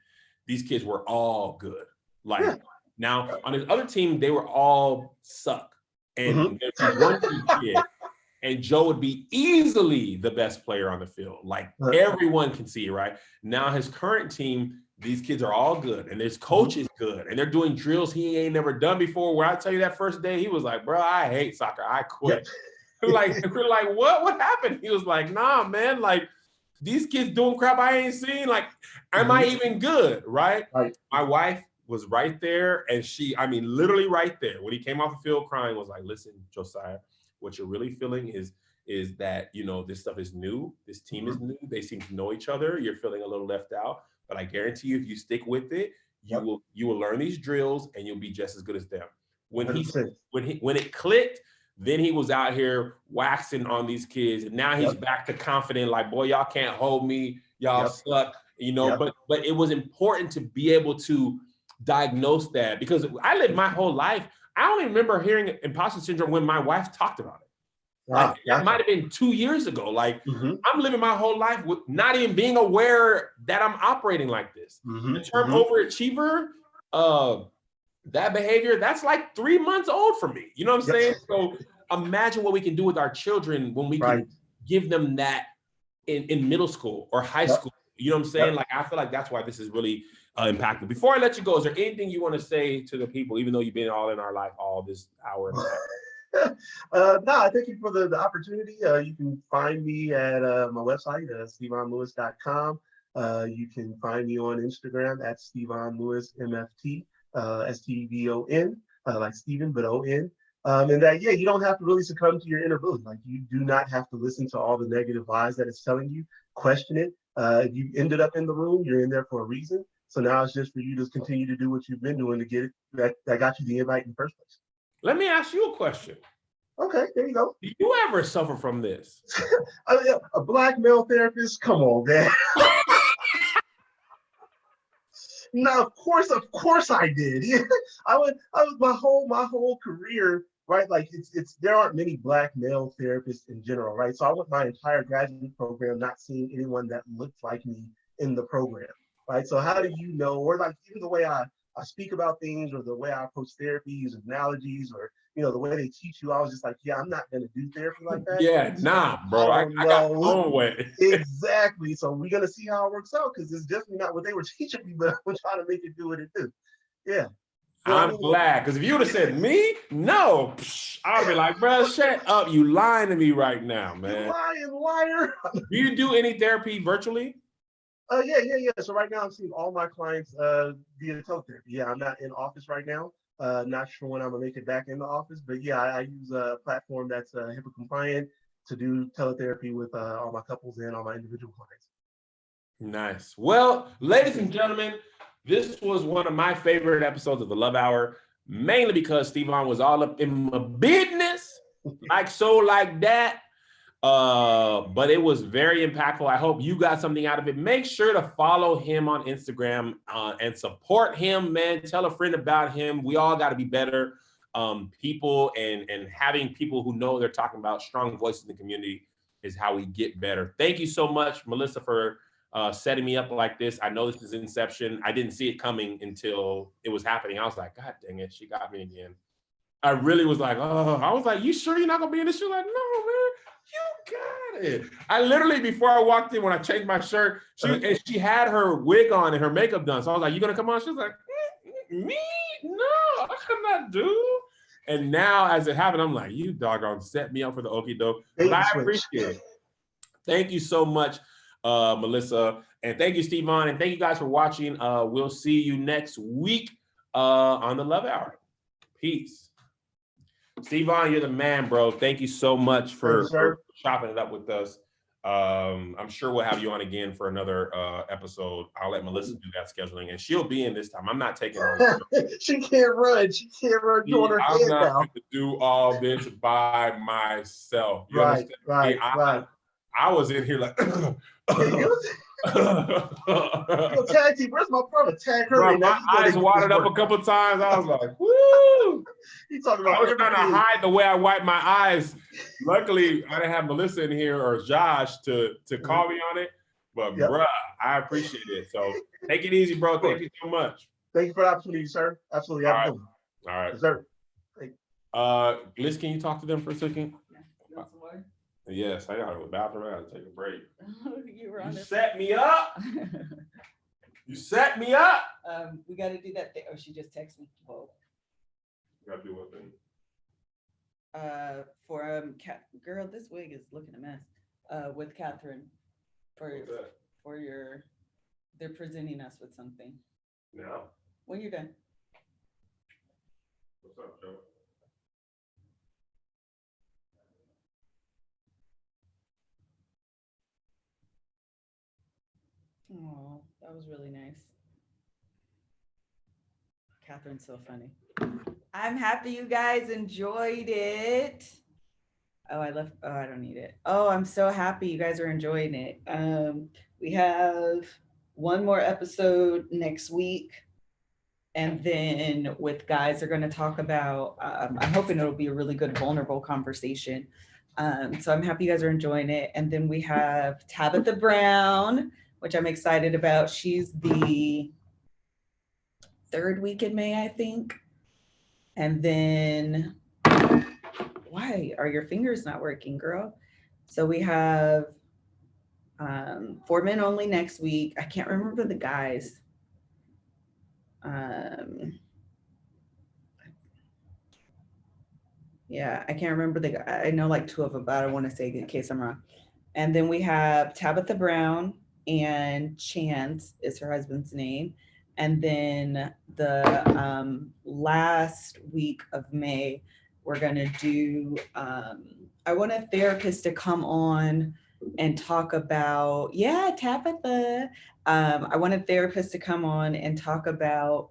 these kids were all good. Like now on his other team, they were all suck. And there's one kid, and Joe would be easily the best player on the field. Like everyone can see, right? Now his current team, these kids are all good, and his coach is good, and they're doing drills he ain't never done before. Where I tell you that first day, he was like, bro, I hate soccer. I quit. Like, we're like, what happened? He was like, nah, man, like these kids doing crap I ain't seen. Like, am I even good? Right? My wife was right there, and literally right there. When he came off the field crying, was like, listen, Josiah, what you're really feeling is that, this stuff is new. This team is new. They seem to know each other. You're feeling a little left out. But I guarantee you, if you stick with it, you will learn these drills and you'll be just as good as them. When it clicked, Then he was out here waxing on these kids. And now he's back to confident, like, boy, y'all can't hold me. Y'all suck, you know, but it was important to be able to diagnose that, because I lived my whole life. I only remember hearing imposter syndrome when my wife talked about it. Like that might have been 2 years ago. Like I'm living my whole life with not even being aware that I'm operating like this. The term overachiever, that behavior, that's like 3 months old for me. You know what I'm saying? So imagine what we can do with our children when we can give them that in middle school or high school. You know what I'm saying? Like, I feel like that's why this is really impactful. Before I let you go, is there anything you want to say to the people, even though you've been all in our life all this hour and a half? No, thank you for the opportunity. You can find me at my website, stevonlewis.com. You can find me on Instagram at stevonlewismft, STVON, like Steven, but ON. And that, you don't have to really succumb to your inner voice. Like, you do not have to listen to all the negative lies that it's telling you. Question it. If you ended up in the room, you're in there for a reason. So now it's just for you to continue to do what you've been doing to get it. That got you the invite in the first place. Let me ask you a question. Okay, there you go. Do you ever suffer from this? A Black male therapist? Come on, man. No, of course I did. I was my whole career, right? Like there aren't many Black male therapists in general, right? So I went my entire graduate program not seeing anyone that looked like me in the program, right? So how do you know, or like even the way I speak about things, or the way I approach therapy, using analogies, or the way they teach you, I was just like, I'm not gonna do therapy like that. Yeah, nah, bro. I got my own way. Exactly. So we're gonna see how it works out, because it's definitely not what they were teaching me, but I'm trying to make it do what it do. Yeah. I'm glad, because if you would have said me, no, I'd be like, bro, shut up. You lying to me right now, man. You lying liar. Do you do any therapy virtually? Yeah. So right now I'm seeing all my clients via teletherapy. Yeah, I'm not in office right now. Not sure when I'm gonna make it back in the office, but yeah, I use a platform that's HIPAA compliant to do teletherapy with all my couples and all my individual clients. Nice. Well, ladies and gentlemen, this was one of my favorite episodes of the Love Hour, mainly because Stevon was all up in my business, like that. But it was very impactful. I hope you got something out of it. Make sure to follow him on Instagram and support him, man. Tell a friend about him. We all got to be better people, and having people who know they're talking about, strong voices in the community, is how we get better. Thank you so much, Melissa, for setting me up like this. I know this is Inception. I didn't see it coming until it was happening. I was like, God dang it, she got me again. I really was like, I was like, you sure you're not gonna be in this? She was like, no, man. You got it. I literally, before I walked in, when I changed my shirt, she had her wig on and her makeup done. So I was like, you gonna come on? She was like, me? No, I could not do. And now, as it happened, I'm like, you doggone set me up for the okie doke. But I appreciate it. Thank you so much, Melissa. And thank you, Stevon. And thank you guys for watching. We'll see you next week on the Love Hour. Peace. Stevon, you're the man, bro. Thank you so much for chopping it up with us. I'm sure we'll have you on again for another episode. I'll let Melissa do that scheduling, and she'll be in this time. I'm not taking on. She can't run. She can't run. I'm not going to do all this by myself. You understand? I was in here like. Tag team. Where's my brother? Tag her. Bro, my eyes watered up a couple times. I was like, woo! You talking about? I was trying to hide the way I wipe my eyes. Luckily, I didn't have Melissa in here or Josh to call me on it. But bruh, I appreciate it. So take it easy, bro. Thank you so much. Thank you for the opportunity, sir. Absolutely. All right. Yes, sir. Liz, can you talk to them for a second? Yes, I got to go to the bathroom. I got to take a break. You set me up. You set me up. We got to do that thing. Oh, she just texted me. Whoa. You got to do what thing? For girl, this wig is looking a mess. With Catherine, for your, they're presenting us with something. No. When you're done. What's up, Joe? Oh, that was really nice. Catherine's so funny. I'm happy you guys enjoyed it. Oh, I left. Oh, I don't need it. Oh, I'm so happy you guys are enjoying it. We have one more episode next week. And then with guys, they're going to talk about, I'm hoping it'll be a really good, vulnerable conversation. So I'm happy you guys are enjoying it. And then we have Tabitha Brown, which I'm excited about. She's the third week in May, I think. And then, why are your fingers not working, girl? So we have 4 men only next week. I can't remember the guys. Yeah, I can't remember the guy. I know like two of them, but I don't want to say in case I'm wrong. And then we have Tabitha Brown and Chance is her husband's name. And then the last week of May, we're going to do, I want a therapist to come on and talk about, yeah, Tabitha. I want a therapist to come on and talk about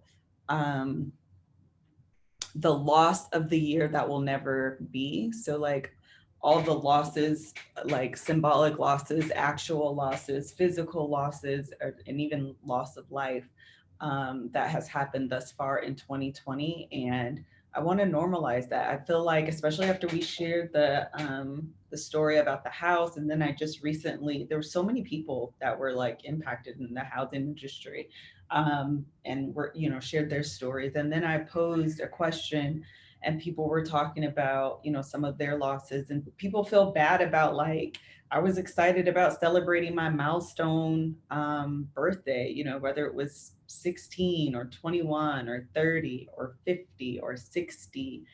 the loss of the year that will never be. So like all the losses, like symbolic losses, actual losses, physical losses, and even loss of life that has happened thus far in 2020. And I want to normalize that. I feel like, especially after we shared the story about the house, and then I just recently, there were so many people that were like impacted in the housing industry, and were, you know, shared their stories. And then I posed a question, and people were talking about, you know, some of their losses, and people feel bad about like, I was excited about celebrating my milestone birthday, you know, whether it was 16 or 21 or 30 or 50 or 60,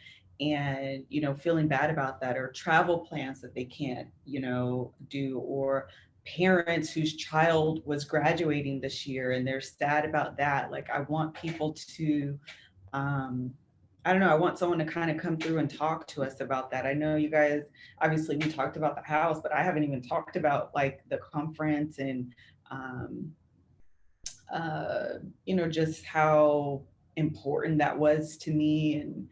and, you know, feeling bad about that, or travel plans that they can't, you know, do, or parents whose child was graduating this year and they're sad about that. Like, I want people to, I don't know, I want someone to kind of come through and talk to us about that. I know you guys, obviously we talked about the house, but I haven't even talked about like the conference and, you know, just how important that was to me, and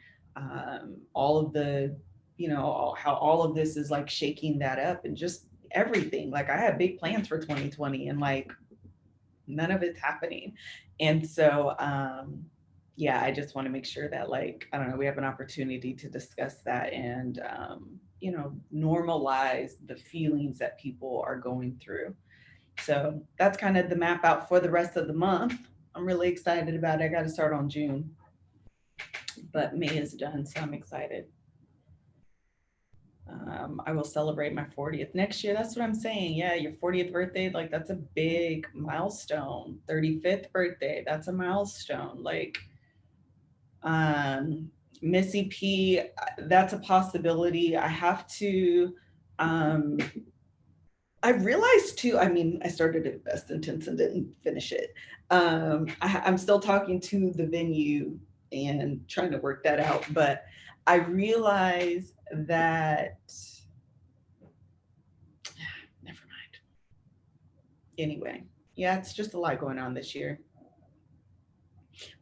all of the, you know, how all of this is like shaking that up, and just everything. Like I had big plans for 2020 and like none of it's happening. And so, yeah, I just want to make sure that like, I don't know, we have an opportunity to discuss that and, you know, normalize the feelings that people are going through. So that's kind of the map out for the rest of the month. I'm really excited about it. I got to start on June, but May is done, so I'm excited. I will celebrate my 40th next year. That's what I'm saying. Yeah, your 40th birthday, like that's a big milestone. 35th birthday, that's a milestone. Like, Missy P, that's a possibility. I have to, I realized too, I mean, I started at Best Intense and didn't finish it. I'm still talking to the venue and trying to work that out, but I realized that, never mind. Anyway, yeah, it's just a lot going on this year.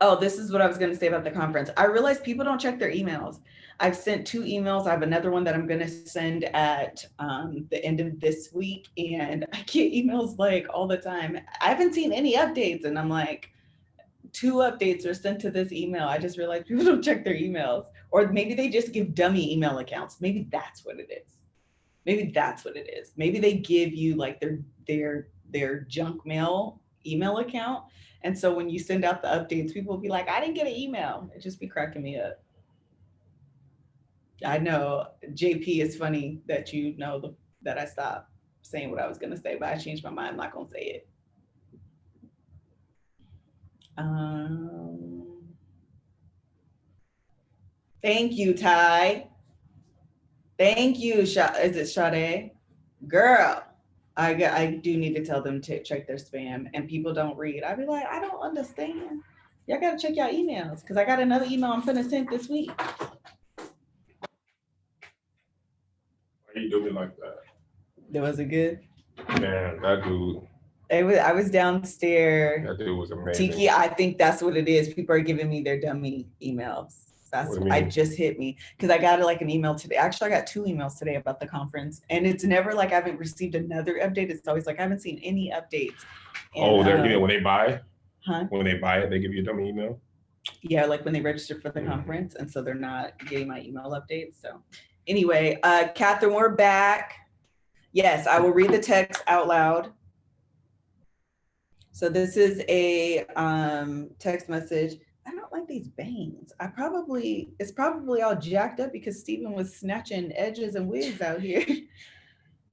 Oh, this is what I was going to say about the conference. I realized people don't check their emails. I've sent 2 emails. I have another one that I'm going to send at the end of this week. And I get emails like all the time. I haven't seen any updates. And I'm like, 2 updates are sent to this email. I just realized people don't check their emails. Or maybe they just give dummy email accounts. Maybe that's what it is. Maybe that's what it is. Maybe they give you like their junk mail email account. And so when you send out the updates, people will be like, I didn't get an email. It just be cracking me up. I know, JP, it's funny that you know that I stopped saying what I was going to say, but I changed my mind. I'm not going to say it. Thank you, Ty. Thank you. Is it Sade? Girl, I do need to tell them to check their spam, and people don't read. I'd be like, I don't understand. Y'all got to check y'all emails, because I got another email I'm going to send this week. Why you do me like that? That wasn't good. Man, that dude. I was downstairs. That dude was amazing. Tiki, I think that's what it is. People are giving me their dummy emails. That's What do you I mean? just hit me because I got like an email today. Actually, I got 2 emails today about the conference, and it's never like I haven't received another update. It's always like I haven't seen any updates. Oh, And, you know, when they buy, huh? when they buy it, they give you a dummy email. Yeah, like when they register for the conference, and so they're not getting my email updates. So anyway, Catherine, we're back. Yes, I will read the text out loud. So this is a text message. I don't like these bangs. It's probably all jacked up because Stephen was snatching edges and wigs out here.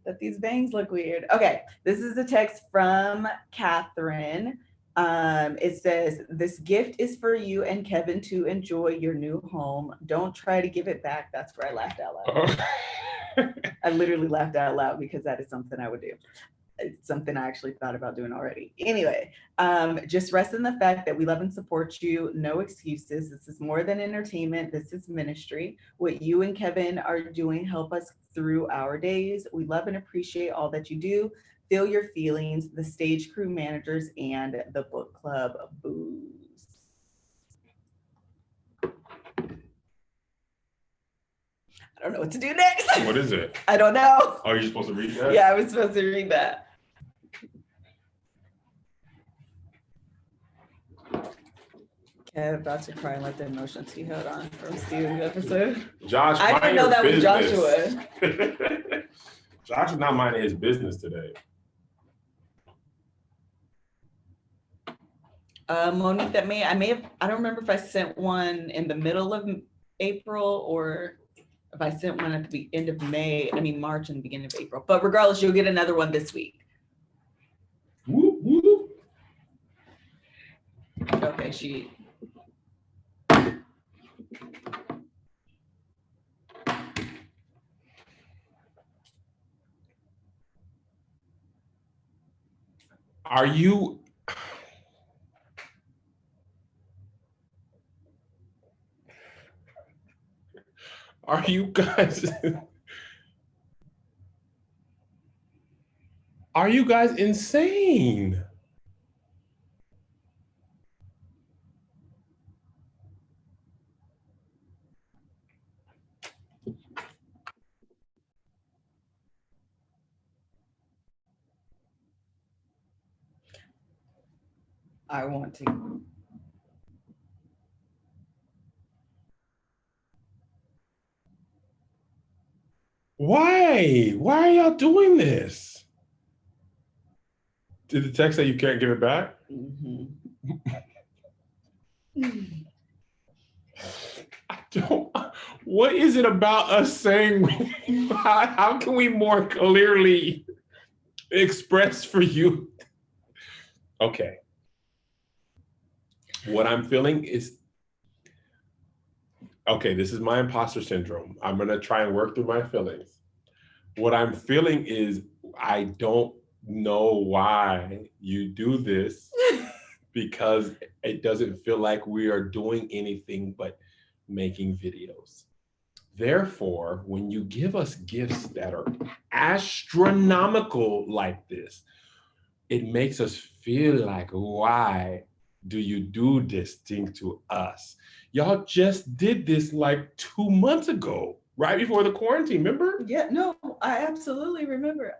That these bangs look weird. Okay, this is a text from Catherine. It says, "This gift is for you and Kevin to enjoy your new home. Don't try to give it back." That's where I laughed out loud. I literally laughed out loud because that is something I would do. It's something I actually thought about doing already. Anyway, just rest in the fact that we love and support you. No excuses. This is more than entertainment. This is ministry. What you and Kevin are doing help us through our days. We love and appreciate all that you do. Feel your feelings, the stage crew managers, and the book club booze. I don't know what to do next. What is it? I don't know. Oh, you're supposed to read that? Yeah, I was supposed to read that. Kev about to cry and let the emotions he held on from Steven's episode. Josh, I didn't know that was Joshua. Josh is not minding his business today. Monique, I don't remember if I sent one in the middle of April or if I sent one at the end of March and the beginning of April. But regardless, you'll get another one this week. Whoop, whoop. Okay, she. Are you guys are you guys insane? I want to. Why? Why are y'all doing this? Did the text say you can't give it back? Mm-hmm. I don't. What is it about us saying? How can we more clearly express for you? Okay. What I'm feeling is, okay, this is my imposter syndrome. I'm going to try and work through my feelings. What I'm feeling is I don't know why you do this because it doesn't feel like we are doing anything but making videos. Therefore, when you give us gifts that are astronomical like this, it makes us feel like, why do you do this thing to us? Y'all just did this like 2 months ago, right before the quarantine, remember? Yeah, no, I absolutely remember.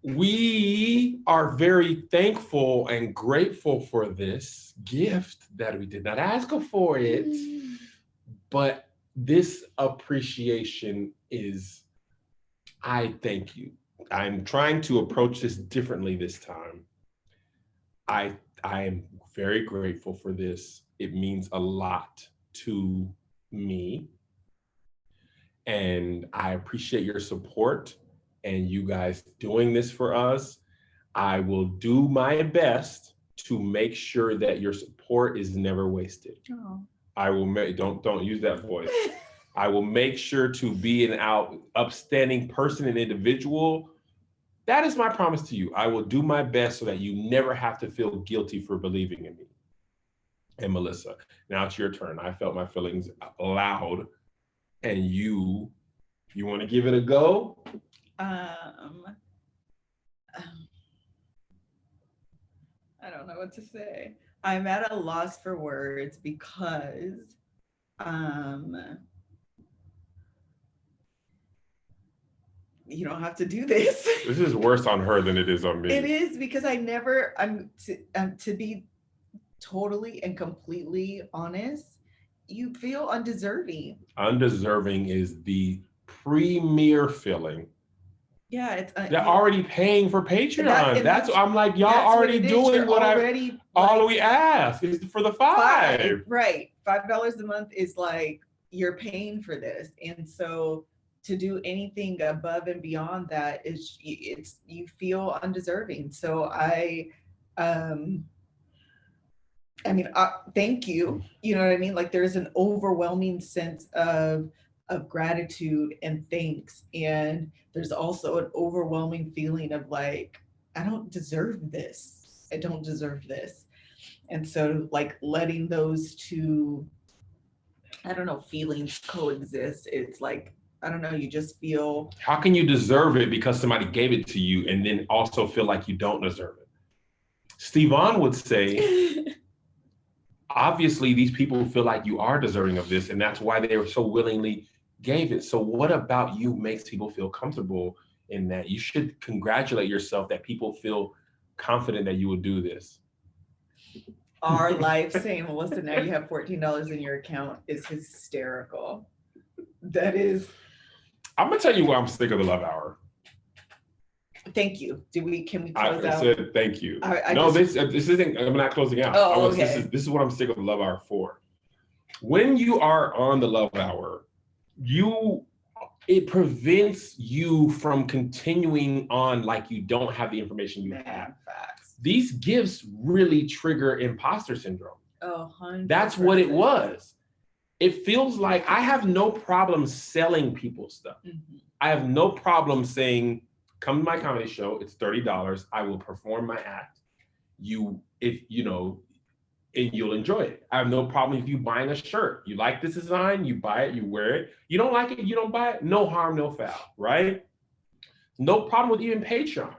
We are very thankful and grateful for this gift that we did not ask for it, but this appreciation is, I thank you. I'm trying to approach this differently this time. I am very grateful for this. It means a lot to me. And I appreciate your support and you guys doing this for us. I will do my best to make sure that your support is never wasted. Oh. I will don't use that voice. I will make sure to be an upstanding person and individual. That is my promise to you. I will do my best so that you never have to feel guilty for believing in me. And Melissa, now it's your turn. I felt my feelings loud, and you want to give it a go? I don't know what to say. I'm at a loss for words because You don't have to do this. This is worse on her than it is on me. It is, because to be totally and completely honest, you feel undeserving. Undeserving is the premier feeling. Yeah, it's they're already paying for Patreon. That's I'm like, y'all already doing what all we ask is for the $5. Right. $5 a month is like, you're paying for this. And so to do anything above and beyond that is, you feel undeserving. So thank you. You know what I mean? Like, there's an overwhelming sense of gratitude and thanks. And there's also an overwhelming feeling of like, I don't deserve this. I don't deserve this. And so like letting those two, I don't know, feelings coexist. It's like, I don't know, you just feel. How can you deserve it because somebody gave it to you and then also feel like you don't deserve it? Stevon would say, obviously these people feel like you are deserving of this, and that's why they were so willingly gave it. So what about you makes people feel comfortable in that? You should congratulate yourself that people feel confident that you will do this. Our life saying, Melissa, now you have $14 in your account is hysterical. That is. I'm gonna tell you why I'm sick of the Love Hour. Thank you. Can we close out? I said thank you. This isn't. I'm not closing out. Oh, okay. This is what I'm sick of the Love Hour for. When you are on the Love Hour, it prevents you from continuing on like you don't have the information you have. Facts. These gifts really trigger imposter syndrome. Oh, 100%. That's what it was. It feels like I have no problem selling people stuff. Mm-hmm. I have no problem saying, come to my comedy show, it's $30. I will perform my act. And you'll enjoy it. I have no problem if you buying a shirt. You like this design, you buy it, you wear it. You don't like it, you don't buy it. No harm, no foul, right? No problem with even Patreon.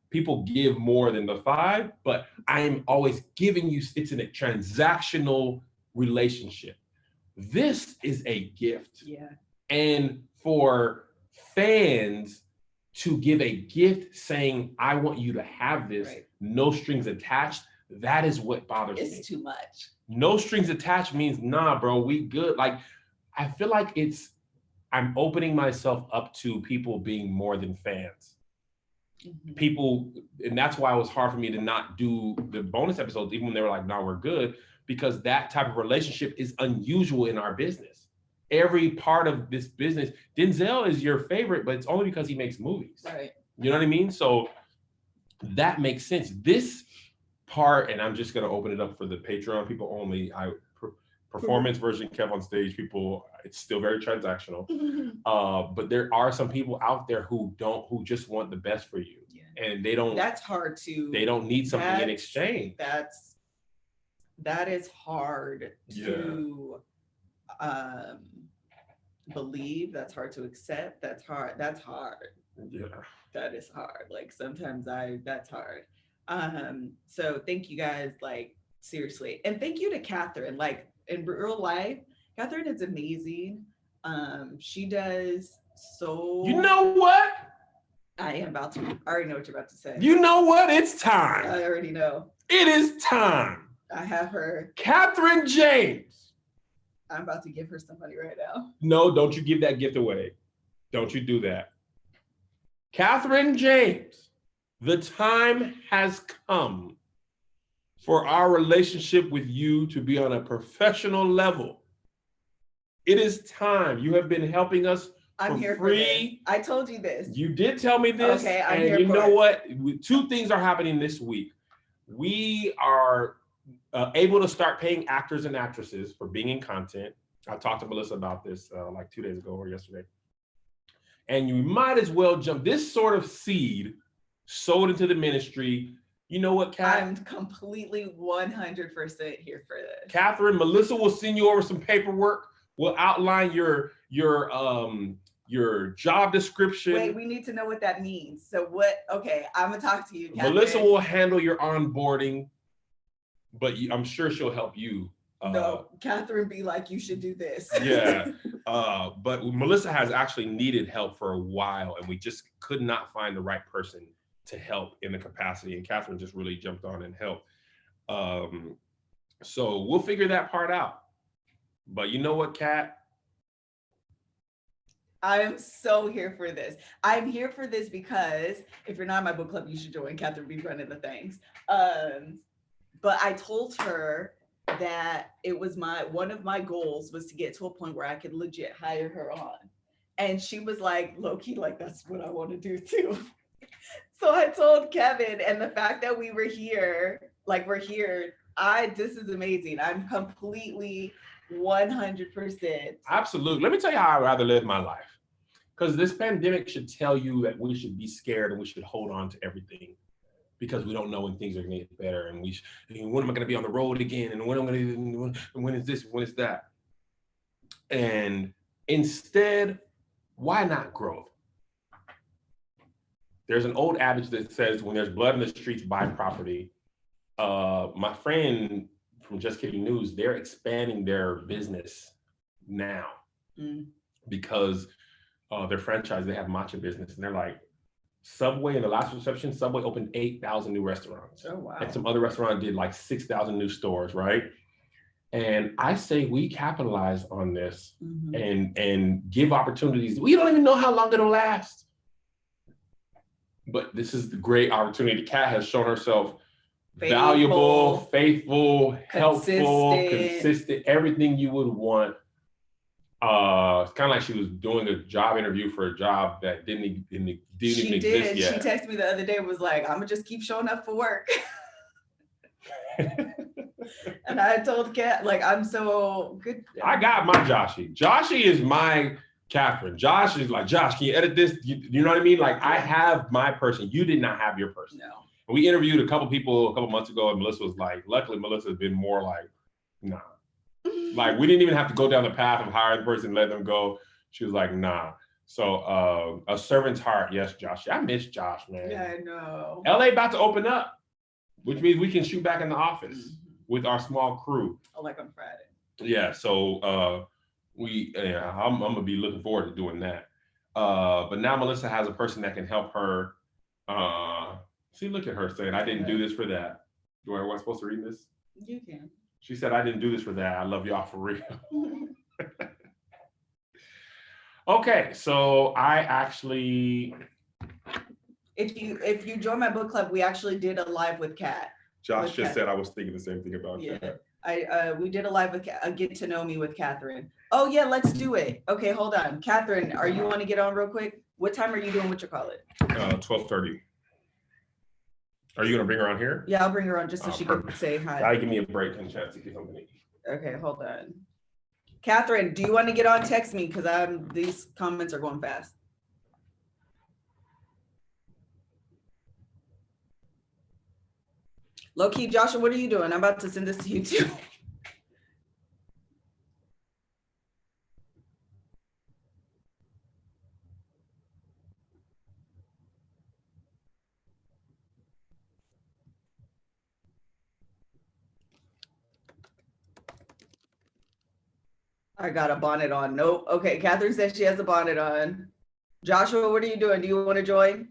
People give more than the $5, but I'm always giving you, it's in a transactional relationship. This is a gift. Yeah. And for fans to give a gift saying, I want you to have this, right, no strings attached, that is what bothers me. It's too much. No strings attached means, nah, bro, we good. Like, I feel like I'm opening myself up to people being more than fans. Mm-hmm. People, and that's why it was hard for me to not do the bonus episodes, even when they were like, no, we're good, because that type of relationship is unusual in our business. Every part of this business, Denzel is your favorite, but it's only because he makes movies. Right. You know what I mean? So that makes sense. This part, and I'm just going to open it up for the Patreon people only. Performance version, Kev on stage people, it's still very transactional. But there are some people out there who just want the best for you. Yeah. And they don't. That's hard to. They don't need something in exchange. That is hard to believe. That's hard to accept. That's hard. Yeah. That is hard. Like sometimes that's hard. So thank you guys, like seriously. And thank you to Catherine. Like in real life, Catherine is amazing. She does so. You know what? I already know what you're about to say. You know what? It's time. I already know. It is time. I have her. Catherine James. I'm about to give her some money right now. No, don't you give that gift away. Don't you do that. Catherine James, the time has come for our relationship with you to be on a professional level. It is time. You have been helping us I'm here free. For this. I told you this. You did tell me this. Okay, I'm and here you for know it. What? Two things are happening this week. We are able to start paying actors and actresses for being in content. I talked to Melissa about this like 2 days ago or yesterday. And you might as well jump this sort of seed sold into the ministry. You know what, Kat? I'm completely 100% here for this. Catherine, Melissa will send you over some paperwork. We'll outline your job description. Wait, we need to know what that means. So what? Okay, I'm gonna talk to you, Catherine. Melissa will handle your onboarding, but I'm sure she'll help you No, Catherine be like, you should do this. Yeah. But Melissa has actually needed help for a while, and we just could not find the right person to help in the capacity. And Catherine just really jumped on and helped. So we'll figure that part out. But you know what, Kat? I am so here for this. I'm here for this because if you're not in my book club, you should join. Catherine be running the things. But I told her that it was one of my goals was to get to a point where I could legit hire her on. And she was like, low key, like, that's what I want to do too. So I told Kevin, and the fact that we were here, like we're here, this is amazing. I'm completely 100%. Absolutely. Let me tell you how I'd rather live my life. Because this pandemic should tell you that we should be scared and we should hold on to everything because we don't know when things are going to get better. And when am I going to be on the road again? And when is this? When is that? And instead, why not growth? There's an old adage that says, when there's blood in the streets, buy property. My friend from Just Kidding News, they're expanding their business now because their franchise, they have matcha business, and they're like, Subway, in the last reception, Subway opened 8,000 new restaurants. Oh, wow. And some other restaurant did like 6,000 new stores, right? And I say we capitalize on this and give opportunities. We don't even know how long it'll last. But this is the great opportunity. Kat has shown herself valuable, faithful, helpful, consistent, everything you would want. It's kind of like she was doing a job interview for a job that didn't even exist yet. She texted me the other day, was like, I'm gonna just keep showing up for work. And I told Kat, like, I'm so good. I got my Joshy. Joshy is my Catherine. Josh is like, Josh, can you edit this? You know what I mean? Like, I have my person. You did not have your person. No. We interviewed a couple people a couple months ago, and Melissa was like, luckily Melissa has been more like, nah. Like, we didn't even have to go down the path of hiring the person and let them go. She was like, nah. So a servant's heart, yes, Josh. I miss Josh, man. Yeah, I know. LA about to open up, which means we can shoot back in the office with our small crew. Oh, like on Friday. Yeah, so I'm gonna be looking forward to doing that. But now Melissa has a person that can help her. See, look at her saying, I didn't do this for that. Am I supposed to read this? You can. She said, I didn't do this for that. I love y'all for real. Okay, so I actually. If you join my book club, we actually did a live with Kat. Josh just said I was thinking the same thing about that. We did a live with a get to know me with Catherine. Oh yeah, let's do it. Okay, hold on. Catherine, are you want to get on real quick? What time are you doing what you call it? 12:30. Are you gonna bring her on here? Yeah, I'll bring her on just so she can say hi. I'll give me a break and chance to get something to eat. Okay, hold on. Catherine, do you want to get on? Text me because these comments are going fast. Low key, Joshua, what are you doing? I'm about to send this to you too. I got a bonnet on. Nope. Okay, Catherine says she has a bonnet on. Joshua, what are you doing? Do you want to join?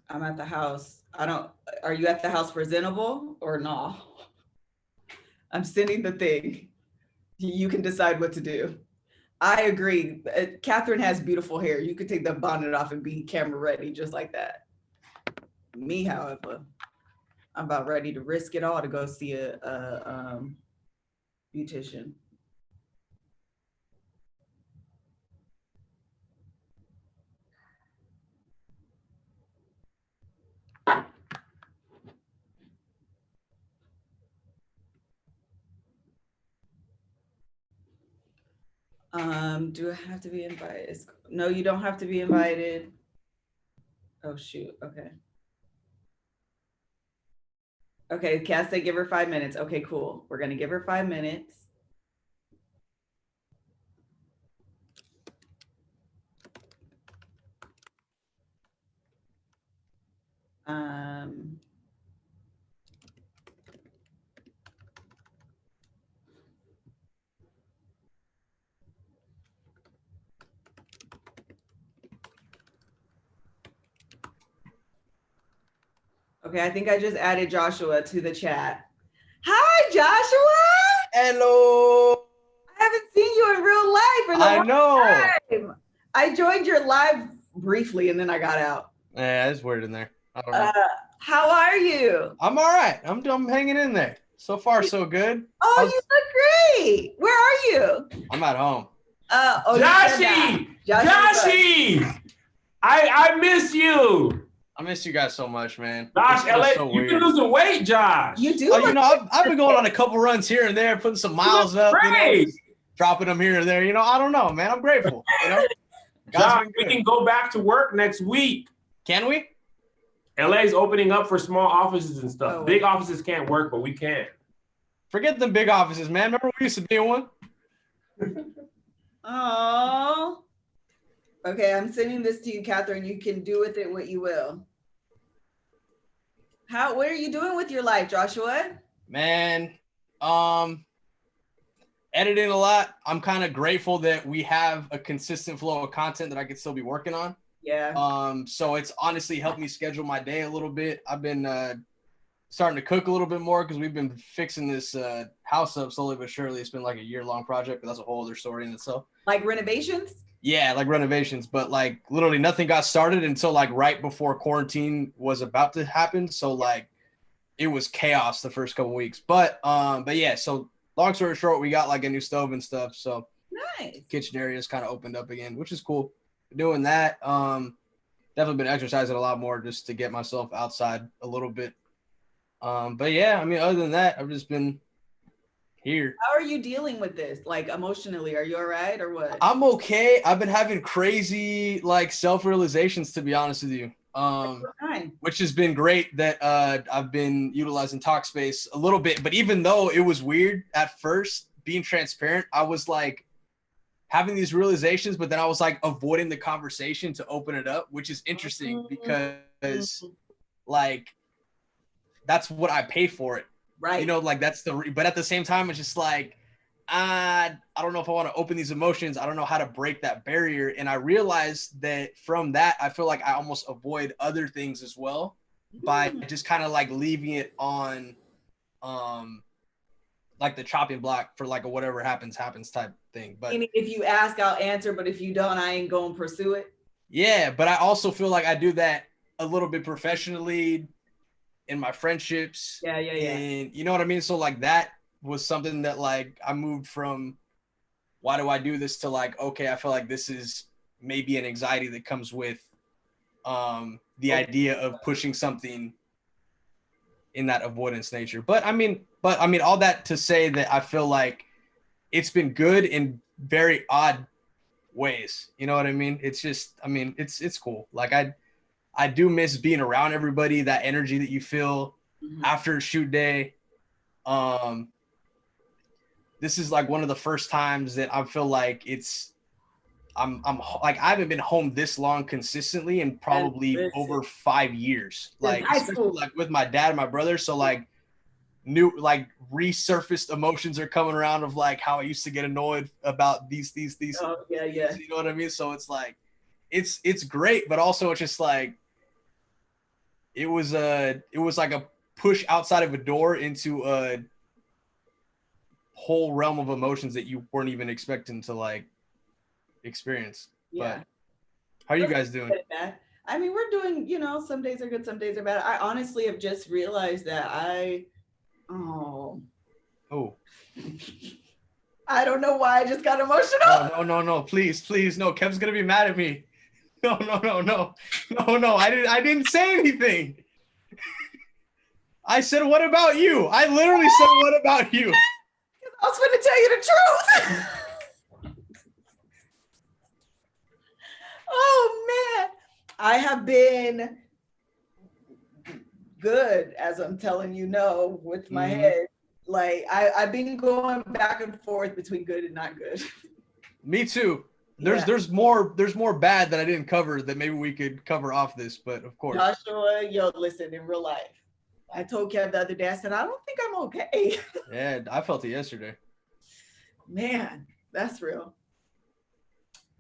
I'm at the house. Are you at the house for Zenable or no? I'm sending the thing. You can decide what to do. I agree. Catherine has beautiful hair. You could take the bonnet off and be camera ready just like that. Me, however, I'm about ready to risk it all to go see a beautician. Do I have to be invited? No, you don't have to be invited. Oh shoot, okay. Okay, Cass said give her 5 minutes. Okay, cool. We're gonna give her 5 minutes. Um, okay, I think I just added Joshua to the chat. Hi, Joshua. Hello. I haven't seen you in real life for the I know. time. I joined your live briefly and then I got out. Yeah, it's weird in there. I don't know. How are you? I'm all right. I'm hanging in there. So far, so good. Oh, you look great. Where are you? I'm at home. Joshy! Joshy! I miss you. I miss you guys so much, man. Josh, It's LA, so you've been weird. losing weight, Josh. You do. Oh, you know, I've been going on a couple runs here and there, putting some miles up, you know, Great. just dropping them here and there. You know, I don't know, man. I'm grateful. You know, Josh, we can go back to work next week. Can we? LA's opening up for small offices and stuff. Oh. Big offices can't work, but we can. Forget them big offices, man. Remember we used to be in one? Oh. Okay, I'm sending this to you, Catherine. You can do with it what you will. What are you doing with your life, Joshua? Man, editing a lot. I'm kind of grateful that we have a consistent flow of content that I could still be working on. Yeah. So it's honestly helped me schedule my day a little bit. I've been starting to cook a little bit more because we've been fixing this house up slowly but surely. It's been like a year-long project, but that's a whole other story in itself. Like renovations? Yeah, like renovations, but like literally nothing got started until like right before quarantine was about to happen. So like it was chaos the first couple weeks. But yeah, so long story short, we got like a new stove and stuff. So Nice. kitchen area's kind of opened up again, which is cool. Doing that. Definitely been exercising a lot more just to get myself outside a little bit. But yeah, I mean, other than that, I've just been here. How are you dealing with this? Like emotionally, are you all right or what? I'm okay. I've been having crazy like self-realizations, to be honest with you. Which has been great that I've been utilizing Talkspace a little bit. But even though it was weird at first, being transparent, I was like having these realizations, but then I was like avoiding the conversation to open it up, which is interesting because like that's what I pay for it. Right. You know, like that's but at the same time, it's just like, I don't know if I want to open these emotions. I don't know how to break that barrier. And I realized that from that, I feel like I almost avoid other things as well by just kind of like leaving it on, like the chopping block for like a whatever happens type thing. But if you ask, I'll answer. But if you don't, I ain't going to pursue it. Yeah. But I also feel like I do that a little bit professionally in my friendships. Yeah. And you know what I mean? So like that was something that like I moved from why do I do this to like, okay, I feel like this is maybe an anxiety that comes with the idea of pushing something in that avoidance nature. But I mean, all that to say that I feel like it's been good in very odd ways. You know what I mean? It's just, I mean, it's cool. Like I do miss being around everybody, that energy that you feel after a shoot day. This is like one of the first times that I feel like I'm like, I haven't been home this long consistently in probably over 5 years, like especially like with my dad and my brother. So like new, like resurfaced emotions are coming around of like how I used to get annoyed about these. Oh, yeah. You know what I mean? So it's like, it's great, but also it's just like, it was like a push outside of a door into a whole realm of emotions that you weren't even expecting to like experience. Yeah. But how are you guys doing? I mean, we're doing, you know, some days are good, some days are bad. I honestly have just realized that I don't know why I just got emotional. No, please, no. Kev's gonna be mad at me. No. I didn't say anything. I said, what about you? I literally said, what about you? I was going to tell you the truth. Oh, man. I have been good, as I'm telling you, no, with my head. Like, I've been going back and forth between good and not good. Me too. There's more bad that I didn't cover that maybe we could cover off this, but of course. Joshua, yo, listen, in real life, I told Kev the other day, I said, I don't think I'm okay. Yeah, I felt it yesterday. Man, that's real.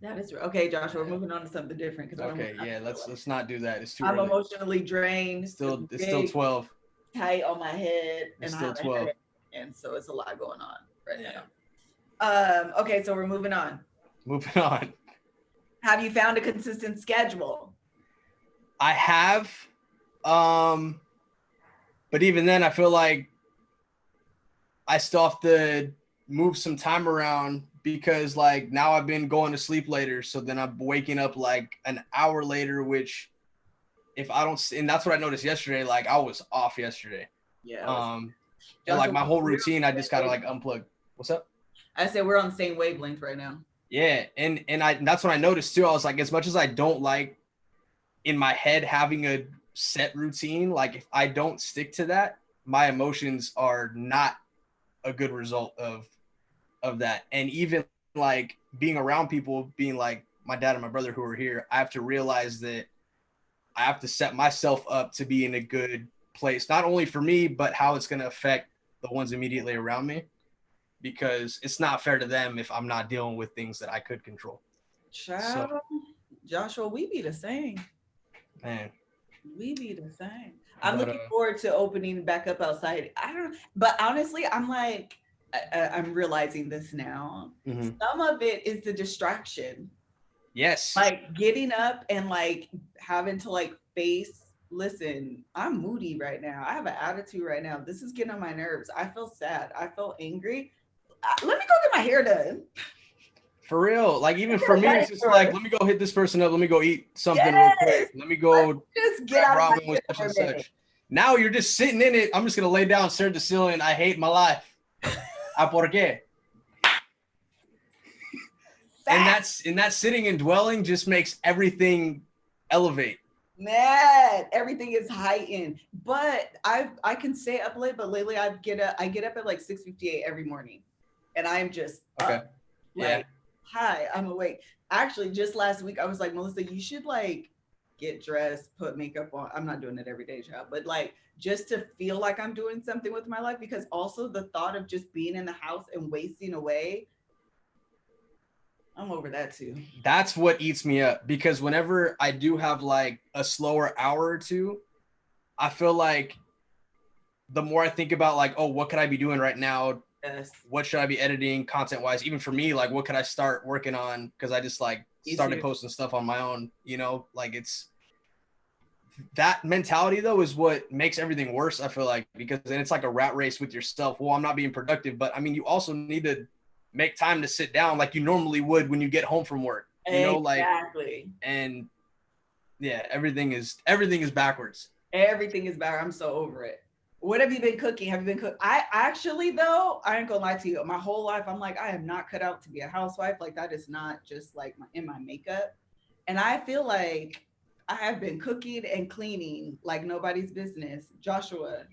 That is real. Okay, Joshua, we're moving on to something different. Okay, yeah, let's not do that. It's too I'm early. emotionally drained. It's still 12. Tight on my head. It's and still I have a 12. headache, and so it's a lot going on right Yeah. now. Okay, so we're moving on. Moving on. Have you found a consistent schedule? I have, but even then, I feel like I still have to move some time around because, like, now I've been going to sleep later, so then I'm waking up like an hour later, which if I don't, and that's what I noticed yesterday. Like, I was off yesterday. Yeah. And like my whole routine, I just gotta like unplug. What's up? I said we're on the same wavelength right now. Yeah, and that's what I noticed too. I was like, as much as I don't like in my head having a set routine, like if I don't stick to that, my emotions are not a good result of that. And even like being around people, being like my dad and my brother who are here, I have to realize that I have to set myself up to be in a good place, not only for me, but how it's going to affect the ones immediately around me, because it's not fair to them if I'm not dealing with things that I could control. Child, so, Joshua, we be the same. Man. We be the same. I'm looking forward to opening back up outside. But honestly, I'm like, I'm realizing this now. Mm-hmm. Some of it is the distraction. Yes. Like getting up and like having to like face, listen, I'm moody right now. I have an attitude right now. This is getting on my nerves. I feel sad. I feel angry. Let me go get my hair done. For real. Like even for me, it's just like, let me go hit this person up. Let me go eat something real quick. Let me go just get out of with such and such. Now you're just sitting in it. I'm just going to lay down, stare at the ceiling. I hate my life. ¿Por qué? And that sitting and dwelling just makes everything elevate. Man, everything is heightened. But I can stay up late, but lately I get up at like 6:58 every morning. And I'm just up, like, hi, I'm awake. Actually, just last week I was like, Melissa, you should like get dressed, put makeup on. I'm not doing it every day, child, but like just to feel like I'm doing something with my life, because also the thought of just being in the house and wasting away, I'm over that too. That's what eats me up, because whenever I do have like a slower hour or two, I feel like the more I think about like, oh, what could I be doing right now? Yes. What should I be editing content wise? Even for me, like what could I start working on? Because I just like started posting stuff on my own, like it's that mentality though is what makes everything worse. I feel like, because then it's like a rat race with yourself. Well, I'm not being productive, but I mean, you also need to make time to sit down like you normally would when you get home from work, exactly. And yeah, everything is backwards. Everything is bad. I'm so over it. What have you been cooking? Have you been cooking? I actually, though, I ain't gonna lie to you. My whole life, I'm like, I am not cut out to be a housewife. Like that is not just like in my makeup. And I feel like I have been cooking and cleaning like nobody's business. Joshua,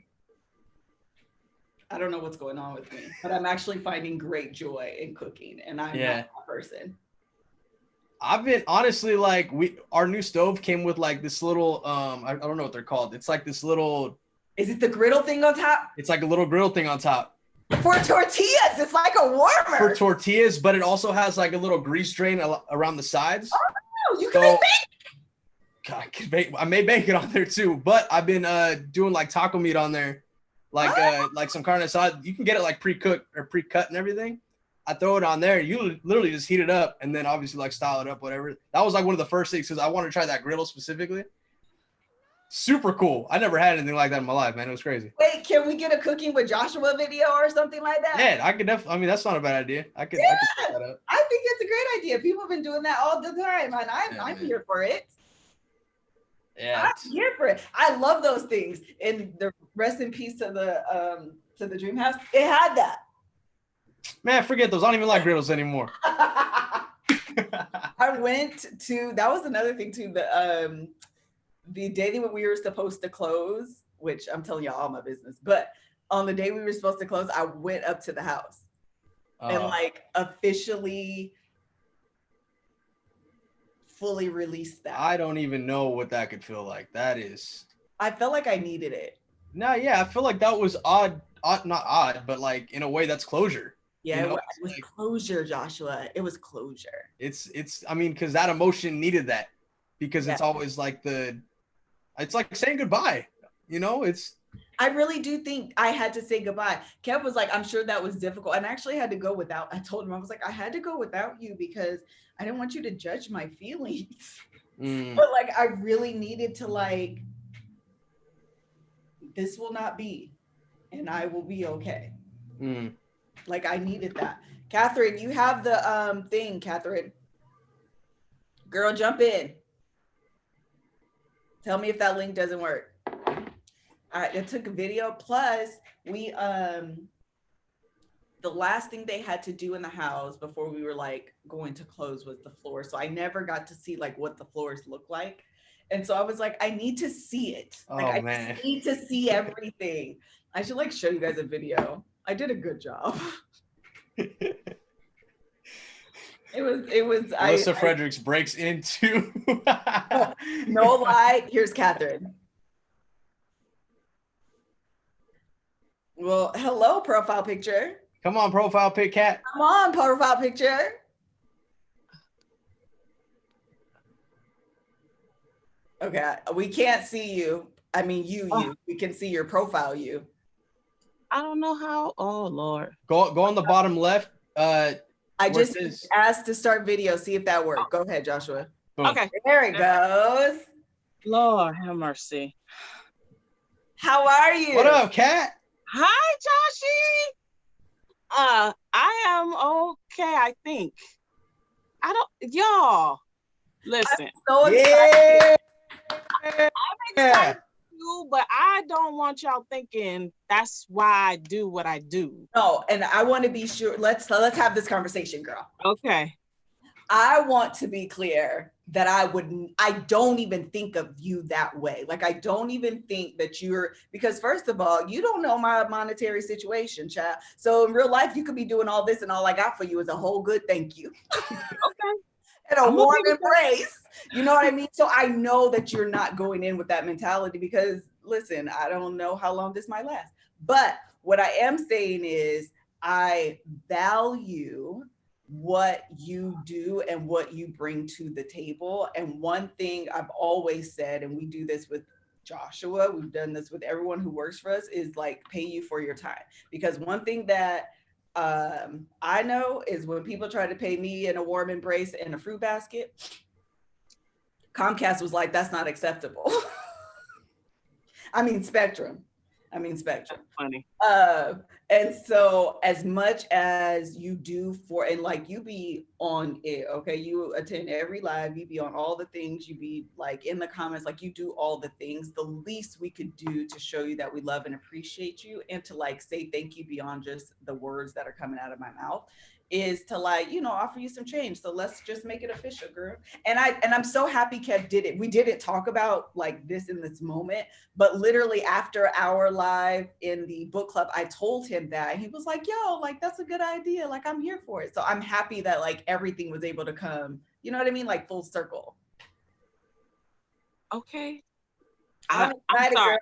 I don't know what's going on with me, but I'm actually finding great joy in cooking, and I'm not that person. I've been honestly like our new stove came with like this little I don't know what they're called. It's like this little. Is it the griddle thing on top? It's like a little griddle thing on top. For tortillas, it's like a warmer. For tortillas, but it also has like a little grease drain around the sides. Oh, you can make bacon. God, I made bacon on there too, but I've been doing like taco meat on there, like some carne asada. You can get it like pre-cooked or pre-cut and everything. I throw it on there. You literally just heat it up and then obviously like style it up, whatever. That was like one of the first things because I wanted to try that griddle specifically. Super cool. I never had anything like that in my life, man. It was crazy. Wait, can we get a cooking with Joshua video or something like that? Yeah, I could definitely. I mean, that's not a bad idea. I could set that up. I think it's a great idea. People have been doing that all the time, and I'm here for it. Yeah, I'm here for it. I love those things. And the rest in peace to the Dream House. It had that. Man, forget those. I don't even like griddles anymore. I went to. That was another thing too. The day that we were supposed to close, which I'm telling y'all all my business, but on the day we were supposed to close, I went up to the house and like officially fully release that. I don't even know what that could feel like. That is. I felt like I needed it. No, yeah, I feel like that was odd, not odd, but like in a way that's closure. Yeah, You know, it was like, closure, Joshua. It was closure. It's I mean, because that emotion needed that, because it's Yeah. always like it's like saying goodbye. You know, it's. I really do think I had to say goodbye. Kev was like, I'm sure that was difficult. And I actually had to go without, I told him, I was like, I had to go without you because I didn't want you to judge my feelings. But like, I really needed to like, this will not be, and I will be okay. Like I needed that. Catherine, you have the thing, Catherine. Girl, jump in. Tell me if that link doesn't work. It took a video. Plus, we the last thing they had to do in the house before we were like going to close was the floor. So I never got to see like what the floors look like. And so I was like, I need to see it. Like I need to see everything. I should like show you guys a video. I did a good job. It was Alyssa Fredericks breaks into no lie. Here's Catherine. Well, hello, profile picture. Come on, profile pic, Cat. Come on, profile picture. Okay, we can't see you. I mean, you. We can see your profile you. I don't know how. Oh, Lord. Go on the bottom left. I just asked to start video. See if that worked. Go ahead, Joshua. Boom. Okay. There it goes. Lord have mercy. How are you? What up, Cat? Hi, Joshy. I am okay, I think. Y'all, listen. I'm so excited. I'm excited too, but I don't want y'all thinking that's why I do what I do. No, and I want to be sure. Let's have this conversation, girl. Okay. I want to be clear that I don't even think of you that way. Like, I don't even think that because first of all, you don't know my monetary situation, child. So in real life, you could be doing all this and all I got for you is a whole good thank you. Okay. And a warm embrace. You know what I mean? So I know that you're not going in with that mentality because listen, I don't know how long this might last. But what I am saying is I value what you do and what you bring to the table. And one thing I've always said, and we do this with Joshua, we've done this with everyone who works for us, is like pay you for your time. Because one thing that I know is when people try to pay me in a warm embrace and a fruit basket, Comcast was like, that's not acceptable. I mean, Spectrum. That's funny. And so as much as you do and like you be on it, okay, you attend every live, you be on all the things, you be like in the comments, like you do all the things. The least we could do to show you that we love and appreciate you and to like say thank you beyond just the words that are coming out of my mouth is to like, offer you some change. So let's just make it official, girl. And I'm so happy Kev did it. We didn't talk about like this in this moment, but literally after our live in the book club, I told him that and he was like, yo, like, that's a good idea. Like, I'm here for it. So I'm happy that like everything was able to come, you know what I mean? Like full circle. Okay. I'm sorry.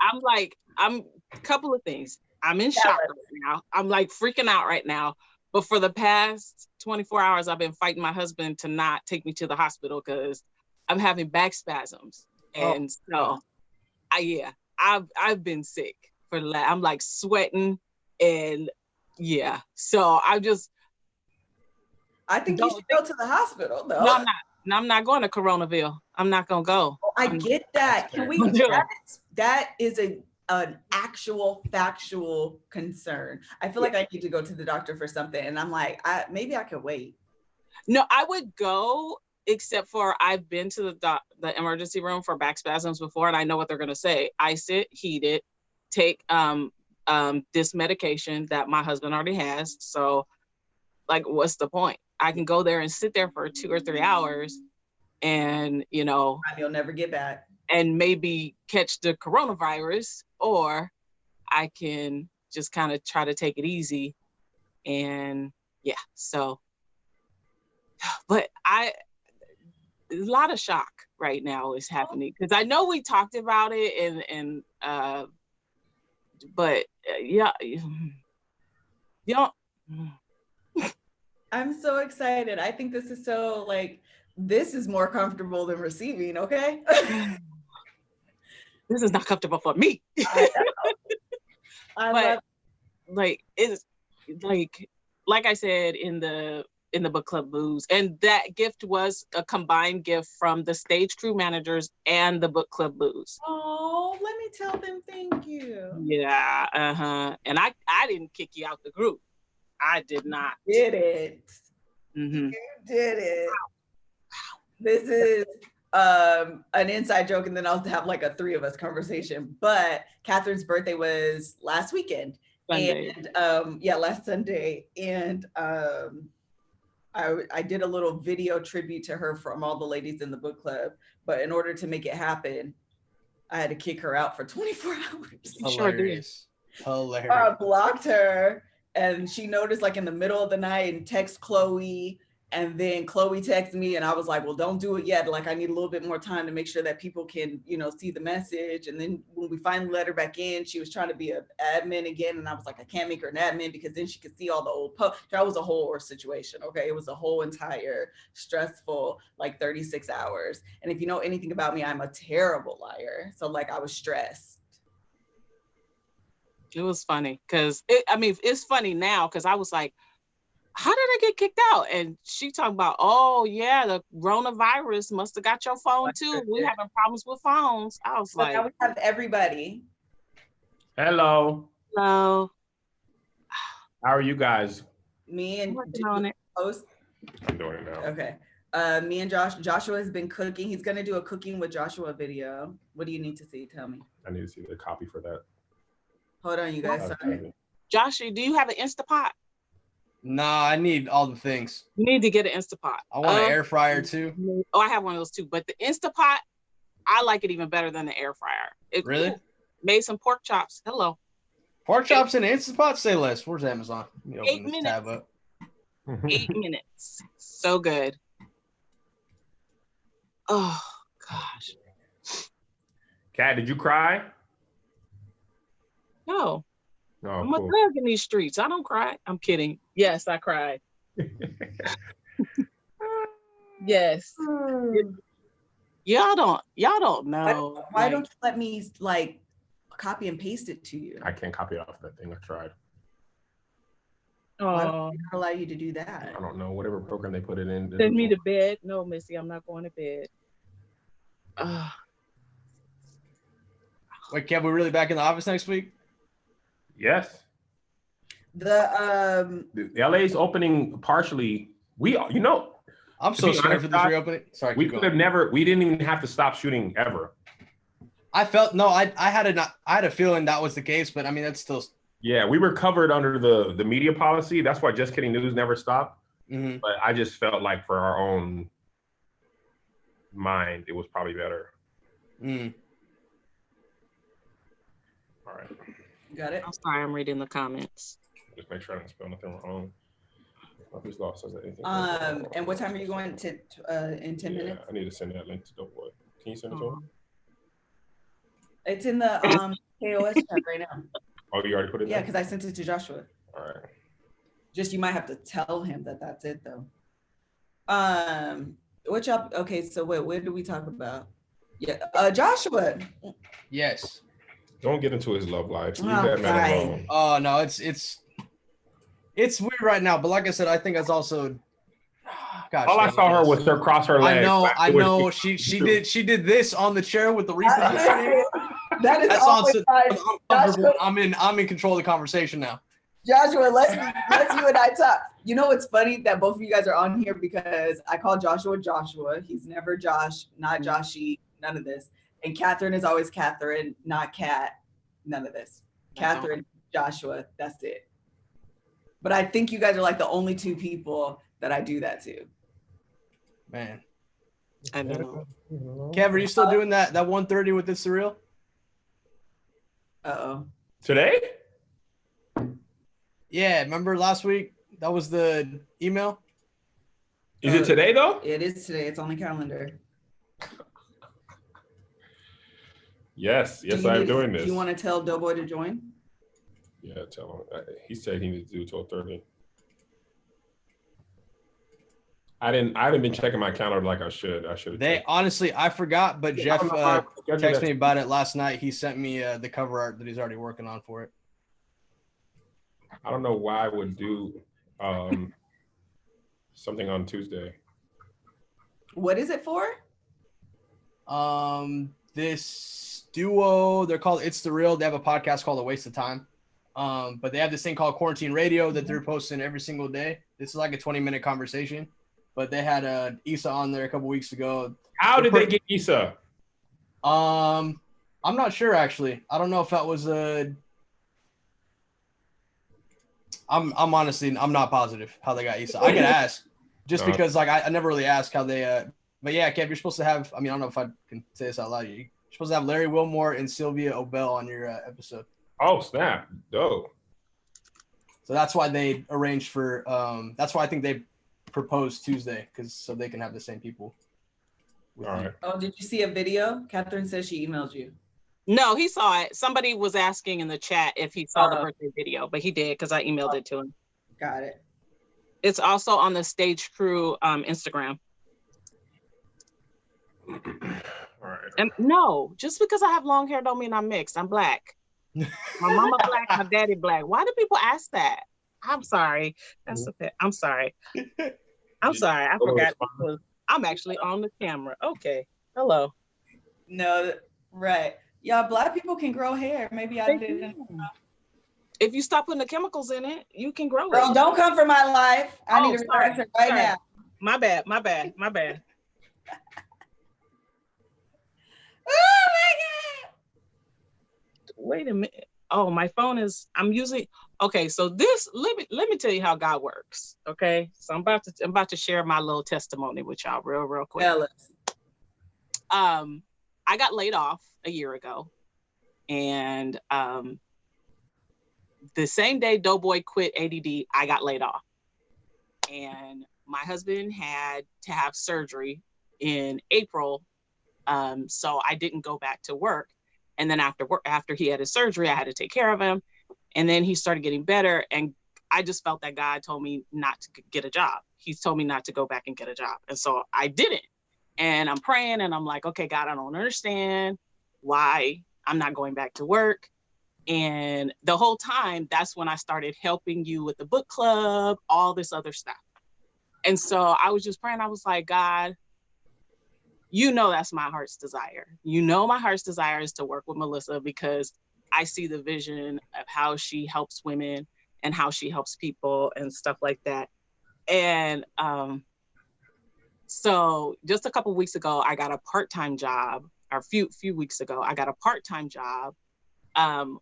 I'm a couple of things. I'm in shock right now. I'm like freaking out right now. But for the past 24 hours, I've been fighting my husband to not take me to the hospital because I'm having back spasms. And so, I've been sick for the last, I'm like sweating and yeah. So I think you should go to the hospital though. No, I'm not. No, I'm not going to Coronaville. I'm not going to go. Oh, I get that. That is an actual factual concern. I feel like I need to go to the doctor for something. And I'm like, maybe I could wait. No, I would go, except for I've been to the emergency room for back spasms before, and I know what they're going to say. Ice it, heat it, take this medication that my husband already has. So like, what's the point? I can go there and sit there for 2 or 3 hours and, you'll never get back. And maybe catch the coronavirus, or I can just kind of try to take it easy. And yeah, so, but a lot of shock right now is happening because I know we talked about it but yeah, you don't. I'm so excited. I think this is so like, this is more comfortable than receiving, okay? This is not comfortable for me. I But love like it's like I said in the book club booze, and that gift was a combined gift from the stage crew managers and the book club booze. Oh, let me tell them thank you. Yeah, and I didn't kick you out the group. I did not. Did it. Mm-hmm. You did it. This is an inside joke, and then I'll have like a 3 of us conversation. But Catherine's birthday was last weekend. Sunday. And last Sunday. And I did a little video tribute to her from all the ladies in the book club. But in order to make it happen, I had to kick her out for 24 hours. Hilarious. Hilarious. I blocked her, and she noticed like in the middle of the night and text Chloe, and then Chloe texted me, and I was like, well, don't do it yet. Like, I need a little bit more time to make sure that people can, see the message. And then when we finally let her back in, she was trying to be an admin again. And I was like, I can't make her an admin because then she could see all the old posts. That was a whole situation. Okay. It was a whole entire stressful, like 36 hours. And if you know anything about me, I'm a terrible liar. So like I was stressed. It was funny because it's funny now because I was like, how did I get kicked out? And she talked about, oh yeah, the coronavirus must have got your phone too. We having problems with phones. I was like, now we have everybody. Hello. hello. How are you guys? Me and Working on it. host. I'm doing it now. Okay. Me and Joshua has been cooking. He's gonna do a cooking with Joshua video. What do you need to see? Tell me. I need to see the copy for that. Hold on, you guys. Sorry. Joshua, do you have an Instapot? Nah, I need all the things. You need to get an Instapot. I want an air fryer too. Oh, I have one of those too. But the Instapot, I like it even better than the air fryer. Really? Made some pork chops. Hello. Pork chops in an Instant Pot? Say less. Where's Amazon? Let me open 8 this minutes. tab up. 8 minutes. So good. Oh, gosh. Kat, did you cry? No. Oh, I'm a cool. thug in these streets. I don't cry. I'm kidding. Yes, I cried. Yes. Y'all don't know. Why don't you let me like copy and paste it to you? I can't copy it off that thing. I tried. Why Oh, don't they allow you to do that? I don't know. Whatever program they put it in. send me to bed. No, Missy, I'm not going to bed. Wait, Kev, we really back in the office next week? Yes. The The LA's opening partially. I'm so be scared honest, for this Josh, reopening. Sorry, we keep could going. have we didn't even have to stop shooting ever. I had a feeling that was the case, but I mean that's still. Yeah, we were covered under the media policy. That's why Just Kidding News never stopped. Mm-hmm. But I just felt like for our own mind, it was probably better. Mm. All right. got it. I'm sorry, I'm reading the comments. Just make sure I don't spell nothing wrong. Who's lost says anything. And what time are you going to in 10 minutes? I need to send that link to Doughboy. Can you send it to him? It's in the KOS chat right now. Oh, you already put it Yeah, there? because I sent it to Joshua. All right. Just you might have to tell him that that's it though. What y'all? Okay, so where do we talk about? Yeah, Joshua. Yes. Don't get into his love life. Leave Oh, that man fine. alone. Oh no, it's weird right now. But like I said, I think that's also. Gosh, All I dang saw it, her yes. was her cross her legs. I know. She did this on the chair with the repositioning. That is That's always on. fine. Uncomfortable. I'm in control of the conversation now. Joshua, let's you and I talk. You know what's funny that both of you guys are on here because I call Joshua Joshua. He's never Josh, not Joshy, none of this. And Catherine is always Catherine, not Kat, none of this. Catherine, Joshua, that's it. But I think you guys are like the only 2 people that I do that to. Man. I don't know. Kev, are you still doing that 1:30 with It's Surreal? Uh-oh. Today? Yeah, remember last week? That was the email. Is it today though? It is today. It's on the calendar. Yes, I'm doing Do this. you want to tell Doughboy to join? Yeah, tell him. He said he needs to do 12:30. I haven't been checking my calendar like I should. I should have. They honestly, I forgot, but Jeff texted me about it last night. He sent me the cover art that he's already working on for it. I don't know why I would do something on Tuesday. What is it for? This duo, they're called It's the Real. They have a podcast called A Waste of Time. But they have this thing called Quarantine Radio that they're posting every single day. This is like a 20-minute conversation. But they had Issa on there a couple weeks ago. How did they get Issa? I'm not sure actually. I don't know if that was I'm honestly not positive how they got Issa. I could ask just because like I never really asked how they but yeah, Kev, you're supposed to have, I mean, I don't know if I can say this out loud. You're supposed to have Larry Wilmore and Sylvia Obell on your episode. Oh, snap. Dope. So that's why they arranged for that's why I think they proposed Tuesday, because so they can have the same people. All right. Oh, did you see a video? Catherine says she emailed you. No, he saw it. Somebody was asking in the chat if he saw the birthday video, but he did because I emailed it to him. Got it. It's also on the Stage Crew Instagram. All right. And no, just because I have long hair don't mean I'm mixed. I'm black. My mama black, my daddy black. Why do people ask that? I'm sorry. That's a bit. I'm sorry. I'm sorry. I forgot. I'm actually on the camera. Okay. Hello. No, right. Yeah, black people can grow hair. Maybe I didn't. If you stop putting the chemicals in it, you can grow Girl, it. don't come for my life. I need to relax it right now. My bad. Oh my God. Wait a minute. Oh, my phone is, I'm using, okay, so this, let me tell you how God works, okay? So I'm about to share my little testimony with y'all real quick. I got laid off a year ago, and the same day Doughboy quit ADD, I got laid off. And my husband had to have surgery in April, so I didn't go back to work. And then after he had his surgery, I had to take care of him. And then he started getting better. And I just felt that God told me not to get a job. He's told me not to go back and get a job. And so I didn't. And I'm praying and I'm like, okay, God, I don't understand why I'm not going back to work. And the whole time, that's when I started helping you with the book club, all this other stuff. And so I was just praying. I was like, God, you know, that's my heart's desire. You know, my heart's desire is to work with Melissa because I see the vision of how she helps women and how she helps people and stuff like that. And so just a couple of weeks ago, I got a part-time job, or a few weeks ago, I got a part-time job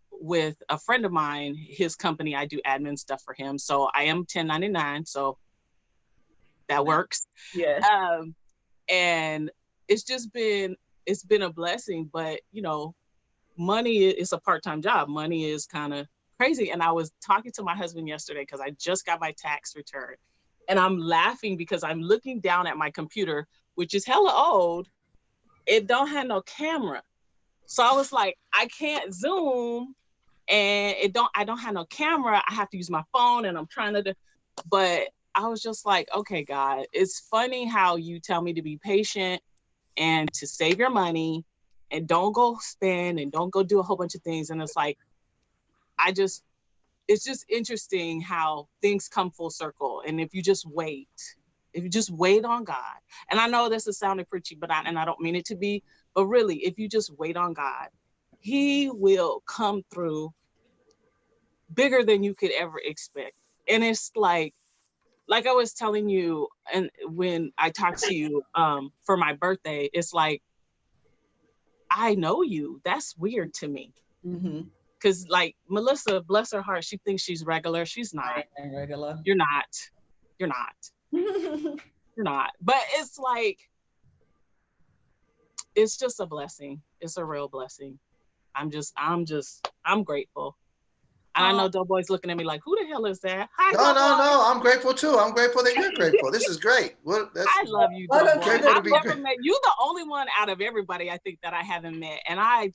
with a friend of mine, his company. I do admin stuff for him. So I am 1099, so that works. Yeah. And it's been a blessing, but you know, money is a part-time job. Money is kind of crazy. And I was talking to my husband yesterday because I just got my tax return, and I'm laughing because I'm looking down at my computer, which is hella old. It don't have no camera. So I was like, I can't Zoom, and I don't have no camera. I have to use my phone, and I'm trying to but I was just like, okay, God, it's funny how you tell me to be patient and to save your money and don't go spend and don't go do a whole bunch of things. And it's like, it's just interesting how things come full circle. And if you just wait on God, and I know this is sounding preachy, but I don't mean it to be, but really, if you just wait on God, he will come through bigger than you could ever expect. And it's like I was telling you, and when I talked to you for my birthday, it's like, I know you. That's weird to me. Mm-hmm. Because like Melissa, bless her heart, she thinks she's regular. She's not. Regular. You're not. You're not. But it's like, it's just a blessing. It's a real blessing. I'm grateful. And I know Doughboy's looking at me like, who the hell is that? Hi, No, Doughboy. I'm grateful too. I'm grateful that you're grateful. This is great. Well, I love you, Welcome Doughboy. to the- I've never met you. The only one out of everybody I think that I haven't met, and I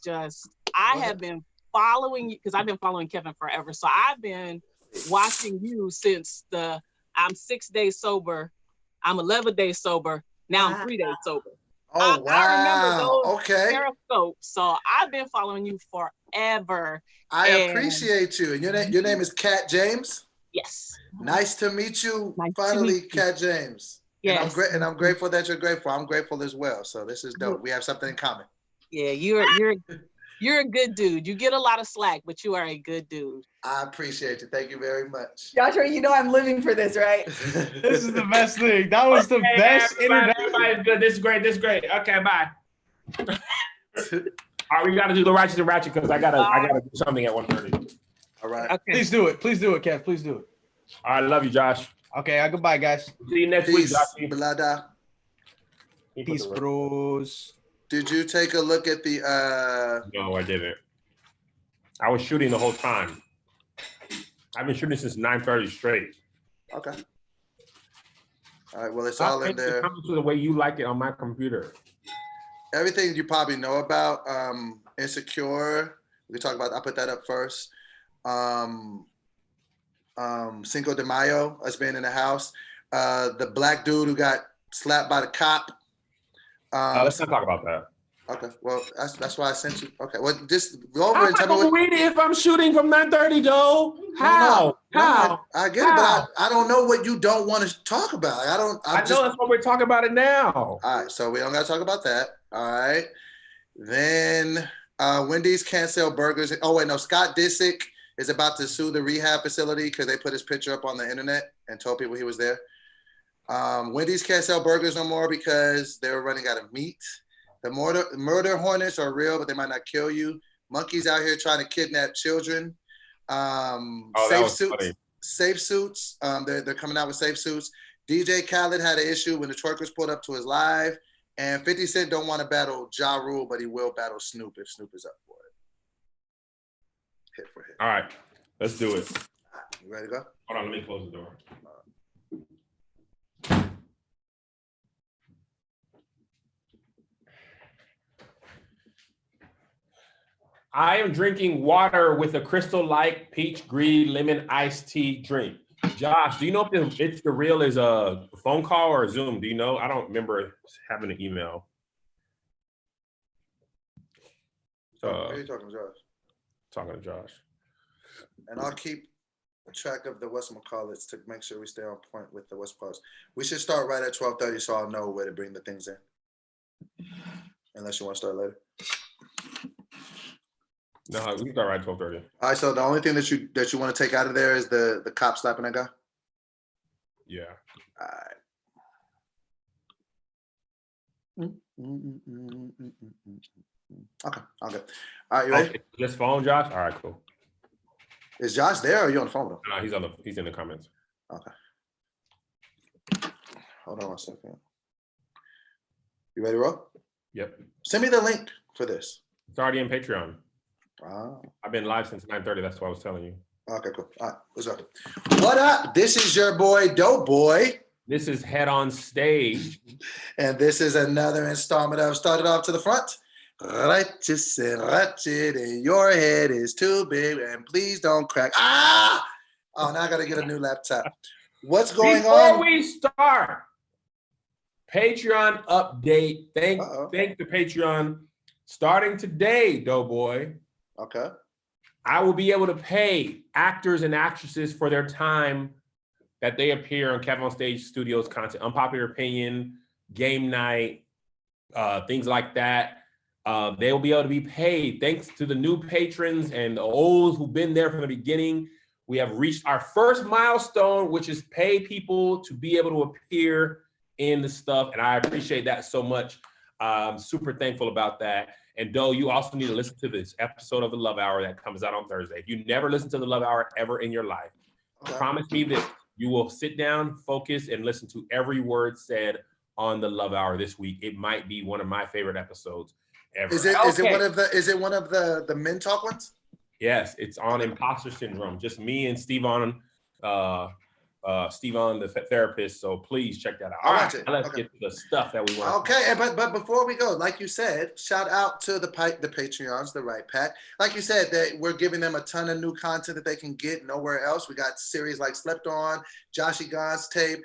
have been following you because I've been following Kevin forever. So I've been watching you since I'm 6 days sober, I'm 11 days sober. Now I'm 3 days sober. Oh, wow. I remember those okay. periscopes. So I've been following you forever. I appreciate you. And your name is Kat James? Yes. Nice to meet you. Nice Finally, to meet you. Kat James. Yes. And I'm grateful that you're grateful. I'm grateful as well. So this is dope. We have something in common. Yeah, you're a good dude. You get a lot of slack, but you are a good dude. I appreciate you. Thank you very much. Joshua, you know I'm living for this, right? This is the best thing. That was the best introduction. Everybody's good. This is great. This is great. Okay, bye. All right, we got to do the righteous and ratchet because I gotta do something at 1:30. All right. Okay. Please do it. Please do it, Kev. Please do it. All right, love you, Josh. Okay, goodbye, guys. See you next week, Peace, Josh. Blada. Peace, bros. Did you take a look at the No, I didn't. I was shooting the whole time. I've been shooting since 9:30 straight. Okay. All right, well, it's all in there. It comes to the way you like it on my computer. Everything you probably know about Insecure. We talk about. I put that up first. Cinco de Mayo, us being in the house. The black dude who got slapped by the cop. Let's not talk about that. Okay, well, that's why I sent you. Okay, well, just go over and tell me what. Read it if I'm shooting from 9:30, Joe. How? How? I get it, but I don't know what you don't want to talk about. I know that's what we're talking about it now. All right, so we don't got to talk about that. All right. Then Wendy's can't sell burgers. Oh, wait, no. Scott Disick is about to sue the rehab facility because they put his picture up on the internet and told people he was there. Wendy's can't sell burgers no more because they're running out of meat. The murder hornets are real, but they might not kill you. Monkeys out here trying to kidnap children. Safe suits. They're coming out with safe suits. DJ Khaled had an issue when the twerkers pulled up to his live. And 50 Cent don't want to battle Ja Rule, but he will battle Snoop if Snoop is up for it. Hit for hit. All right, let's do it. You ready to go? Hold on, let me close the door. I am drinking water with a Crystal Light peach green lemon iced tea drink. Josh, do you know if it's the real is a phone call or a Zoom? Do you know? I don't remember having an email. Who are you talking to, Josh? Talking to Josh. And I'll keep track of the whatchamacallits to make sure we stay on point with the whatchamacallits. We should start right at 12:30 so I'll know where to bring the things in. Unless you want to start later. No, we can start right at 12:30. All right, so the only thing that you want to take out of there is the cop slapping that guy? Yeah. All right. Okay, okay. All right, you ready? Just phone, Josh? All right, cool. Is Josh there or are you on the phone with him? No, he's in the comments. Okay. Hold on one second. You ready to roll? Yep. Send me the link for this. It's already in Patreon. Ah. I've been live since 9:30. That's what I was telling you. Okay, cool. All right, what's up? What up? This is your boy, Dope Boy. This is Head on Stage. And this is another installment of Started Off to the Front. Righteous and ratchet, and your head is too big, and please don't crack. Ah! Oh, now I got to get a new laptop. What's going on? Before we start, Patreon update. Thank the Patreon. Starting today, Doughboy. Okay. I will be able to pay actors and actresses for their time that they appear on Kevin on Stage Studios content, Unpopular Opinion, Game Night, things like that. They will be able to be paid thanks to the new patrons and the olds who've been there from the beginning. We have reached our first milestone, which is pay people to be able to appear in the stuff. And I appreciate that so much. I'm super thankful about that. And Doe, you also need to listen to this episode of The Love Hour that comes out on Thursday. If you never listened to The Love Hour ever in your life, promise me that you will sit down, focus, and listen to every word said on The Love Hour this week. It might be one of my favorite episodes ever. Is it one of the Men Talk ones? Yes, it's on imposter syndrome. Just me and Steven, the therapist. So please check that out. All right, let's get to the stuff that we want. Okay, but before we go, like you said, shout out to the Patreons, the Right Pat. Like you said, that we're giving them a ton of new content that they can get nowhere else. We got series like Slept On, Joshy Gon's tape,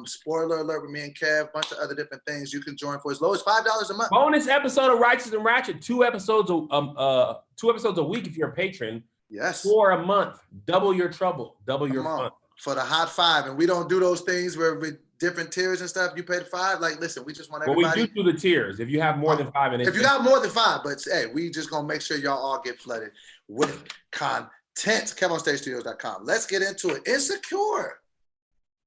spoiler alert with me and Kev, a bunch of other different things. You can join for as low as $5 a month. Bonus episode of Righteous and Ratchet, 2 episodes a week if you're a patron. Yes. For a month, double your trouble, double your fun. For the hot 5, and we don't do those things where with different tiers and stuff. You pay the 5. Like, listen, we just want everybody. Well, we do the tiers. If you have more than 5, and if you got more than 5, but hey, we just gonna make sure y'all all get flooded with content. KevOnStageStudios.com. Let's get into it. Insecure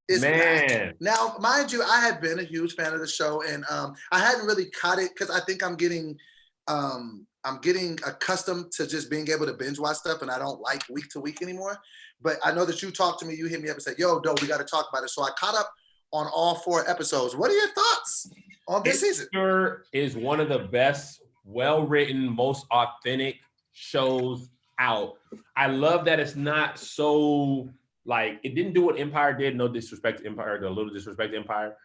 is back. Now, mind you, I had been a huge fan of the show, and I hadn't really caught it because I think I'm getting accustomed to just being able to binge watch stuff, and I don't like week to week anymore. But I know that you talked to me, you hit me up and said, yo, Doe, we got to talk about it. So I caught up on all 4 episodes. What are your thoughts on this season? Insecure is one of the best, well-written, most authentic shows out. I love that it's not so, like, it didn't do what Empire did. No disrespect to Empire, a little disrespect to Empire.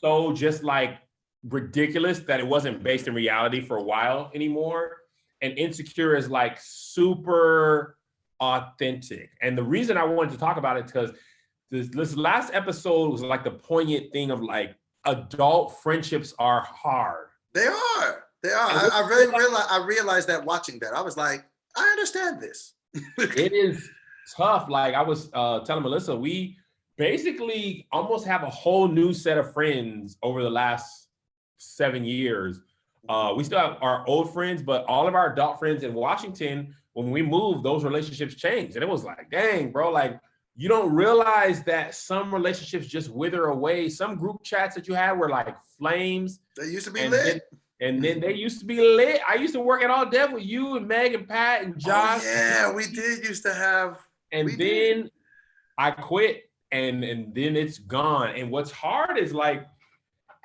So just like ridiculous that it wasn't based in reality for a while anymore. And Insecure is like super authentic. And the reason I wanted to talk about it is because this last episode was like the poignant thing of like adult friendships are hard. They are. I realized that watching that. I was like, I understand this. It is tough. Like I was telling Melissa, we basically almost have a whole new set of friends over the last 7 years. We still have our old friends, but all of our adult friends in Washington, when we moved, those relationships changed. And it was like, dang, bro, like you don't realize that some relationships just wither away. Some group chats that you had were like flames. They used to be lit. And then they used to be lit. I used to work at All Dev with you and Meg and Pat and Josh. Oh, yeah, we did used to have. And then I quit and then it's gone. And what's hard is like,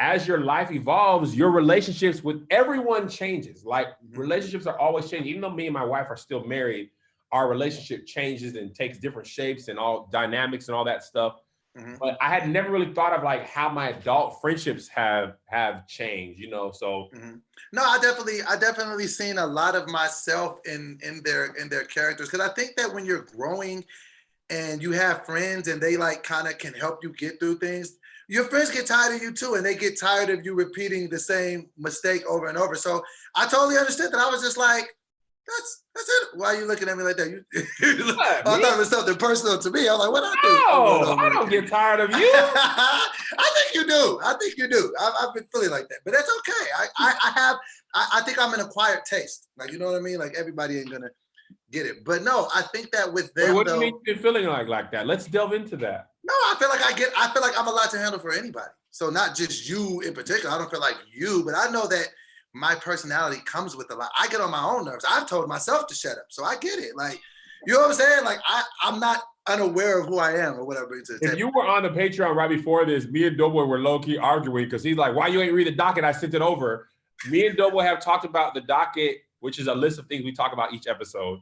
as your life evolves, your relationships with everyone changes. Like relationships are always changing. Even though me and my wife are still married, our relationship changes and takes different shapes and all dynamics and all that stuff. Mm-hmm. But I had never really thought of like how my adult friendships have changed, you know. So no, I definitely seen a lot of myself in their characters, because I think that when you're growing and you have friends and they like kind of can help you get through things, your friends get tired of you too, and they get tired of you repeating the same mistake over and over. So I totally understood that. I was just like, that's it. Why are you looking at me like that? I thought it was something personal to me. I'm like, what I do? Oh, I don't get tired of you. I think you do. I've been feeling like that, but that's okay. I think I'm an acquired taste. Like, you know what I mean? Like everybody ain't gonna get it. But no, I think that with them, what do you mean you're feeling like that? Let's delve into that. No, I feel like I'm a lot to handle for anybody. So not just you in particular. I don't feel like you, but I know that my personality comes with a lot. I get on my own nerves. I've told myself to shut up. So I get it. Like, you know what I'm saying? Like I'm not unaware of who I am or whatever. If you were on the Patreon right before this, me and Doughboy were low-key arguing because he's like, why you ain't read the docket? I sent it over. Me and Doughboy have talked about the docket, which is a list of things we talk about each episode.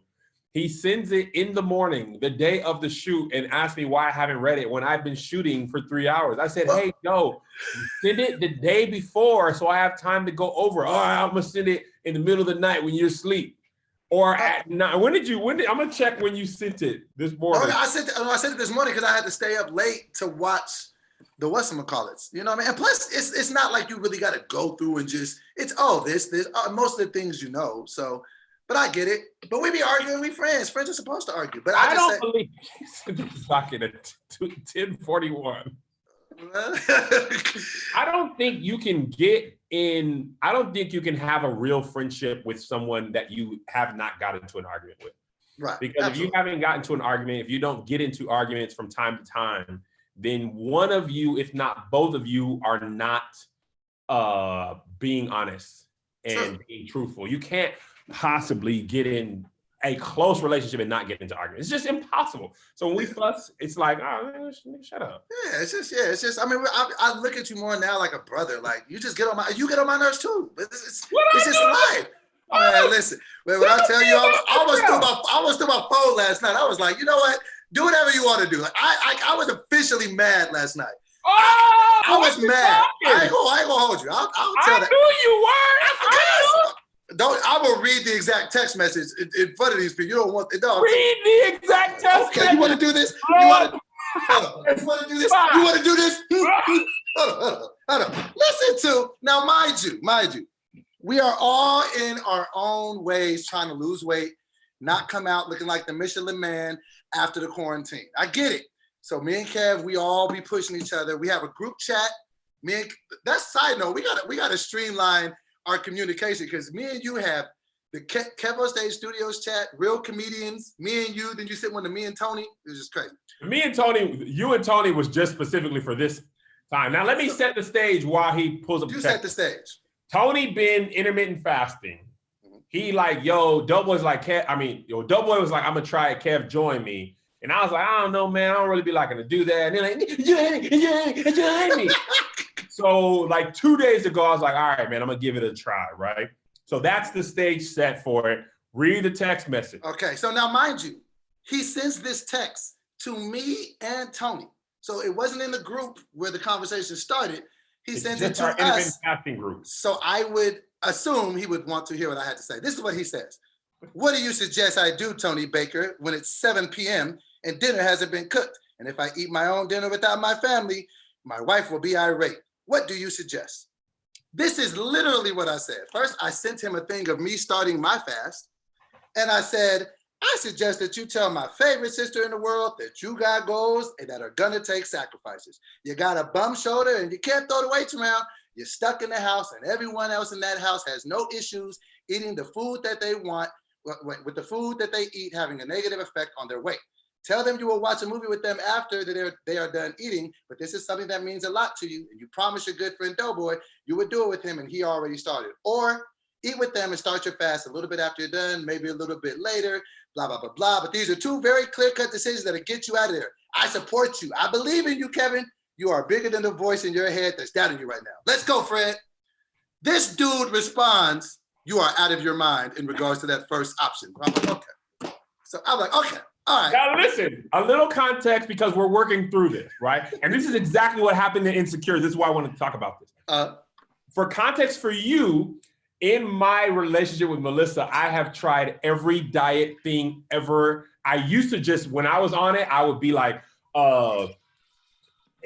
He sends it in the morning, the day of the shoot, and asks me why I haven't read it when I've been shooting for 3 hours. I said, hey, no, send it the day before so I have time to go over. Oh, I'm going to send it in the middle of the night when you're asleep. Or at night. I'm going to check when you sent it this morning. I sent it this morning because I had to stay up late to watch the whatchamacallits. You know what I mean? And plus, it's not like you really got to go through and just, it's, most of the things you know, so. But I get it. But we be arguing. We friends. Friends are supposed to argue. But I don't believe he's talking at 10:41. I don't think you can get in. I don't think you can have a real friendship with someone that you have not got into an argument with. Right. Because if you haven't gotten into an argument, if you don't get into arguments from time to time, then one of you, if not both of you, are not being honest and being truthful. You can't possibly get in a close relationship and not get into arguments. It's just impossible. So when we fuss, it's like, oh, man, shut up. Yeah, it's just. I mean, I look at you more now like a brother. Like you get on my nerves too. But it's just life. Man, listen. Man, when I tell you, I almost threw my phone last night. I was like, you know what? Do whatever you want to do. Like, I was officially mad last night. Oh, I was mad. I ain't gonna hold you. I'll tell that. I knew you were. I will read the exact text message in front of these people. You don't want no. Read the exact text Okay, message. you want to do this? You want to do this? You want to do this? Hold on. Listen to, now, mind you, we are all in our own ways trying to lose weight, not come out looking like the Michelin man after the quarantine. I get it. So me and Kev, we all be pushing each other. We have a group chat. That's side note. We gotta streamline our communication because me and you have the Kev on Stage Studios chat, real comedians, me and you, then you sit one to me and Tony. It was just crazy. Me and Tony, you and Tony was just specifically for this time. Now let me set the stage while he pulls up. You set the stage. Tony been intermittent fasting. He like, Doughboy's like, Doughboy was like, I'm gonna try it, Kev, join me. And I was like, I don't know, man, I don't really be liking to do that. And they're like, join me. So like 2 days ago, I was like, all right, man, I'm gonna give it a try, right? So that's the stage set for it. Read the text message. Okay, so now mind you, he sends this text to me and Tony. So it wasn't in the group where the conversation started. He sends it to our us. Fasting group. So I would assume he would want to hear what I had to say. This is what he says. What do you suggest I do, Tony Baker, when it's 7 p.m. and dinner hasn't been cooked? And if I eat my own dinner without my family, my wife will be irate. What do you suggest? This is literally what I said. First, I sent him a thing of me starting my fast. And I said, I suggest that you tell my favorite sister in the world that you got goals and that are gonna take sacrifices. You got a bum shoulder and you can't throw the weights around. You're stuck in the house and everyone else in that house has no issues eating the food that they want, with the food that they eat having a negative effect on their weight. Tell them you will watch a movie with them after they are done eating, but this is something that means a lot to you. And you promise your good friend Doughboy you would do it with him and he already started. Or eat with them and start your fast a little bit after you're done, maybe a little bit later, blah, blah, blah, blah. But these are two very clear-cut decisions that'll get you out of there. I support you. I believe in you, Kevin. You are bigger than the voice in your head that's doubting you right now. Let's go, Fred. This dude responds, you are out of your mind in regards to that first option. I'm like, okay. So I'm like, okay. All right. Now listen, a little context because we're working through this, right? And this is exactly what happened in Insecure. This is why I want to talk about this. For context for you, in my relationship with Melissa, I have tried every diet thing ever. I used to just, when I was on it, I would be like, I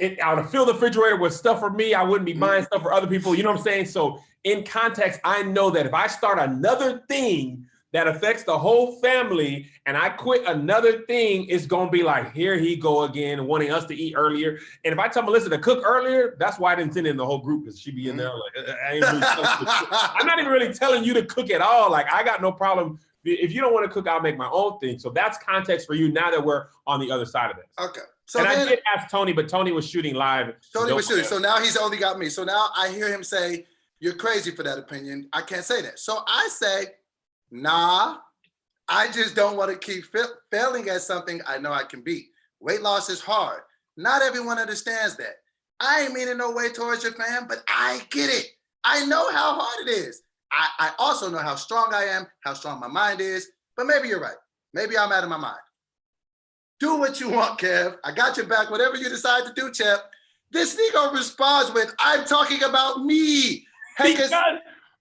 would fill the refrigerator with stuff for me. I wouldn't be buying stuff for other people. You know what I'm saying? So in context, I know that if I start another thing that affects the whole family and I quit another thing, it's gonna be like, here he go again, wanting us to eat earlier. And if I tell Melissa to cook earlier, that's why I didn't send in the whole group, because she'd be in there like, I ain't really I'm not even really telling you to cook at all. Like, I got no problem. If you don't want to cook, I'll make my own thing. So that's context for you now that we're on the other side of this. Okay. So and I did ask Tony, but Tony was shooting live. Tony was shooting. So now he's only got me. So now I hear him say, you're crazy for that opinion. I can't say that. So I say, nah, I just don't want to keep failing at something I know I can beat. Weight loss is hard. Not everyone understands that. I ain't meaning no way towards your fam, but I get it. I know how hard it is. I also know how strong I am, how strong my mind is, but maybe you're right. Maybe I'm out of my mind. Do what you want, Kev. I got your back. Whatever you decide to do, Chip. This nigga responds with, I'm talking about me. And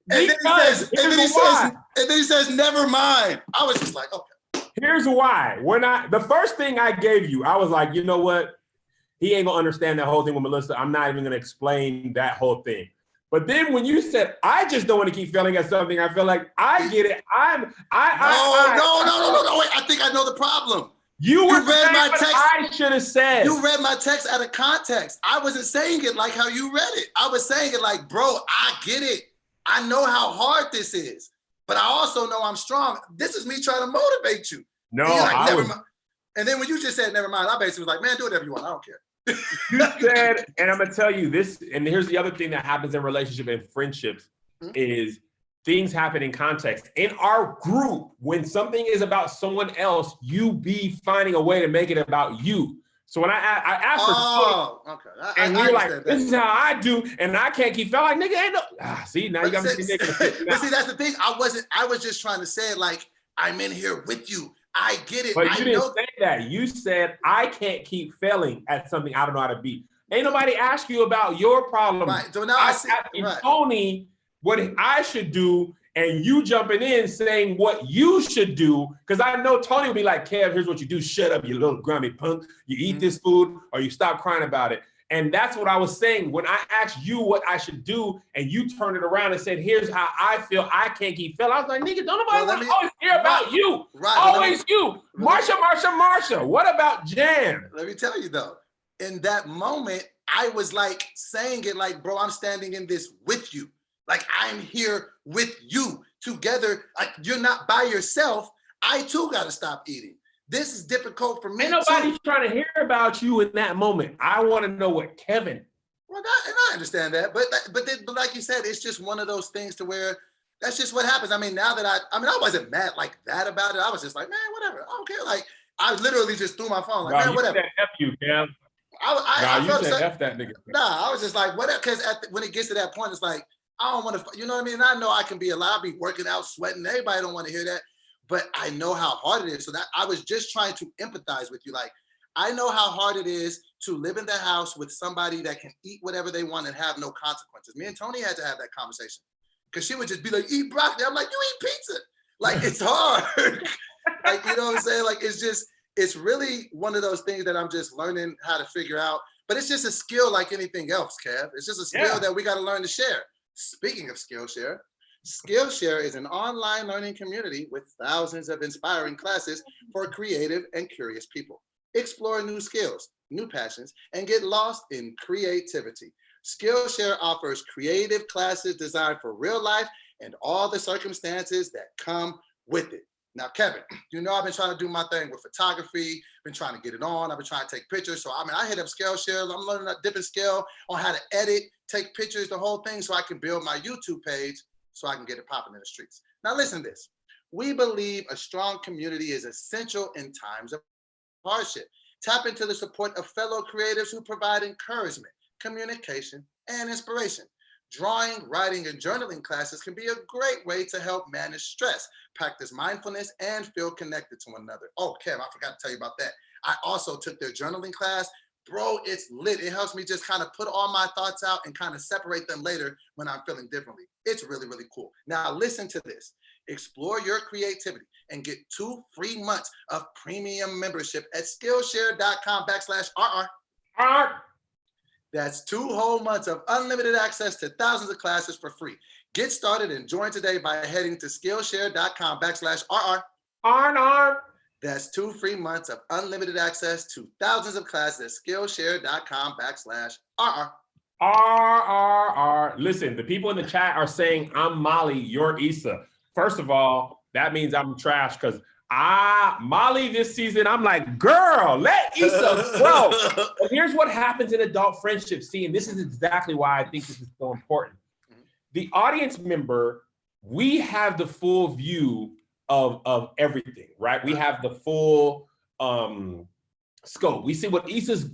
then he says, never mind. I was just like, okay. Here's why. The first thing I gave you, I was like, you know what? He ain't gonna understand that whole thing with Melissa. I'm not even gonna explain that whole thing. But then when you said, I just don't want to keep failing at something, I feel like I get it. No, wait. I think I know the problem. You read my text. I should have said. You read my text out of context. I wasn't saying it like how you read it. I was saying it like, bro, I get it. I know how hard this is, but I also know I'm strong. This is me trying to motivate you. No, like, never mind. And then when you just said never mind, I basically was like, man, do whatever you want. I don't care. You said, and I'm gonna tell you this, and here's the other thing that happens in relationship and friendships is things happen in context. In our group, when something is about someone else, you be finding a way to make it about you. So when I asked her, Oh, okay. and I you're like, understand this that. is how I do, and I can't keep feeling like, nigga, ain't no. See, now you got me But nigga. see, that's the thing. I was just trying to say it like, I'm in here with you. I get it. But I you didn't know. say that. You said I can't keep failing at something I don't know how to be. Ain't nobody ask you about your problem. Right. So now I I was see. asking Right. Tony what I should do, and you jumping in saying what you should do, because I know Tony will be like, Kev, here's what you do. Shut up, you little grummy punk. You eat this food or you stop crying about it. And that's what I was saying. When I asked you what I should do, and you turned it around and said, here's how I feel, I can't keep feeling. I was like, nigga, don't nobody want to always hear about you. Right. Always you. Marsha. What about Jan? Let me tell you though, in that moment, I was like saying it like, bro, I'm standing in this with you. Like I'm here with you together. Like you're not by yourself. I too got to stop eating. This is difficult for me. Ain't nobody trying to hear about you in that moment. I want to know what Kevin. Well, and I understand that, but like you said, it's just one of those things to where that's just what happens. I mean, now that I wasn't mad like that about it. I was just like, man, whatever. I don't care. Like I literally just threw my phone. Like, man, whatever. F you, Kev. I you said F that nigga. Nah, I was just like, whatever. Because when it gets to that point, it's like, I don't want to, you know what I mean? And I know I can be alive, be working out, sweating. Everybody don't want to hear that. But I know how hard it is. So that I was just trying to empathize with you. Like, I know how hard it is to live in the house with somebody that can eat whatever they want and have no consequences. Me and Tony had to have that conversation. Because she would just be like, eat broccoli. I'm like, you eat pizza. Like, it's hard. Like, you know what I'm saying? Like, it's really one of those things that I'm just learning how to figure out. But it's just a skill like anything else, Kev. It's just a skill that we got to learn to share. Speaking of Skillshare, Skillshare is an online learning community with thousands of inspiring classes for creative and curious people. Explore new skills, new passions, and get lost in creativity. Skillshare offers creative classes designed for real life and all the circumstances that come with it. Now, Kevin, you know I've been trying to do my thing with photography, been trying to get it on, I've been trying to take pictures. So, I hit up Skillshare, I'm learning a different skill on how to edit, take pictures, the whole thing, so I can build my YouTube page so I can get it popping in the streets. Now, listen to this. We believe a strong community is essential in times of hardship. Tap into the support of fellow creatives who provide encouragement, communication, and inspiration. Drawing, writing, and journaling classes can be a great way to help manage stress, practice mindfulness, and feel connected to one another. Oh, Kev, I forgot to tell you about that. I also took their journaling class. Bro, it's lit. It helps me just kind of put all my thoughts out and kind of separate them later when I'm feeling differently. It's really, really cool. Now, listen to this. Explore your creativity and get 2 free months of premium membership at Skillshare.com/RR. That's 2 whole months of unlimited access to thousands of classes for free. Get started and join today by heading to Skillshare.com/RR. That's 2 free months of unlimited access to thousands of classes at Skillshare.com/RR. RRR. Listen, the people in the chat are saying, I'm Molly, you're Issa. First of all, that means I'm trash because Molly this season, I'm like, girl, let Issa grow. But here's what happens in adult friendships. See, and this is exactly why I think this is so important. The audience member, we have the full view of everything, right? We have the full scope. We see what Issa's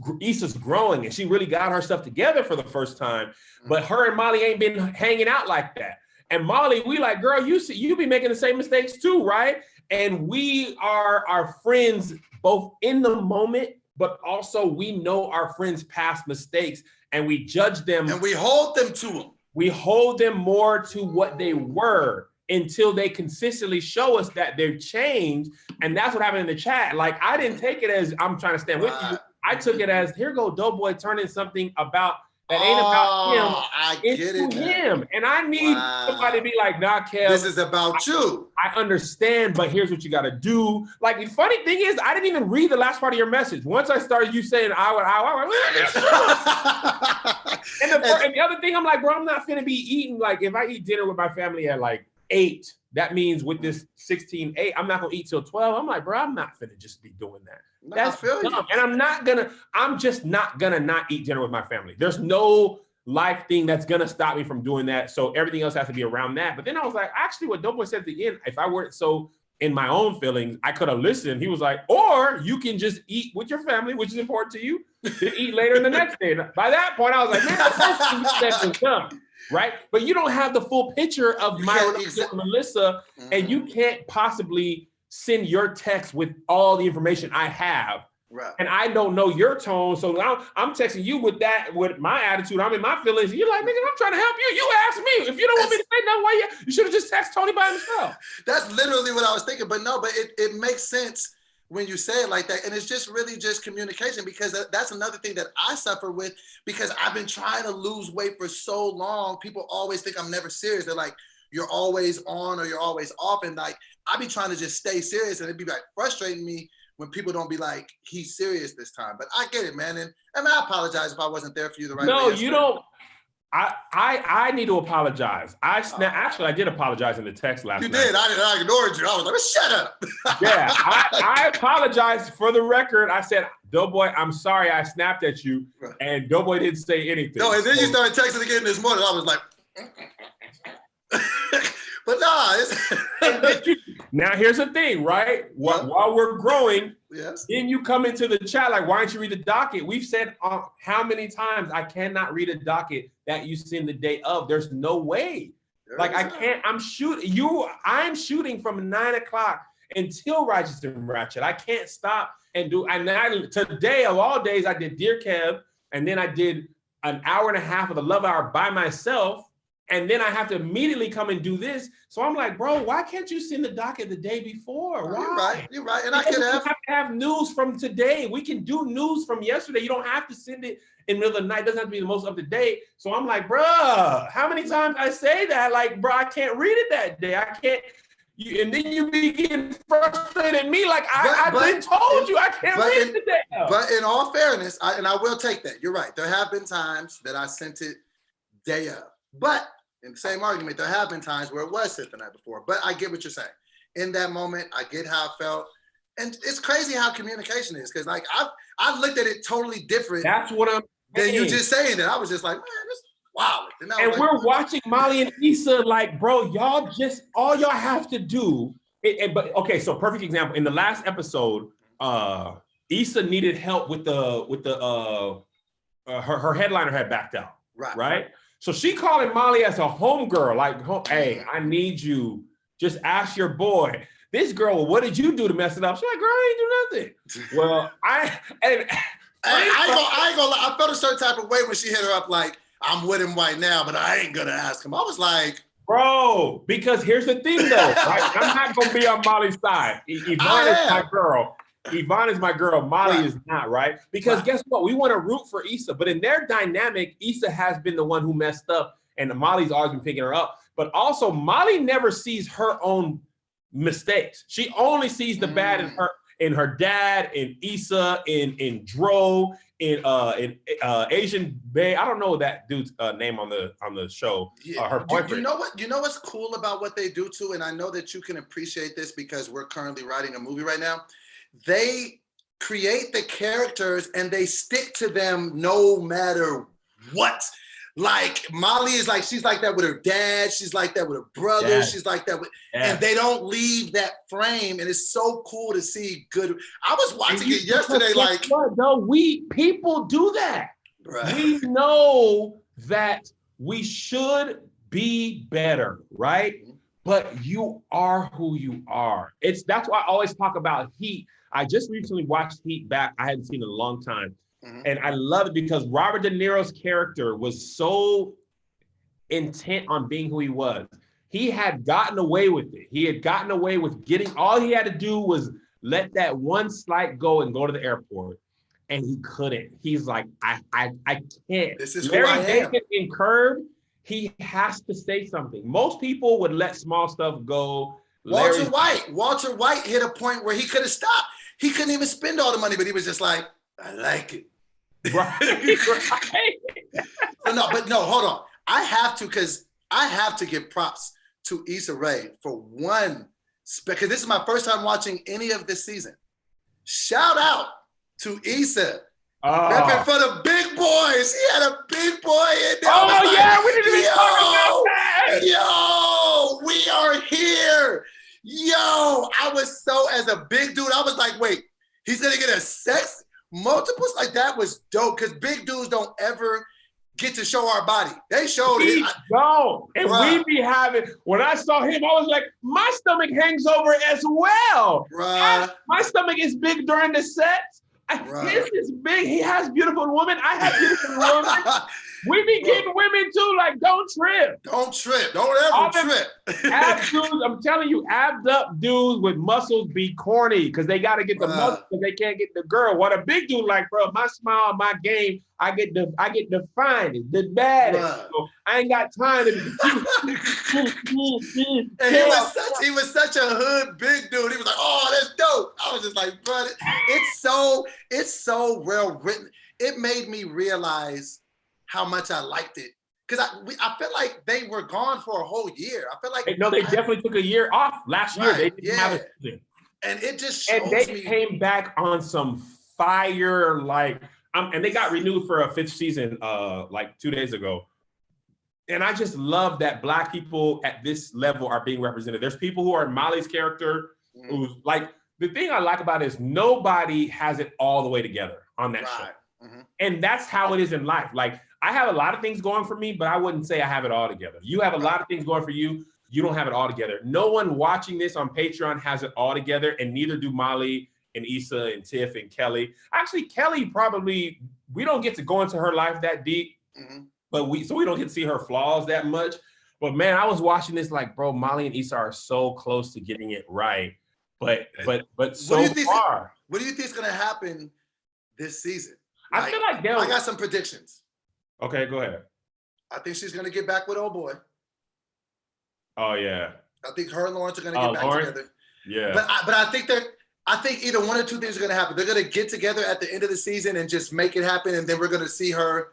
growing, and she really got her stuff together for the first time. But her and Molly ain't been hanging out like that. And Molly, we like, girl, you be making the same mistakes too, right? And we are our friends both in the moment, but also we know our friends' past mistakes and we judge them. And we hold them to them. We hold them more to what they were until they consistently show us that they've changed. And that's what happened in the chat. Like, I didn't take it as I'm trying to stand with you. I took it as, here go Doughboy turning something about that ain't about him into him. And I need somebody to be like, nah, Kev. This is about you. I understand, but here's what you got to do. Like, the funny thing is, I didn't even read the last part of your message. Once I started you saying, and the other thing, I'm like, bro, I'm not finna be eating. Like, if I eat dinner with my family at like 8, that means with this 16-8, I'm not gonna eat till 12. I'm like, bro, I'm not finna just be doing that. No, that's dumb. And I'm just not gonna not eat dinner with my family. There's no life thing that's gonna stop me from doing that. So everything else has to be around that. But then I was like, actually, what Doughboy said at the end, if in my own feelings, I could have listened. He was like, or you can just eat with your family, which is important to you, then eat later the next day. And by that point, I was like, man, the first thing you said was dumb, right? But you don't have the full picture of my relationship with Melissa, and you can't possibly send your text with all the information I have. Right. And I don't know your tone, so now I'm texting you with my attitude. I'm in my feelings. You're like, nigga, I'm trying to help you. You asked me. If you don't want me to say nothing, why you should have just texted Tony by himself. That's literally what I was thinking. But it makes sense when you say it like that. And it's just really just communication, because that's another thing that I suffer with, because I've been trying to lose weight for so long. People always think I'm never serious. They're like, you're always on or you're always off. And like, I be trying to just stay serious, and it'd be like frustrating me when people don't be like, he's serious this time. But I get it, man. And I apologize if I wasn't there for you the right way. No, you don't. I need to apologize. Actually, I did apologize in the text last night. You did. I ignored you. I was like, shut up. Yeah, I apologized. For the record, I said, Doughboy, I'm sorry I snapped at you. Right. And Doughboy didn't say anything. No, and then you started texting again this morning. I was like, but nah. Now here's the thing, right? While we're growing, yes. Then you come into the chat like, why don't you read the docket? We've said how many times I cannot read a docket that you send the day of. There's no way. Like I can't. I'm shooting from 9 o'clock until Righteous and Ratchet. I can't stop and do. And today of all days, I did Dear Kev, and then I did an hour and a half of the Love Hour by myself. And then I have to immediately come and do this. So I'm like, bro, why can't you send the docket the day before? Why? You're right. And I can have to have news from today. We can do news from yesterday. You don't have to send it in the middle of the night. It doesn't have to be the most up to date. So I'm like, bro, how many times I say that? Like, bro, I can't read it that day. I can't. And then you be getting frustrated at me. Like, I told you I can't read it today. But in all fairness, and I will take that. You're right. There have been times that I sent it day of. But in the same argument, there have been times where it was sent the night before. But I get what you're saying. In that moment, I get how it felt. And it's crazy how communication is, because like I looked at it totally different. That's what I'm saying. Than you just saying that. I was just like, man, this is wild. And we're watching Molly and Issa like, bro, all y'all have to do. But okay, so perfect example. In the last episode, Issa needed help with her headliner had backed out. Right. So she calling Molly as a homegirl, like, hey, I need you. Just ask your boy. This girl, well, what did you do to mess it up? She's like, girl, I ain't do nothing. Well, I ain't gonna lie. I felt a certain type of way when she hit her up, like, I'm with him right now, but I ain't gonna ask him. I was like, bro, because here's the thing though, right? I'm not gonna be on Molly's side. Yvonne is my girl. Yvonne is my girl. Molly is not, right? Because guess what? We want to root for Issa, but in their dynamic, Issa has been the one who messed up, and Molly's always been picking her up. But also, Molly never sees her own mistakes. She only sees the bad in her dad, in Issa, in Dro, in Asian Bay. I don't know that dude's name on the show. Yeah. Her boyfriend. You know what's cool about what they do too, and I know that you can appreciate this because we're currently writing a movie right now. They create the characters and they stick to them no matter what. Like Molly is like, she's like that with her dad. She's like that with her brother. Yeah. She's like that with, and they don't leave that frame. And it's so cool to see good. I was watching it yesterday. Like, no, people do that. Right. We know that we should be better, right? But you are who you are. That's why I always talk about Heat. I just recently watched Heat back. I hadn't seen it in a long time. And I love it because Robert De Niro's character was so intent on being who he was. He had gotten away with it. He had gotten away with all he had to do was let that one slight go and go to the airport. And he couldn't. He's like, I can't. This is Larry David in Curb, he has to say something. Most people would let small stuff go. Walter White hit a point where he could have stopped. He couldn't even spend all the money, but he was just like, I like it. Right. But no, hold on. I have to give props to Issa Rae for one, because this is my first time watching any of this season. Shout out to Issa. Repping for the big boys. He had a big boy in there. Oh, yeah, we didn't even talk about that. Yo, we are here. Yo, I was so, as a big dude, I was like, wait, he's gonna get a sex multiples? Like, that was dope, because big dudes don't ever get to show our body. They showed it. No, and we be having, when I saw him, I was like, my stomach hangs over as well. My stomach is big during the sets. His is big. He has beautiful women. I have beautiful women. We be getting women too, like, don't trip. Don't trip. Don't ever trip. Ab dudes, I'm telling you, abbed up dudes with muscles be corny because they got to get the muscles because they can't get the girl. What a big dude like, bro, my smile, my game, I get the finest, the baddest. So I ain't got time to And he was such a hood big dude. He was like, oh, that's dope. I was just like, bro, it's so well written. It made me realize how much I liked it. Because I feel like they were gone for a whole year. I feel like they definitely took a year off last year. They didn't have a season. And it just shows and they came back on some fire, like, and they got renewed for a 5th season like 2 days ago. And I just love that Black people at this level are being represented. There's people who are Molly's character, who's like, the thing I like about it is nobody has it all the way together on that show. And that's how it is in life. Like, I have a lot of things going for me, but I wouldn't say I have it all together. You have a lot of things going for you. You don't have it all together. No one watching this on Patreon has it all together, and neither do Molly and Issa and Tiff and Kelly. Actually, Kelly probably, we don't get to go into her life that deep, but we don't get to see her flaws that much. But man, I was watching this like, bro, Molly and Issa are so close to getting it right, but so far. What do you think is gonna happen this season? I feel like I got some predictions. Okay, go ahead. I think she's gonna get back with old boy. Oh yeah. I think her and Lawrence are gonna get back together. Yeah. But I think either one or two things are gonna happen. They're gonna get together at the end of the season and just make it happen, and then we're gonna see her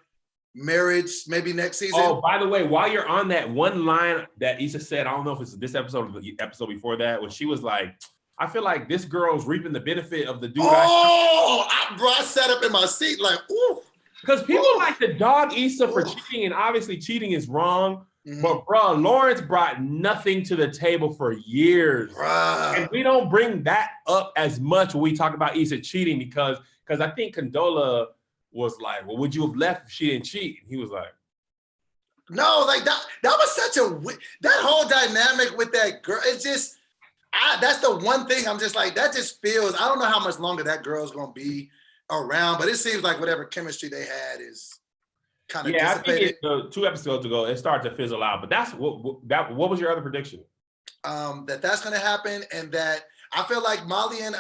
marriage maybe next season. Oh, by the way, while you're on that, one line that Issa said, I don't know if it's this episode or the episode before that, when she was like, I feel like this girl's reaping the benefit of the dude. I sat up in my seat like, ooh. Because people like to dog Issa for cheating, and obviously cheating is wrong. But bro, Lawrence brought nothing to the table for years. And we don't bring that up as much when we talk about Issa cheating because I think Condola was like, well, would you have left if she didn't cheat? And he was like, no, like that was such that whole dynamic with that girl, it's just, that's the one thing I'm just like, that just feels, I don't know how much longer that girl's gonna be around, but it seems like whatever chemistry they had is kind of dissipated. I think 2 episodes ago, it started to fizzle out, but that's what was your other prediction? That's gonna happen, and that I feel like Molly and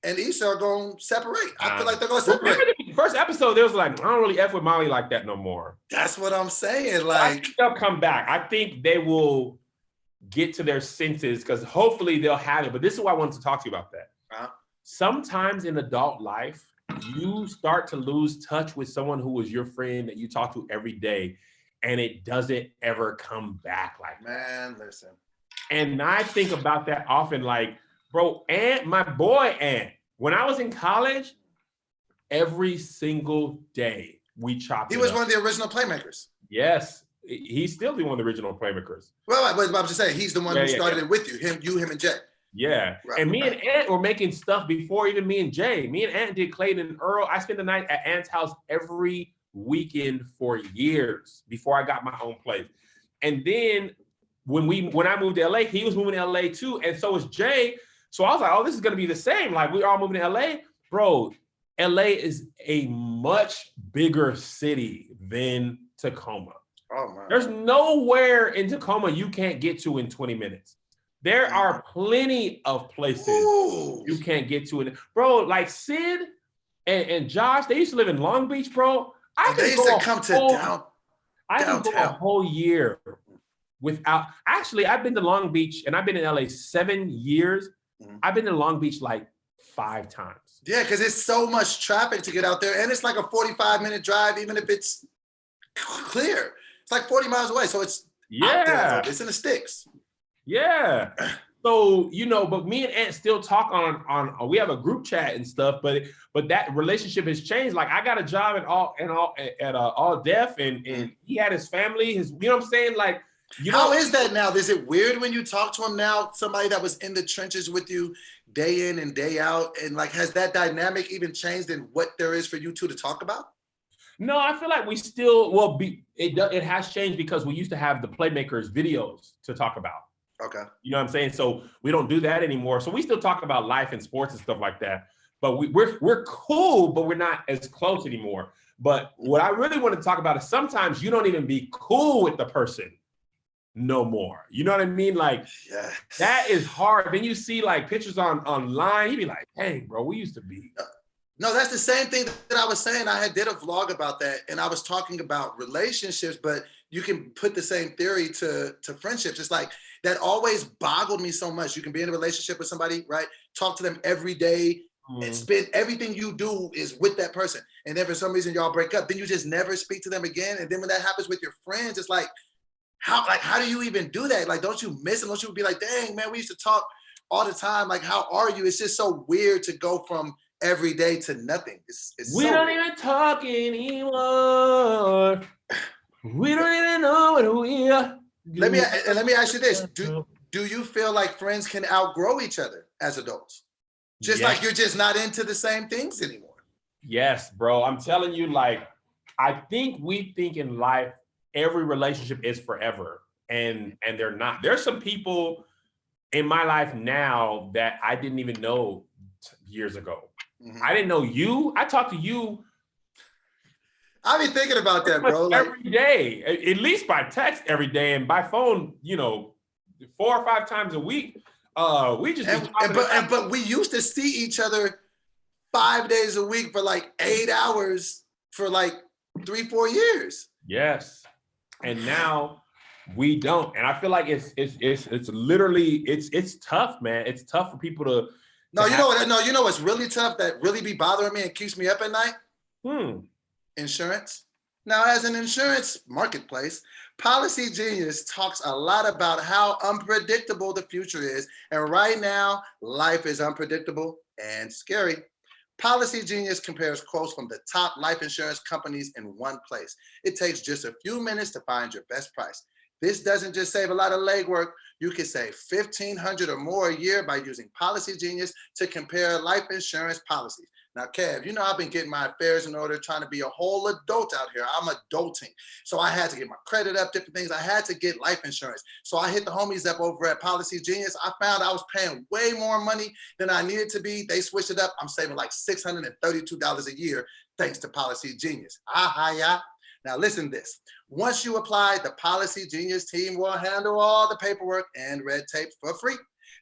Issa are gonna separate. I feel like they're gonna separate. The first episode, there was like, I don't really F with Molly like that no more. That's what I'm saying. Like, I think they'll come back. I think they will get to their senses because hopefully they'll have it. But this is why I wanted to talk to you about that. Sometimes in adult life, you start to lose touch with someone who was your friend that you talk to every day, and it doesn't ever come back. Like, man, listen. And I think about that often. Like, bro, my boy Ant, when I was in college, every single day we chopped. He was one of the original playmakers. Yes. He's still one of the original playmakers. Well, but I'm just saying, he's the one who started it with you, him, and Jay. Yeah. Right, and me and Ant were making stuff before even me and Jay. Me and Ant did Clayton and Earl. I spent the night at Ant's house every weekend for years before I got my own place. And then when I moved to LA, he was moving to LA too. And so was Jay. So I was like, oh, this is going to be the same. Like, we're all moving to LA. Bro, LA is a much bigger city than Tacoma. Oh, man. There's nowhere in Tacoma you can't get to in 20 minutes. There are plenty of places you can't get to it. Bro, like Sid and Josh, they used to live in Long Beach, bro. They used to come to downtown. I can go a whole year without, actually, I've been to Long Beach and I've been in LA 7 years. I've been to Long Beach like 5 times. Yeah, because it's so much traffic to get out there. And it's like a 45-minute drive, even if it's clear. It's like 40 miles away. So it's out there. It's in the sticks. Yeah. So, but me and Ant still talk on we have a group chat and stuff, but that relationship has changed. Like, I got a job at all deaf and he had his family, you know what I'm saying? Like, You How know, is that now? Is it weird when you talk to him now? Somebody that was in the trenches with you day in and day out, and like, has that dynamic even changed in what there is for you two to talk about? no, I feel like we still it has changed because we used to have the playmakers videos to talk about. Okay. You know what I'm saying? So we don't do that anymore. So we still talk about life and sports and stuff like that. But we're cool, but we're not as close anymore. But what I really want to talk about is sometimes you don't even be cool with the person no more. You know what I mean? Like, Yes. that is hard. Then you see like pictures online, you be like, "Dang, bro, we used to be." No, that's the same thing that I was saying. I did a vlog about that, and I was talking about relationships, but you can put the same theory to friendships. It's like that always boggled me so much. You can be in a relationship with somebody, right? Talk to them every day and spend everything you do is with that person. And then for some reason y'all break up, then you just never speak to them again. And then when that happens with your friends, it's like, how do you even do that? Like, don't you miss them? Don't you be like, dang, man, we used to talk all the time. Like, how are you? It's just so weird to go from every day to nothing. We so don't weird. even talk anymore. We don't even know what we are. Let me ask you this. Do you feel like friends can outgrow each other as adults? Just Yes. like you're just not into the same things anymore. Yes, bro. I'm telling you, like, I think we think in life, every relationship is forever. And they're not. There's some people in my life now that I didn't even know years ago. Mhm. I didn't know you. I talk to you I be thinking about that, bro. Like, every day, at least by text every day, and by phone, 4 or 5 times a week. We just be but we used to see each other 5 days a week for like 8 hours for like 3-4 years. Yes, and now we don't, and I feel like it's literally it's tough, man. It's tough for people to. No, you know what? No, you know what's really tough that really be bothering me and keeps me up at night? Insurance. Now, as an insurance marketplace, Policy Genius talks a lot about how unpredictable the future is. And right now, life is unpredictable and scary. Policy Genius compares quotes from the top life insurance companies in one place. It takes just a few minutes to find your best price. This doesn't just save a lot of legwork. You can save $1,500 or more a year by using Policy Genius to compare life insurance policies. Now, Kev, you know I've been getting my affairs in order, trying to be a whole adult out here. I'm adulting. So I had to get my credit up, different things. I had to get life insurance. So I hit the homies up over at Policy Genius. I found I was paying way more money than I needed to be. They switched it up. I'm saving like $632 a year thanks to Policy Genius. Yeah. Now listen to this. Once you apply, the Policy Genius team will handle all the paperwork and red tape for free.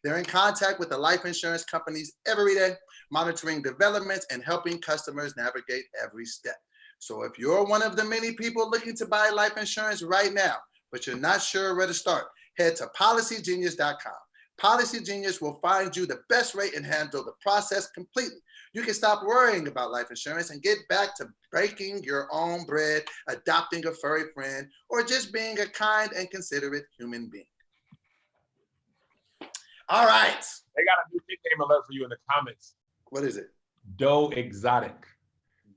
They're in contact with the life insurance companies every day, monitoring developments and helping customers navigate every step. So if you're one of the many people looking to buy life insurance right now, but you're not sure where to start, head to policygenius.com. Policy Genius will find you the best rate and handle the process completely. You can stop worrying about life insurance and get back to breaking your own bread, adopting a furry friend, or just being a kind and considerate human being. All right. They got a new nickname alert for you in the comments. What is it? Doe Exotic.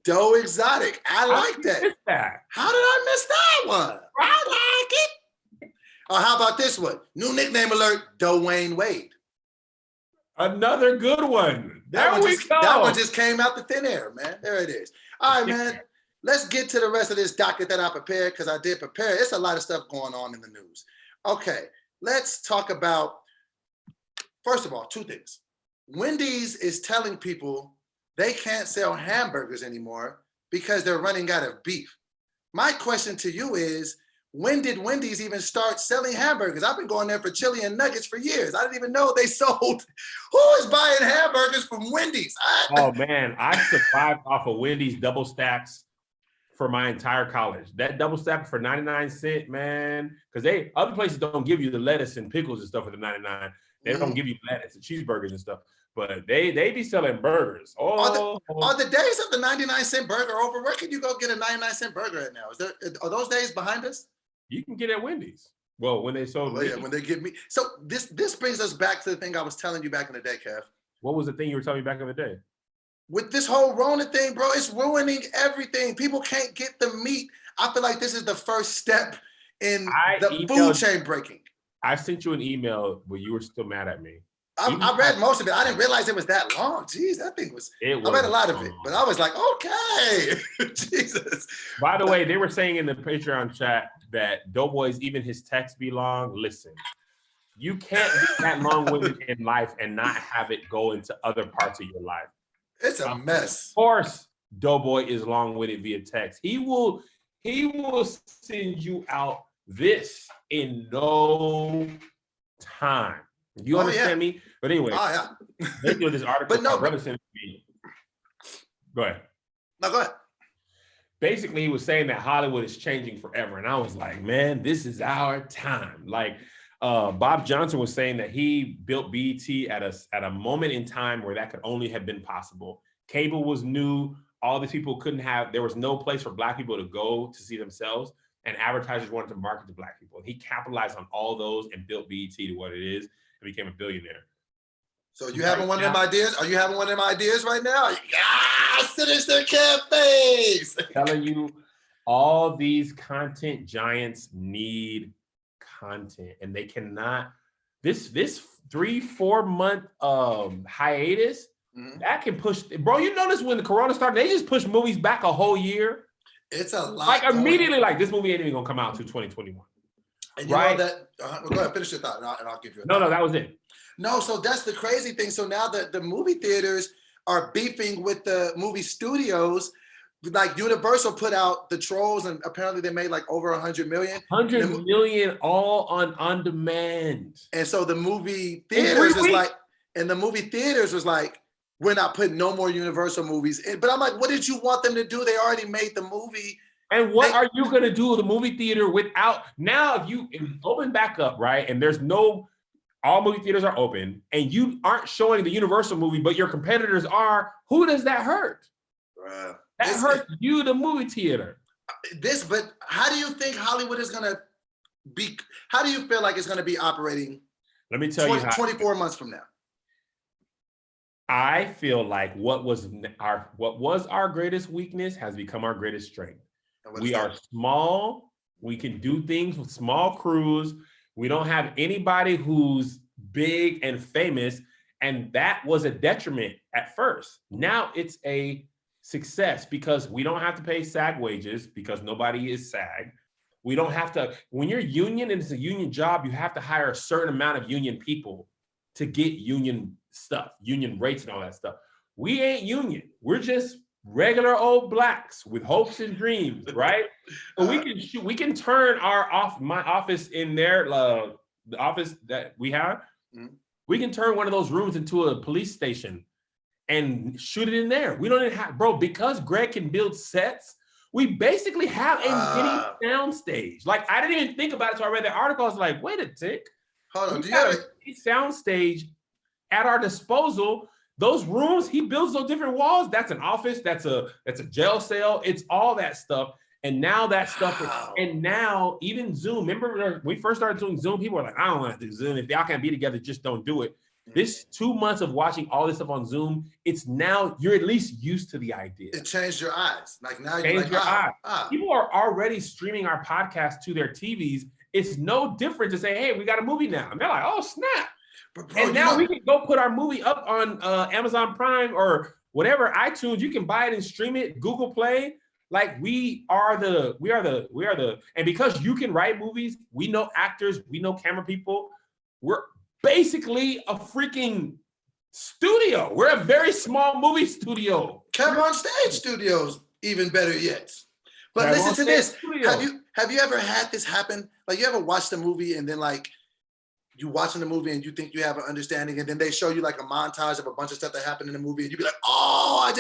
Doe Exotic. I like that. How did I miss that one? I like it. Or how about this one? New nickname alert, Dwayne Wade. Another good one. There we go. That one just came out the thin air, man. There it is. All right, man. Let's get to the rest of this docket that I prepared because I did prepare. It's a lot of stuff going on in the news. Okay, let's talk about, first of all, 2 things. Wendy's is telling people they can't sell hamburgers anymore because they're running out of beef. My question to you is, when did Wendy's even start selling hamburgers? I've been going there for chili and nuggets for years. I didn't even know they sold. Who is buying hamburgers from Wendy's? Oh man, I survived off of Wendy's double stacks for my entire college. That double stack for 99 cents, man. Because other places don't give you the lettuce and pickles and stuff for the 99. They don't give you lettuce and cheeseburgers and stuff. But they be selling burgers. Oh, are the days of the 99-cent burger over? Where can you go get a 99-cent burger at now? Are those days behind us? You can get at Wendy's. Well, when they sold when they give me. So this brings us back to the thing I was telling you back in the day, Kev. What was the thing you were telling me back in the day? With this whole Rona thing, bro, it's ruining everything. People can't get the meat. I feel like this is the first step in I the emailed- food chain breaking. I sent you an email, but you were still mad at me. I read most of it. I didn't realize it was that long. Jeez, that thing was. I read a lot of it, but I was like, okay, Jesus. By the way, they were saying in the Patreon chat that Doughboys, even his texts be long. Listen, you can't be that long-winded in life and not have it go into other parts of your life. It's a mess. Of course, Doughboy is long-winded via text. He will send you out this in no time. You understand me? But anyway, they do this article. But no, my brother sent it to me. Go ahead. No, go ahead. Basically, he was saying that Hollywood is changing forever. And I was like, man, this is our time. Like Bob Johnson was saying that he built BET at a moment in time where that could only have been possible. Cable was new. All these people there was no place for Black people to go to see themselves. And advertisers wanted to market to Black people. He capitalized on all those and built BET to what it is and became a billionaire. So you having one of them ideas? Are you having one of them ideas right now? Sinister Cafes. Telling you, all these content giants need content, and they cannot. This 3-4 month hiatus that can push. Bro, you notice when the Corona started, they just pushed movies back a whole year. It's a lot. Like immediately, like this movie ain't even gonna come out until 2021. And you know that. Well, go ahead, finish your thought, and I'll give you. No, that was it. No, so that's the crazy thing. So now that the movie theaters are beefing with the movie studios, like Universal put out The Trolls, and apparently they made like over 100 million. 100 million all on demand. And so the movie theaters is like, we're not putting no more Universal movies in. But I'm like, what did you want them to do? They already made the movie. And what are you gonna do with the movie theater without now? If you open back up, right, and there's no. All movie theaters are open and you aren't showing the Universal movie, but your competitors are, who does that hurt? That hurts you, the movie theater. But how do you think Hollywood is gonna be, how do you feel like it's gonna be operating? Let me tell you how. 24 months from now. I feel like what was our greatest weakness has become our greatest strength. We are small, we can do things with small crews. We don't have anybody who's big and famous, and that was a detriment at first. Now it's a success because we don't have to pay SAG wages because nobody is SAG. We don't have to, when you're union and it's a union job, you have to hire a certain amount of union people to get union stuff, union rates and all that stuff. We ain't union. We're just regular old Blacks with hopes and dreams, right? So we can turn my office in there, the office that we have, we can turn one of those rooms into a police station and shoot it in there. We don't even have, bro, because Greg can build sets, we basically have a mini sound stage. Like, I didn't even think about it until I read the article. I was like, wait a tick. Hold on, we got a sound stage at our disposal. Those rooms, he builds those different walls. That's an office. That's a jail cell. It's all that stuff. And now that stuff, and now even Zoom. Remember when we first started doing Zoom? People were like, I don't want to do Zoom. If y'all can't be together, just don't do it. This 2 months of watching all this stuff on Zoom, it's now you're at least used to the idea. It changed your eyes. Like now you're like, your eyes. People are already streaming our podcast to their TVs. It's no different to say, hey, we got a movie now. And they're like, oh, snap. Bro, and now we can go put our movie up on Amazon Prime or whatever, iTunes. You can buy it and stream it, Google Play. Like we are the, and because you can write movies, we know actors, we know camera people. We're basically a freaking studio. We're a very small movie studio. Camera on Stage Studios, even better yet. But listen to this. Have you ever had this happen? Like you ever watched a movie and then like, you watching the movie and you think you have an understanding and then they show you like a montage of a bunch of stuff that happened in the movie and you be like, oh,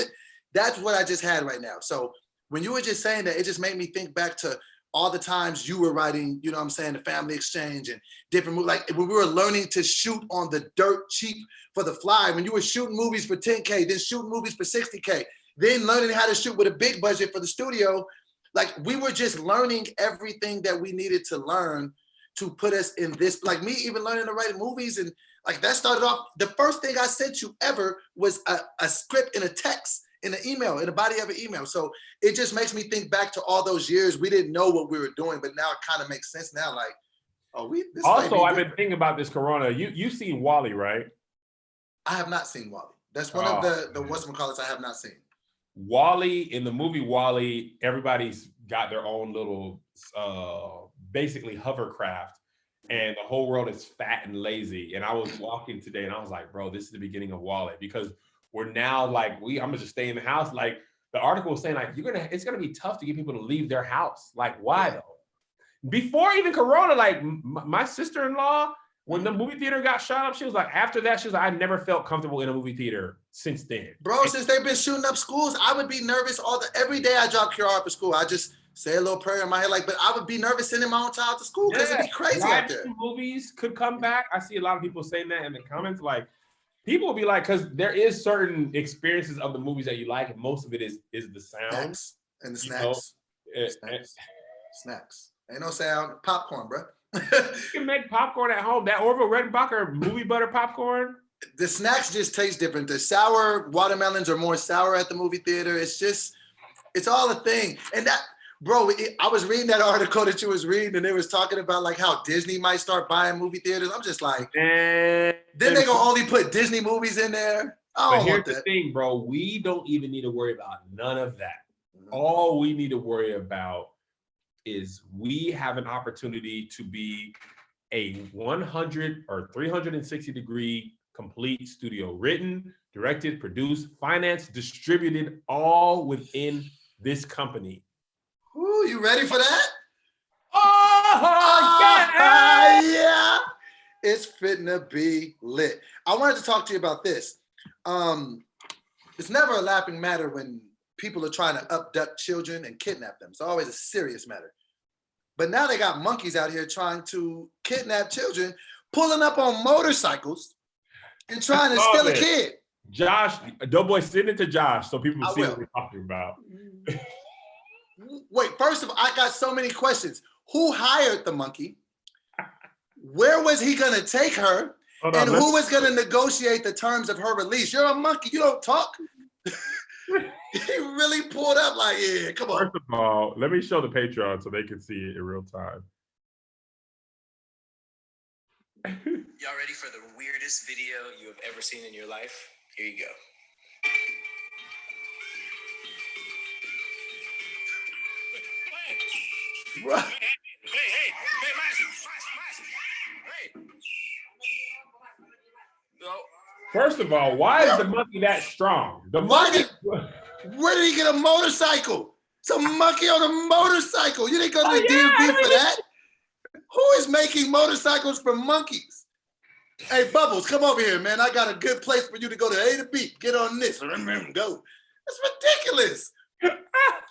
that's what I just had right now. So when you were just saying that, it just made me think back to all the times you were writing, you know what I'm saying, The Family Exchange and different movies, like when we were learning to shoot on the dirt cheap for the fly, when you were shooting movies for 10K, then shooting movies for 60K, then learning how to shoot with a big budget for the studio. Like we were just learning everything that we needed to learn to put us in this, like me even learning to write movies. And like that started off, the first thing I sent you ever was a script in a text. in the email, in the body of an email. So it just makes me think back to all those years. We didn't know what we were doing, but now it kind of makes sense now. Like, oh, this also, I've been thinking about this Corona. You've seen Wall-E, right? I have not seen Wall-E. That's one of the whatchamacallits I have not seen. Wall-E, in the movie Wall-E, everybody's got their own little basically hovercraft, and the whole world is fat and lazy. And I was walking today and I was like, bro, this is the beginning of Wall-E, because we're now like, I'm gonna just stay in the house. Like the article was saying, like, it's gonna be tough to get people to leave their house. Like, why though? Before even Corona, like my sister-in-law, when the movie theater got shot up, she was like, after that, she was like, I never felt comfortable in a movie theater since then. Bro, since they've been shooting up schools, I would be nervous every day I drop Kiara off at school. I just say a little prayer in my head, like, but I would be nervous sending my own child to school because it'd be crazy out there. Movies could come back. I see a lot of people saying that in the comments. Like, people will be like, because there is certain experiences of the movies that you like, and most of it is the sound. And the snacks. Snacks. Ain't no sound. Popcorn, bro. You can make popcorn at home. That Orville Redenbacher movie butter popcorn. The snacks just taste different. The sour watermelons are more sour at the movie theater. It's all a thing. And that, bro, I was reading that article that you was reading, and they was talking about like how Disney might start buying movie theaters. I'm just like, then they gonna only put Disney movies in there. I don't want that. Here's the thing, bro. We don't even need to worry about none of that. All we need to worry about is we have an opportunity to be a 100 or 360 degree complete studio, written, directed, produced, financed, distributed, all within this company. Ooh, you ready for that? Yeah. It's fitting to be lit. I wanted to talk to you about this. It's never a laughing matter when people are trying to abduct children and kidnap them. It's always a serious matter. But now they got monkeys out here trying to kidnap children, pulling up on motorcycles and trying to steal a kid. Josh, Doughboy, send it to Josh so people see what we're talking about. Wait, first of all, I got so many questions. Who hired the monkey? Where was he gonna take her? And who was gonna negotiate the terms of her release? You're a monkey, you don't talk. He really pulled up like, yeah, come on. First of all, let me show the Patreon so they can see it in real time. Y'all ready for the weirdest video you have ever seen in your life? Here you go. Right. Hey, no. First of all, why is the monkey that strong? Where did he get a motorcycle? Some monkey on a motorcycle. You didn't go to the DMV for that? Who is making motorcycles for monkeys? Hey, Bubbles, come over here, man. I got a good place for you to go to A to B. Get on this. Go. That's ridiculous.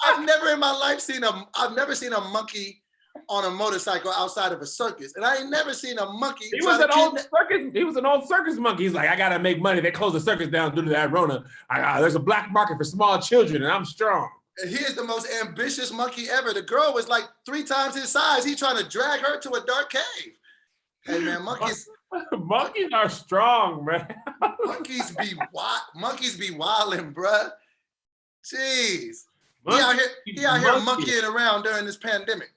I've never in my life seen a monkey on a motorcycle outside of a circus, and I ain't never seen a monkey. He was an old circus monkey. He's like, I gotta make money. They closed the circus down due to that Rona. There's a black market for small children, and I'm strong. And he is the most ambitious monkey ever. The girl was like 3 times his size. He's trying to drag her to a dark cave. Hey man, monkeys are strong, man. monkeys be wilding, bruh. Jeez. He out here monkeying around during this pandemic.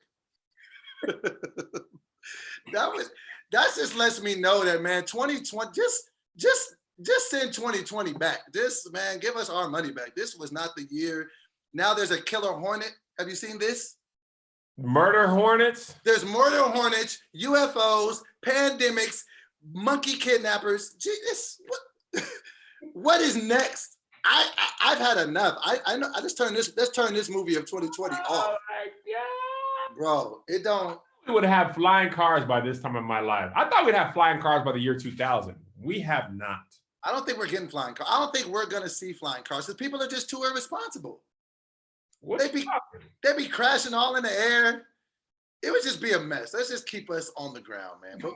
that just lets me know that, man, 2020, just send 2020 back. This, man, give us our money back. This was not the year. Now there's a killer hornet. Have you seen this? Murder hornets? There's murder hornets, UFOs, pandemics, monkey kidnappers. Jeez, what is next? I've had enough. I know. Let's turn this movie of 2020 off. Oh my God. Bro, it don't. We would have flying cars by this time in my life. I thought we'd have flying cars by the year 2000. We have not. I don't think we're getting flying cars. I don't think we're gonna see flying cars because people are just too irresponsible. They'd be crashing all in the air. It would just be a mess. Let's just keep us on the ground, man. But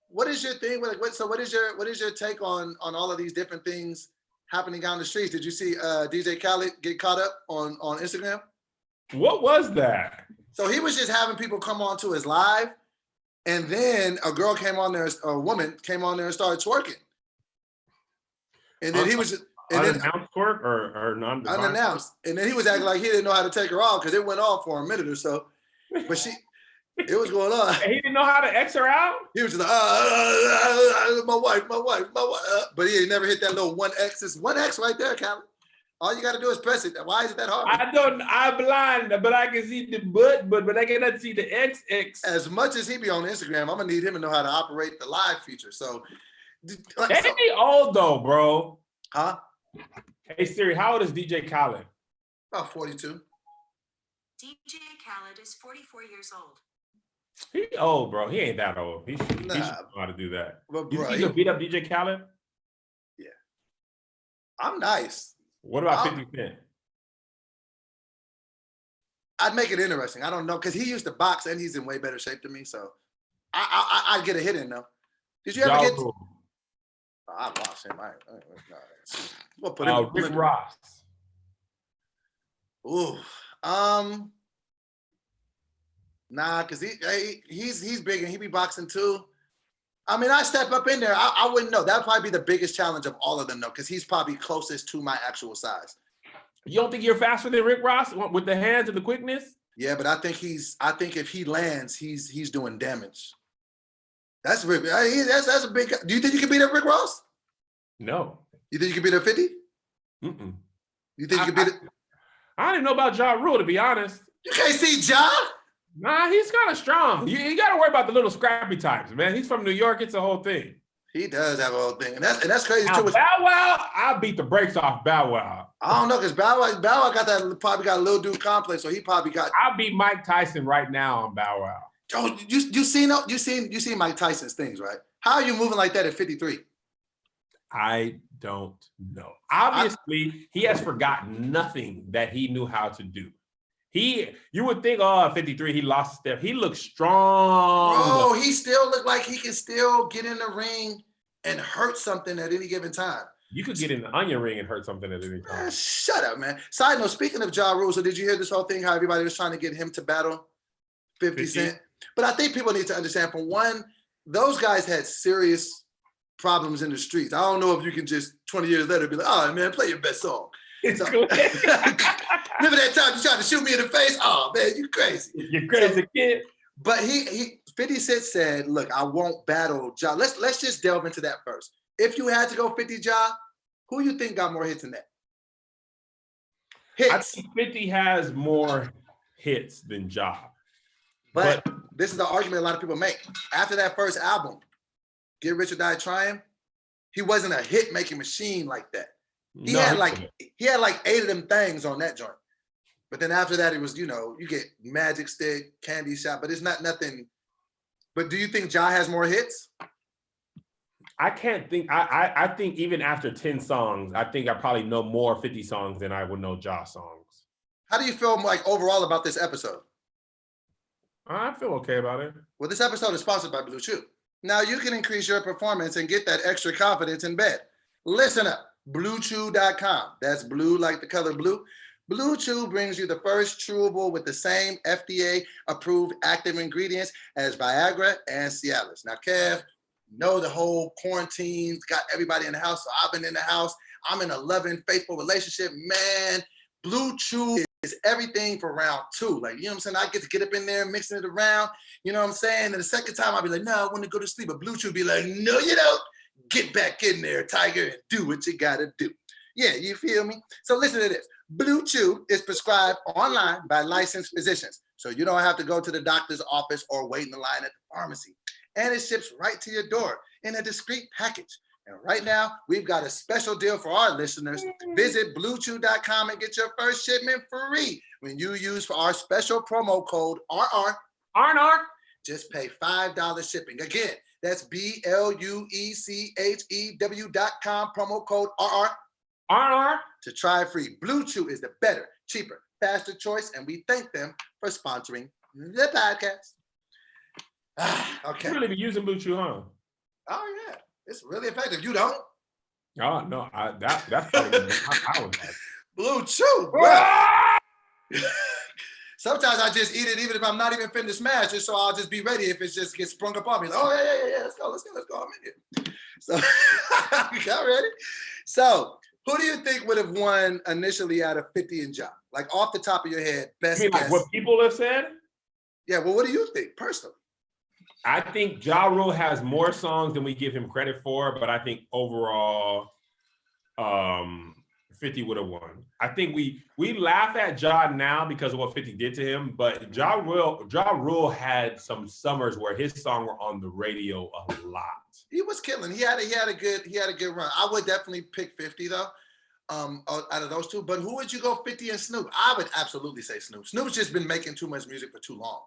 what is your thing? What is your take on all of these different things happening down the streets? Did you see DJ Khaled get caught up on Instagram? What was that? So he was just having people come on to his live, and then a woman came on there and started twerking. And then he was And then unannounced twerk or non-defined? unannounced. And then he was acting like he didn't know how to take her off because it went off for a minute or so. But it was going on. He didn't know how to X her out? He was just like, my wife. But he ain't never hit that little 1X. It's 1X right there, Calvin. All you got to do is press it. Why is it that hard? I'm blind, but I can see the butt, but I cannot see the XX. As much as he be on Instagram, I'm gonna need him to know how to operate the live feature. So, They be old though, bro. huh? Hey Siri, how old is DJ Khaled? About 42. DJ Khaled is 44 years old. He old, bro. He ain't that old. He should Nah. know how to do that. But You bro, think you can beat up DJ Khaled? I'm nice. What about I'll- 50 Cent? I'd make it interesting. I don't know because he used to box and he's in way better shape than me. So I'd get a hit in though. Did you ever Ja get? Rule. I lost him. We'll put him. Rick Ross. Ooh. Nah, because he's big and he be boxing too. I mean, I step up in there. I wouldn't know. That'd probably be the biggest challenge of all of them, though, because he's probably closest to my actual size. You don't think you're faster than Rick Ross with the hands and the quickness? Yeah, but I think if he lands, he's doing damage. That's Rick. That's a big. Do you think you can beat up Rick Ross? No. You think you can beat up 50? Mm-mm. You think you can beat it? I didn't know about Ja Rule, to be honest. You can't see Ja. Nah, he's kind of strong. You got to worry about the little scrappy types, man. He's from New York. It's a whole thing. He does have a whole thing, and that's crazy Now, too. Bow Wow, I beat the brakes off Bow Wow. I don't know because Bow Wow probably got a little dude complex, so he probably got. I'll beat Mike Tyson right now on Bow Wow. Oh, you seen Mike Tyson's things, right? How are you moving like that at 53? I don't know. Obviously, he has forgotten nothing that he knew how to do. You would think, 53, he lost a step. He looks strong. Bro, he still look like he can still get in the ring and hurt something at any given time. You could get in the onion ring and hurt something at any time. Man, shut up, man. Side note, speaking of Ja Rule, so did you hear this whole thing, how everybody was trying to get him to battle 50 Cent? But I think people need to understand, for one, those guys had serious problems in the streets. I don't know if you can just 20 years later be like, oh, man, play your best song. So, remember that time you tried to shoot me in the face? Oh, man, you crazy. You're crazy, kid. But 50 Cent said, look, I won't battle Ja. Let's just delve into that first. If you had to go 50 Ja, who you think got more hits than that? Hits. I think 50 has more hits than Ja. But this is the argument a lot of people make. After that first album, Get Rich or Die Trying, he wasn't a hit-making machine like that. He had like 8 of them things on that joint. But then after that, it was, you get Magic Stick, Candy Shop, but it's not nothing. But do you think Ja has more hits? I can't think. I think even after 10 songs, I think I probably know more 50 songs than I would know Ja songs. How do you feel like overall about this episode? I feel okay about it. Well, this episode is sponsored by Blue Chew. Now you can increase your performance and get that extra confidence in bed. Listen up, BlueChew.com. That's blue like the color blue. Blue Chew brings you the first chewable with the same FDA-approved active ingredients as Viagra and Cialis. Now, Kev, the whole quarantine's got everybody in the house, so I've been in the house. I'm in a loving, faithful relationship. Man, Blue Chew is everything for round 2. Like, you know what I'm saying? I get to get up in there, mixing it around. You know what I'm saying? And the second time, I'll be like, no, I want to go to sleep. But Blue Chew be like, no, you don't. Get back in there, Tiger, and do what you got to do. Yeah, you feel me? So listen to this. Blue Chew is prescribed online by licensed physicians. So you don't have to go to the doctor's office or wait in the line at the pharmacy. And it ships right to your door in a discreet package. And right now, we've got a special deal for our listeners. Visit BlueChew.com and get your first shipment free when you use our special promo code RR. RR. Just pay $5 shipping. Again, that's BlueChew.com, promo code RR. RR. To try free. Blue Chew is the better, cheaper, faster choice, and we thank them for sponsoring the podcast. Okay. You really be using Blue Chew, huh? Oh, yeah. It's really effective. You don't? Oh, no. That's I was like, Blue Chew, bro. Sometimes I just eat it even if I'm not even finna smash it, so I'll just be ready if it just gets sprung up on me. Like, oh, yeah. Let's go. I'm in here. So, y'all ready? So, Who do you think would have won initially out of 50 and Ja? Like off the top of your head, best You mean guess. like what people have said? Yeah, well, what do you think personally? I think Ja Rule has more songs than we give him credit for, but I think overall, 50 would have won. I think we laugh at Ja now because of what 50 did to him, but Ja Rule had some summers where his songs were on the radio a lot. He was killing. He had a good run. I would definitely pick 50 though. Out of those two, but who would you go 50 and Snoop? I would absolutely say Snoop. Snoop's just been making too much music for too long.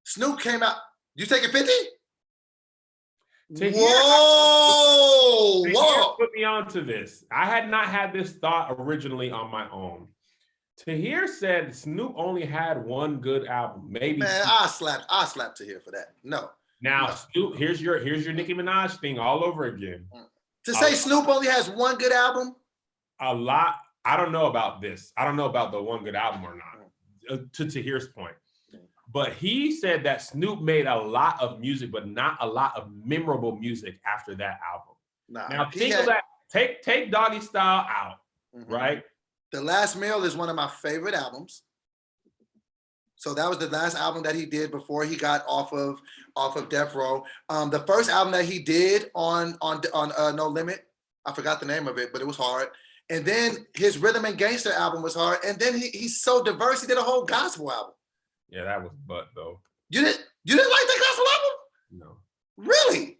Snoop came out. You taking 50? Whoa! Put me on to this. I had not had this thought originally on my own. Tahir said Snoop only had one good album, maybe. Man, I slap Tahir for that. No. Now, no. Snoop, here's your Nicki Minaj thing all over again. To say Snoop only has one good album? A lot. I don't know about this. I don't know about the one good album or not. To Tahir's point. But he said that Snoop made a lot of music, but not a lot of memorable music after that album. Now think of that. Take Doggy Style out, right? The Last Meal is one of my favorite albums. So that was the last album that he did before he got off of Death Row. The first album that he did on No Limit, I forgot the name of it, but it was hard. And then his Rhythm and Gangster album was hard. And then he's so diverse, he did a whole gospel album. Yeah, that was butt though. You didn't like that gospel album? No. Really?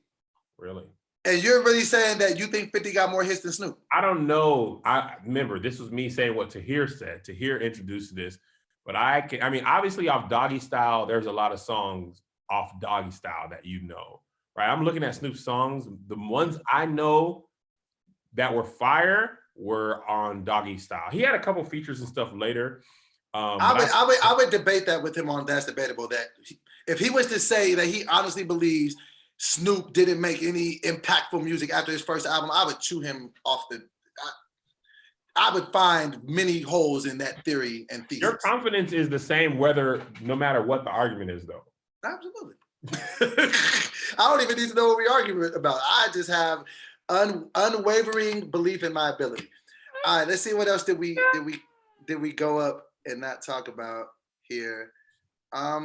Really? And you're really saying that you think 50 got more hits than Snoop? I don't know. I remember this was me saying what Tahir said. Tahir introduced this, but I mean, obviously off Doggy Style, there's a lot of songs off Doggy Style that you know, right? I'm looking at Snoop's songs. The ones I know that were fire were on Doggy Style. He had a couple features and stuff later. I would debate that with him on That's Debatable. That if he was to say that he honestly believes Snoop didn't make any impactful music after his first album, I would chew him off the. I would find many holes in that theory and thesis. Your confidence is the same no matter what the argument is, though. Absolutely. I don't even need to know what we argue about. I just have unwavering belief in my ability. All right, let's see what else did we go up and not talk about here. I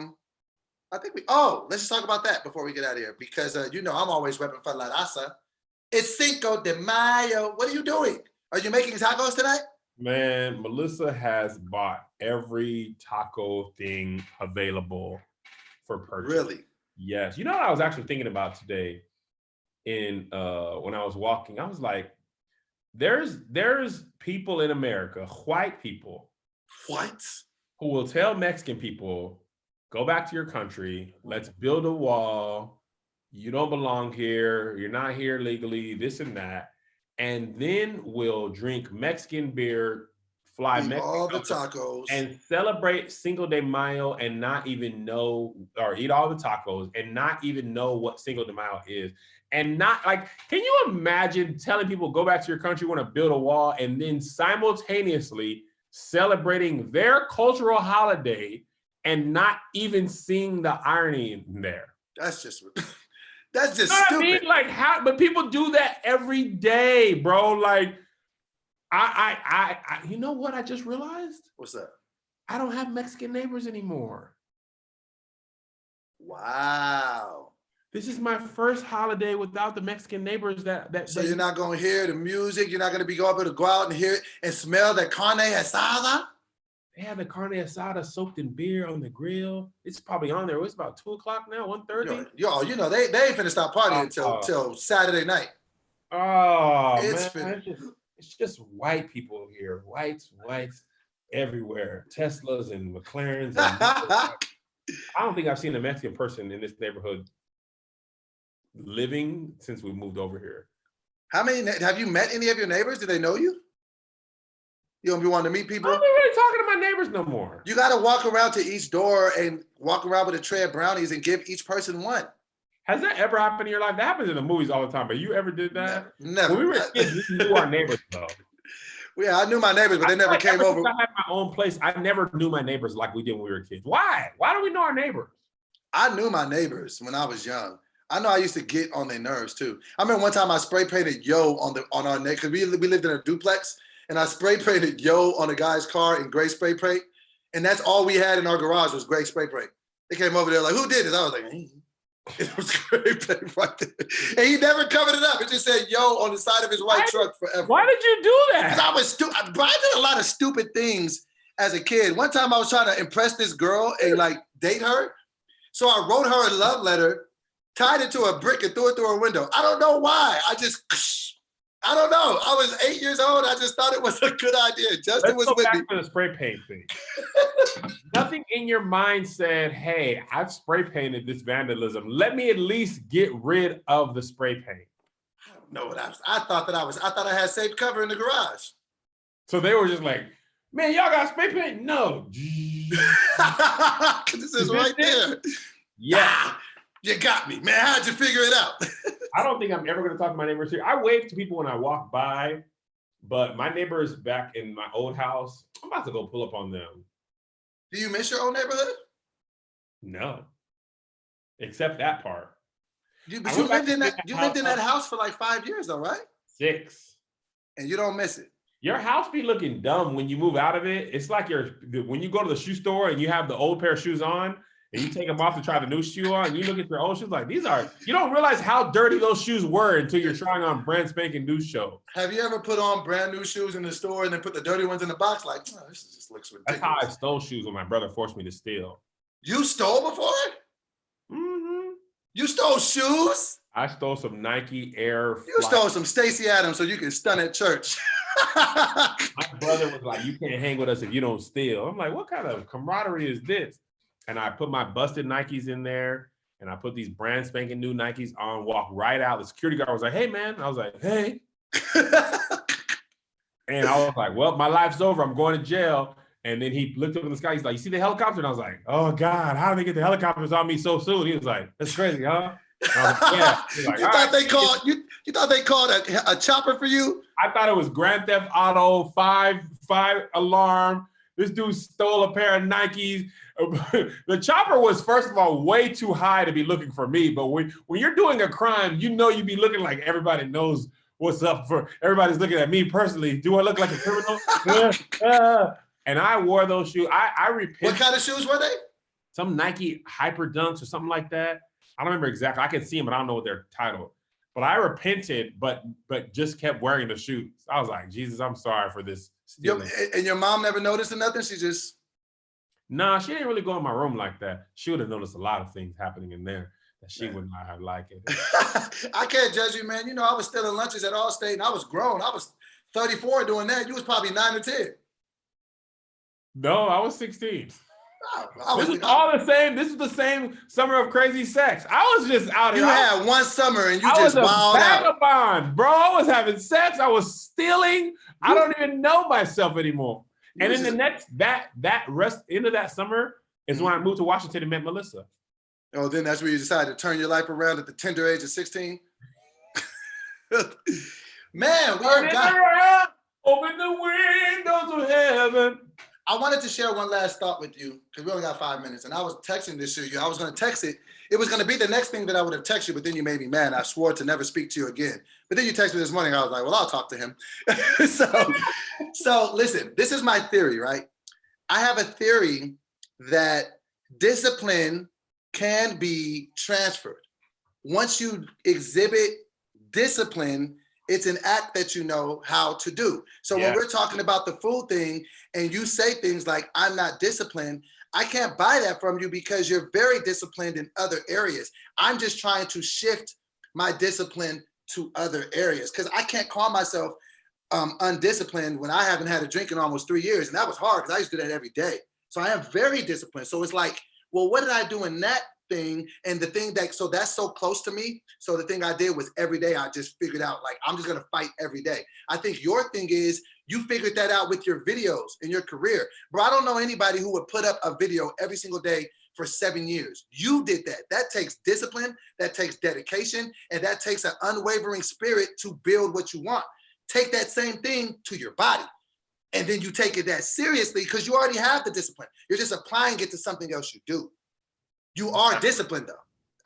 think let's just talk about that before we get out of here, because I'm always repping for La Raza. It's Cinco de Mayo. What are you doing? Are you making tacos tonight? Man, Melissa has bought every taco thing available for purchase. Really? Yes. You know what I was actually thinking about today when I was walking? I was like, there's people in America, white people. What? Who will tell Mexican people, go back to your country, let's build a wall, you don't belong here, you're not here legally, this and that, and then we'll drink Mexican beer, fly eat Mexican all the tacos, and celebrate Cinco de Mayo and not even know, or eat all the tacos and not even know what Cinco de Mayo is. And not like, can you imagine telling people, go back to your country, want to build a wall, and then simultaneously celebrating their cultural holiday and not even seeing the irony in there? That's just you know stupid. I mean? Like, how? But people do that every day, bro. Like, I you know what I just realized? What's that? I don't have Mexican neighbors anymore. Wow. This is my first holiday without the Mexican neighbors So you're not gonna hear the music. You're not gonna be able to go out and hear it and smell the carne asada. They have the carne asada soaked in beer on the grill. It's probably on there. It's about 2:00 now, 1:30. Yo, they ain't finna stop partying till Saturday night. Oh, man. It's just white people here. Whites everywhere. Teslas and McLarens. I don't think I've seen a Mexican person in this neighborhood living since we moved over here. Have you met any of your neighbors? Do they know you? You don't be wanting to meet people? I'm not really talking to my neighbors no more. You got to walk around to each door and walk around with a tray of brownies and give each person one. Has that ever happened in your life? That happens in the movies all the time, but you ever did that? Never. When we were kids, we knew our neighbors though. Yeah, I knew my neighbors, but they never came over. I had my own place. I never knew my neighbors like we did when we were kids. Why? Why don't we know our neighbors? I knew my neighbors when I was young. I know I used to get on their nerves too. I remember one time I spray painted "Yo" on our neck because we lived in a duplex, and I spray painted "Yo" on a guy's car in gray spray paint, and that's all we had in our garage was gray spray paint. They came over there like, "Who did this?" I was like, "Me." It was spray paint right there, and he never covered it up. It just said "Yo" on the side of his white truck forever. Why did you do that? Because I was stupid. I did a lot of stupid things as a kid. One time I was trying to impress this girl and like date her, so I wrote her a love letter, tied it to a brick, and threw it through her window. I don't know why. I don't know. I was 8 years old. I just thought it was a good idea. Justin was with me. Let's go back to the spray paint thing. Nothing in your mind said, hey, I've spray painted this vandalism. Let me at least get rid of the spray paint. I don't know what I thought I had safe cover in the garage. So they were just like, man, y'all got spray paint? No. This is right there. Yeah. You got me, man. How'd you figure it out? I don't think I'm ever going to talk to my neighbors here. I wave to people when I walk by, but my neighbors back in my old house, I'm about to go pull up on them. Do you miss your own neighborhood? No, except that part. You lived in that house for like 5 years though, right? 6. And you don't miss it. Your house be looking dumb when you move out of it. It's like when you go to the shoe store and you have the old pair of shoes on, and you take them off to try the new shoe on, and you look at your old shoes like, you don't realize how dirty those shoes were until you're trying on brand spanking new shows. Have you ever put on brand new shoes in the store and then put the dirty ones in the box? Like, oh, this just looks ridiculous. That's how I stole shoes when my brother forced me to steal. You stole before? Mm-hmm. You stole shoes? I stole some Nike Air. You stole some Stacey Adams so you can stun at church. My brother was like, you can't hang with us if you don't steal. I'm like, what kind of camaraderie is this? And I put my busted Nikes in there, and I put these brand spanking new Nikes on, walk right out. The security guard was like, hey, man. I was like, hey. And I was like, well, my life's over. I'm going to jail. And then he looked up in the sky. He's like, you see the helicopter? And I was like, oh, God, how did they get the helicopters on me so soon? He was like, that's crazy, huh? And I was like, yeah. Like, you thought they called a chopper for you? I thought it was Grand Theft Auto 5 alarm. This dude stole a pair of Nikes. The chopper was, first of all, way too high to be looking for me. But when you're doing a crime, you be looking like everybody knows what's up. Everybody's looking at me personally. Do I look like a criminal? And I wore those shoes. I repented. What kind of shoes were they? Some Nike Hyper Dunks or something like that. I don't remember exactly. I can see them, but I don't know what they're titled. But I repented, but just kept wearing the shoes. I was like, Jesus, I'm sorry for this. And your mom never noticed or nothing? She just... Nah, she didn't really go in my room like that. She would have noticed a lot of things happening in there that she would not have liked it. I can't judge you, man. I was stealing lunches at Allstate, and I was grown. I was 34 doing that. You was probably 9 or 10. No, I was 16. This is all the same. This is the same summer of crazy sex. I was just out. You had one summer and you just wilded out. Vagabond, bro. I was having sex. I was stealing. I don't even know myself anymore. And in the next end of that summer is when I moved to Washington and met Melissa. Oh, then that's where you decided to turn your life around at the tender age of 16. Man, open the windows of heaven. I wanted to share one last thought with you because we only got 5 minutes, and I was texting this to you. I was going to text it. It was going to be the next thing that I would have texted you, but then you made me mad. I swore to never speak to you again. But then you texted me this morning. I was like, well, I'll talk to him. So listen, this is my theory, right? I have a theory that discipline can be transferred. Once you exhibit discipline, it's an act that you know how to do. So when we're talking about the food thing and you say things like, I'm not disciplined, I can't buy that from you because you're very disciplined in other areas. I'm just trying to shift my discipline to other areas because I can't call myself undisciplined when I haven't had a drink in almost 3 years. And that was hard because I used to do that every day. So I am very disciplined. So it's like, well, what did I do in that thing? And the thing so that's so close to me. So the thing I did was every day I just figured out, like, I'm just going to fight every day. I think your thing is you figured that out with your videos in your career. Bro, I don't know anybody who would put up a video every single day for 7 years. You did that. That takes discipline, that takes dedication, and that takes an unwavering spirit to build what you want. Take that same thing to your body. And then you take it that seriously because you already have the discipline. You're just applying it to something else you do. You are disciplined, though.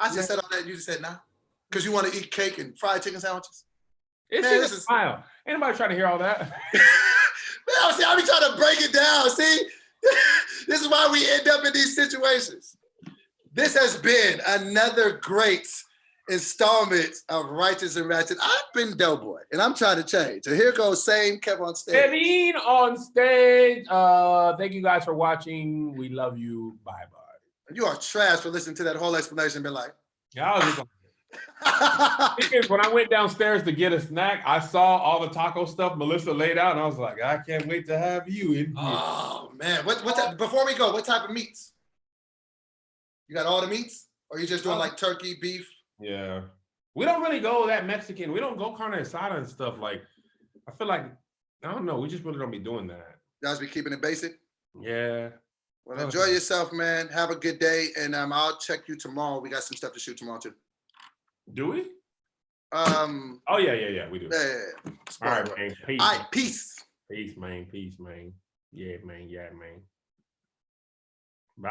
I just said all that. You just said, nah. Because you want to eat cake and fried chicken sandwiches? It's just a smile. Ain't nobody trying to hear all that. Man, see, I be trying to break it down. See, this is why we end up in these situations. This has been another great installment of Righteous and Ratchet. I've been Doughboy, and I'm trying to change. So here goes same Kev on stage. Kevin on stage. Thank you guys for watching. We love you. Bye-bye. You are trash for listening to that whole explanation and been like, Yeah, I was just when I went downstairs to get a snack, I saw all the taco stuff Melissa laid out, and I was like, I can't wait to have you in here. oh man, before we go, what type of meats? You got all the meats, or you just doing like turkey, beef? Yeah, we don't really go that Mexican. We don't go carne asada and stuff. Like, I feel like I don't know. We just really don't be doing that. You guys be keeping it basic. Yeah. Well, enjoy yourself, man. Have a good day, and I'll check you tomorrow. We got some stuff to shoot tomorrow too. Do we? Oh yeah, we do. Yeah. All right, man. Peace. All right, peace. Peace, man. Yeah, man. Bye.